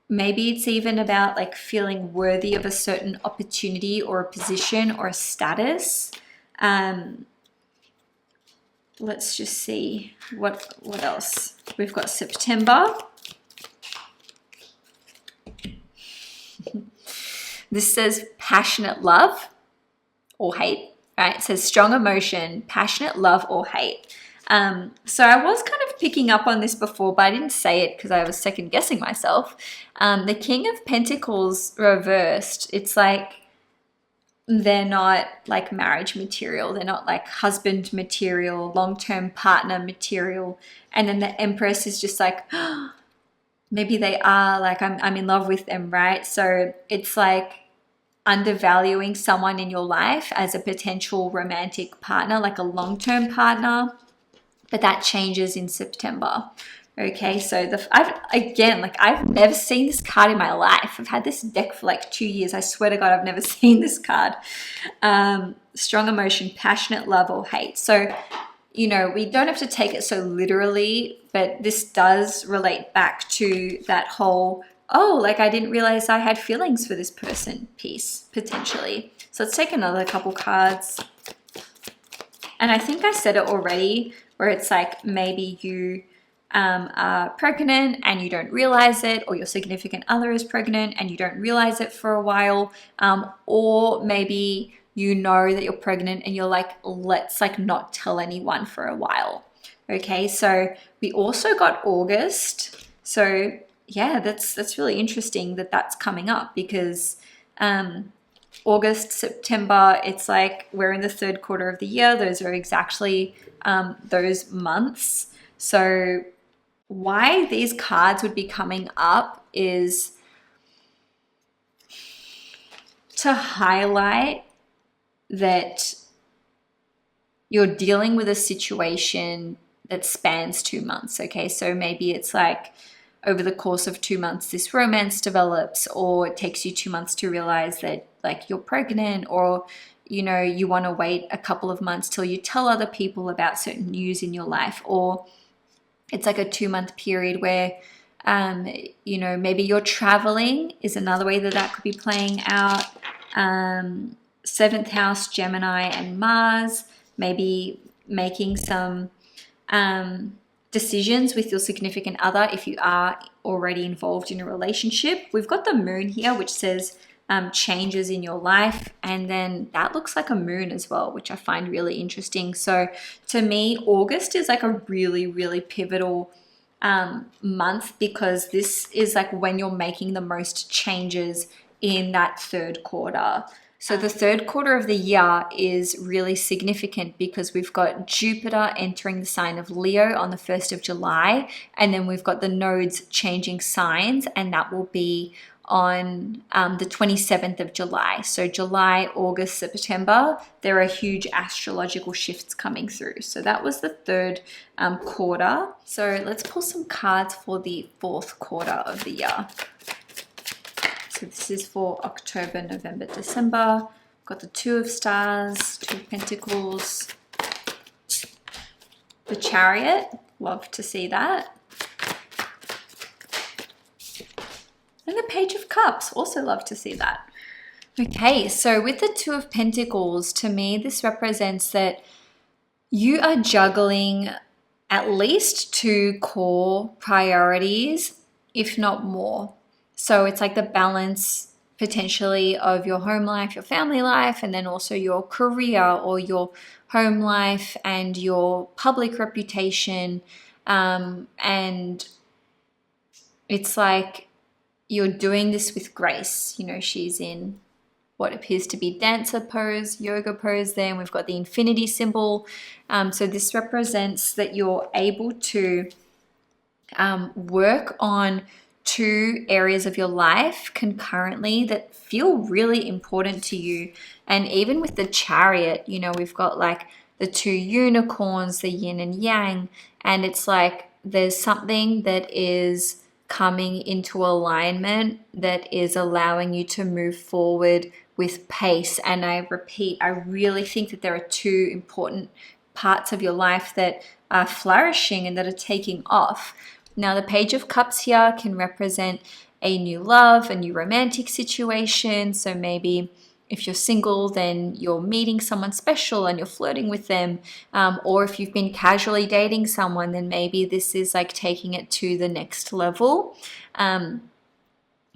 maybe it's even about like feeling worthy of a certain opportunity or a position or a status. Let's just see what else. We've got September. This says passionate love or hate, right? It says strong emotion, passionate love or hate. So I was kind of picking up on this before, but I didn't say it because I was second guessing myself. The King of Pentacles reversed. It's like they're not like marriage material. They're not like husband material, long-term partner material. And then the Empress is just like, maybe they are, like I'm in love with them, right? So it's like undervaluing someone in your life as a potential romantic partner, like a long-term partner, but that changes in September. Okay, so I've never seen this card in my life. I've had this deck for like 2 years. I swear to God, I've never seen this card. Strong emotion, passionate love or hate. So, you know, we don't have to take it so literally, but this does relate back to that whole, oh, like I didn't realize I had feelings for this person piece, potentially. So let's take another couple cards. And I think I said it already, where it's like maybe you are pregnant and you don't realize it, or your significant other is pregnant and you don't realize it for a while, or maybe you know that you're pregnant and you're like, let's like not tell anyone for a while. Okay, so we also got August. So yeah, that's really interesting that that's coming up, because August, September, it's like we're in the third quarter of the year. Those are exactly those months. So why these cards would be coming up is to highlight that you're dealing with a situation that spans 2 months. Okay, so maybe it's like over the course of 2 months, this romance develops, or it takes you 2 months to realize that like you're pregnant, or you know, you want to wait a couple of months till you tell other people about certain news in your life, or it's like a 2-month period where, you know, maybe you're traveling is another way that that could be playing out. 7th house, Gemini and Mars, maybe making some decisions with your significant other if you are already involved in a relationship. We've got the moon here, which says changes in your life, and then that looks like a moon as well, which I find really interesting. So to me, August is like a really, really pivotal month, because this is like when you're making the most changes in that third quarter. So the third quarter of the year is really significant because we've got Jupiter entering the sign of Leo on the 1st of July, and then we've got the nodes changing signs, and that will be on the 27th of July. So July, August, September, there are huge astrological shifts coming through. So that was the third quarter. So let's pull some cards for the fourth quarter of the year. So this is for October, November, December. Got the Two of Stars, Two of Pentacles, the Chariot. Love to see that. And the Page of Cups, also love to see that. Okay, so with the Two of Pentacles, to me, this represents that you are juggling at least 2 core priorities, if not more. So it's like the balance potentially of your home life, your family life, and then also your career or your home life and your public reputation. And it's like you're doing this with grace. You know, she's in what appears to be dancer pose, yoga pose there, and we've got the infinity symbol. So this represents that you're able to work on 2 areas of your life concurrently that feel really important to you. And even with the Chariot, you know, we've got like the 2 unicorns, the yin and yang, and it's like there's something that is coming into alignment that is allowing you to move forward with pace. And I repeat, I really think that there are 2 important parts of your life that are flourishing and that are taking off. Now, the Page of Cups here can represent a new love, a new romantic situation. So maybe if you're single, then you're meeting someone special and you're flirting with them. Or if you've been casually dating someone, then maybe this is like taking it to the next level.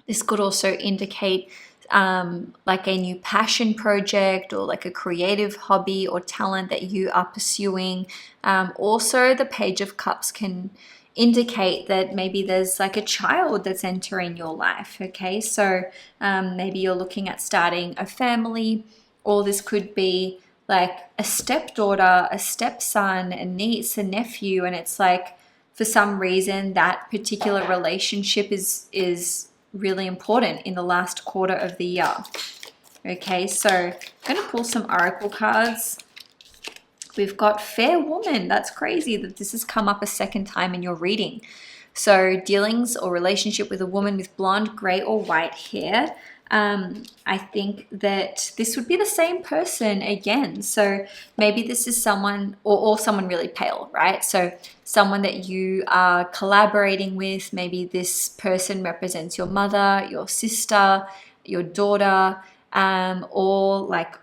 This could also indicate like a new passion project or like a creative hobby or talent that you are pursuing. Also, the Page of Cups can indicate that maybe there's like a child that's entering your life. Okay, so maybe you're looking at starting a family, or this could be like a stepdaughter, a stepson, a niece, a nephew, and it's like for some reason that particular relationship is really important in the last quarter of the year. Okay, so I'm going to pull some oracle cards. We've got fair woman. That's crazy that this has come up a second time in your reading. So dealings or relationship with a woman with blonde, gray, or white hair. I think that this would be the same person again. So maybe this is someone or someone really pale, right? So someone that you are collaborating with. Maybe this person represents your mother, your sister, your daughter, or like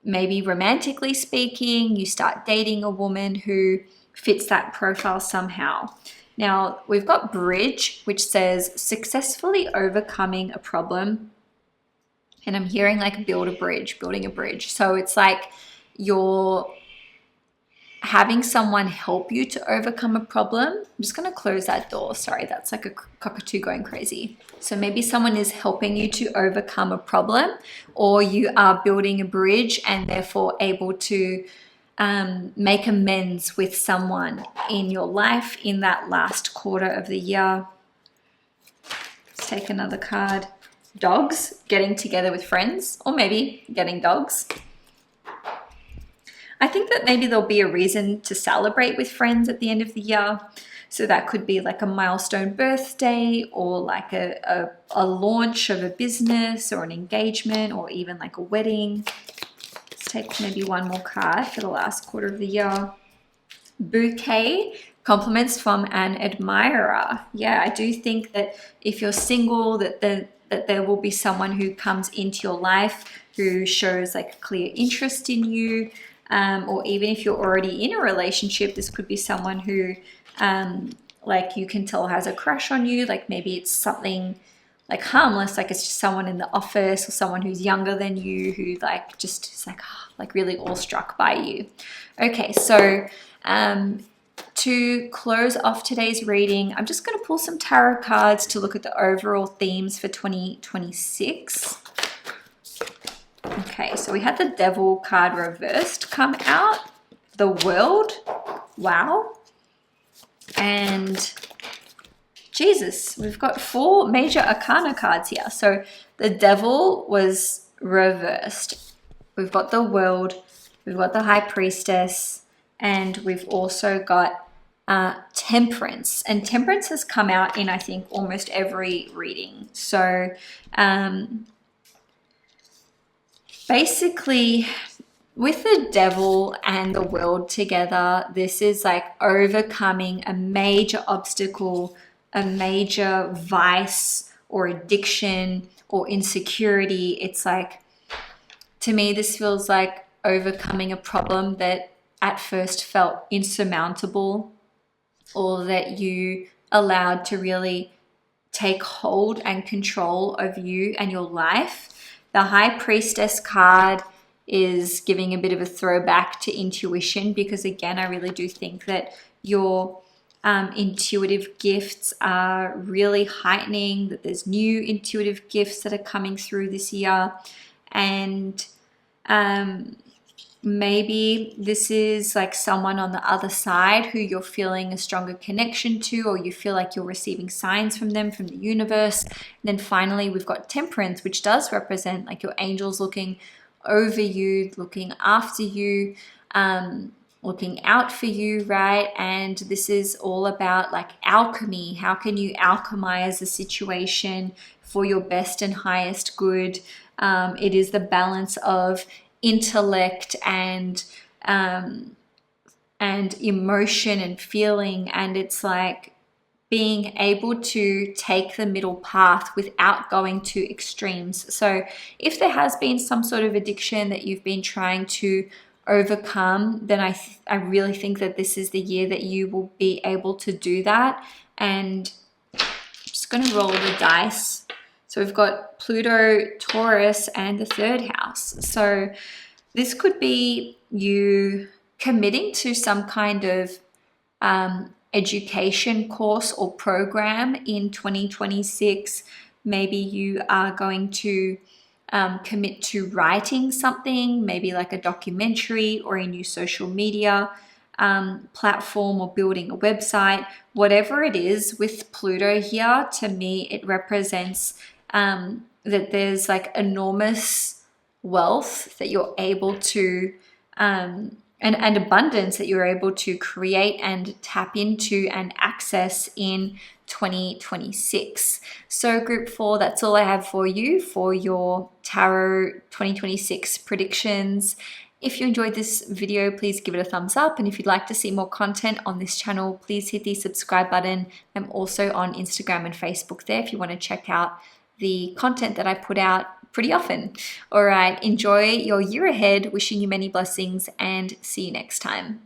maybe romantically speaking, you start dating a woman who fits that profile somehow. Now, we've got bridge, which says successfully overcoming a problem. And I'm hearing like building a bridge. So it's like you're having someone help you to overcome a problem. I'm just going to close that door. Sorry, that's like a cockatoo going crazy. So maybe someone is helping you to overcome a problem, or you are building a bridge and therefore able to make amends with someone in your life in that last quarter of the year. Let's take another card. Dogs, getting together with friends, or maybe getting dogs. I think that maybe there'll be a reason to celebrate with friends at the end of the year. So that could be like a milestone birthday, or like a launch of a business, or an engagement, or even like a wedding. Let's take maybe one more card for the last quarter of the year. Bouquet, compliments from an admirer. Yeah, I do think that if you're single, that there will be someone who comes into your life who shows like a clear interest in you. Or even if you're already in a relationship, this could be someone who like you can tell has a crush on you. Like maybe it's something like harmless, like it's just someone in the office or someone who's younger than you who like just is like really awestruck by you. Okay, so to close off today's reading, I'm just going to pull some tarot cards to look at the overall themes for 2026. Okay, so we had the Devil card reversed come out, the World, wow, and Jesus. We've got 4 major arcana cards here. So the Devil was reversed. We've got the World, we've got the High Priestess, and we've also got Temperance. And Temperance has come out in, I think, almost every reading. So basically, with the Devil and the World together, this is like overcoming a major obstacle, a major vice or addiction or insecurity. It's like, to me, this feels like overcoming a problem that at first felt insurmountable, or that you allowed to really take hold and control of you and your life. The High Priestess card is giving a bit of a throwback to intuition, because again, I really do think that your intuitive gifts are really heightening, that there's new intuitive gifts that are coming through this year. And maybe this is like someone on the other side who you're feeling a stronger connection to, or you feel like you're receiving signs from them, from the universe. And then finally, we've got Temperance, which does represent like your angels looking over you, looking after you, looking out for you, right? And this is all about like alchemy. How can you alchemize a situation for your best and highest good? It is the balance of intellect and emotion and feeling, and it's like being able to take the middle path without going to extremes. So if there has been some sort of addiction that you've been trying to overcome, then I really think that this is the year that you will be able to do that. And I'm just going to roll the dice. So we've got Pluto, Taurus, and the 3rd house. So this could be you committing to some kind of education course or program in 2026. Maybe you are going to commit to writing something, maybe like a documentary or a new social media platform, or building a website, whatever it is with Pluto here, to me, it represents that there's like enormous wealth that you're able to, and abundance that you're able to create and tap into and access in 2026. So group 4, that's all I have for you for your tarot 2026 predictions. If you enjoyed this video, please give it a thumbs up. And if you'd like to see more content on this channel, please hit the subscribe button. I'm also on Instagram and Facebook there if you want to check out the content that I put out pretty often. All right, enjoy your year ahead. Wishing you many blessings, and see you next time.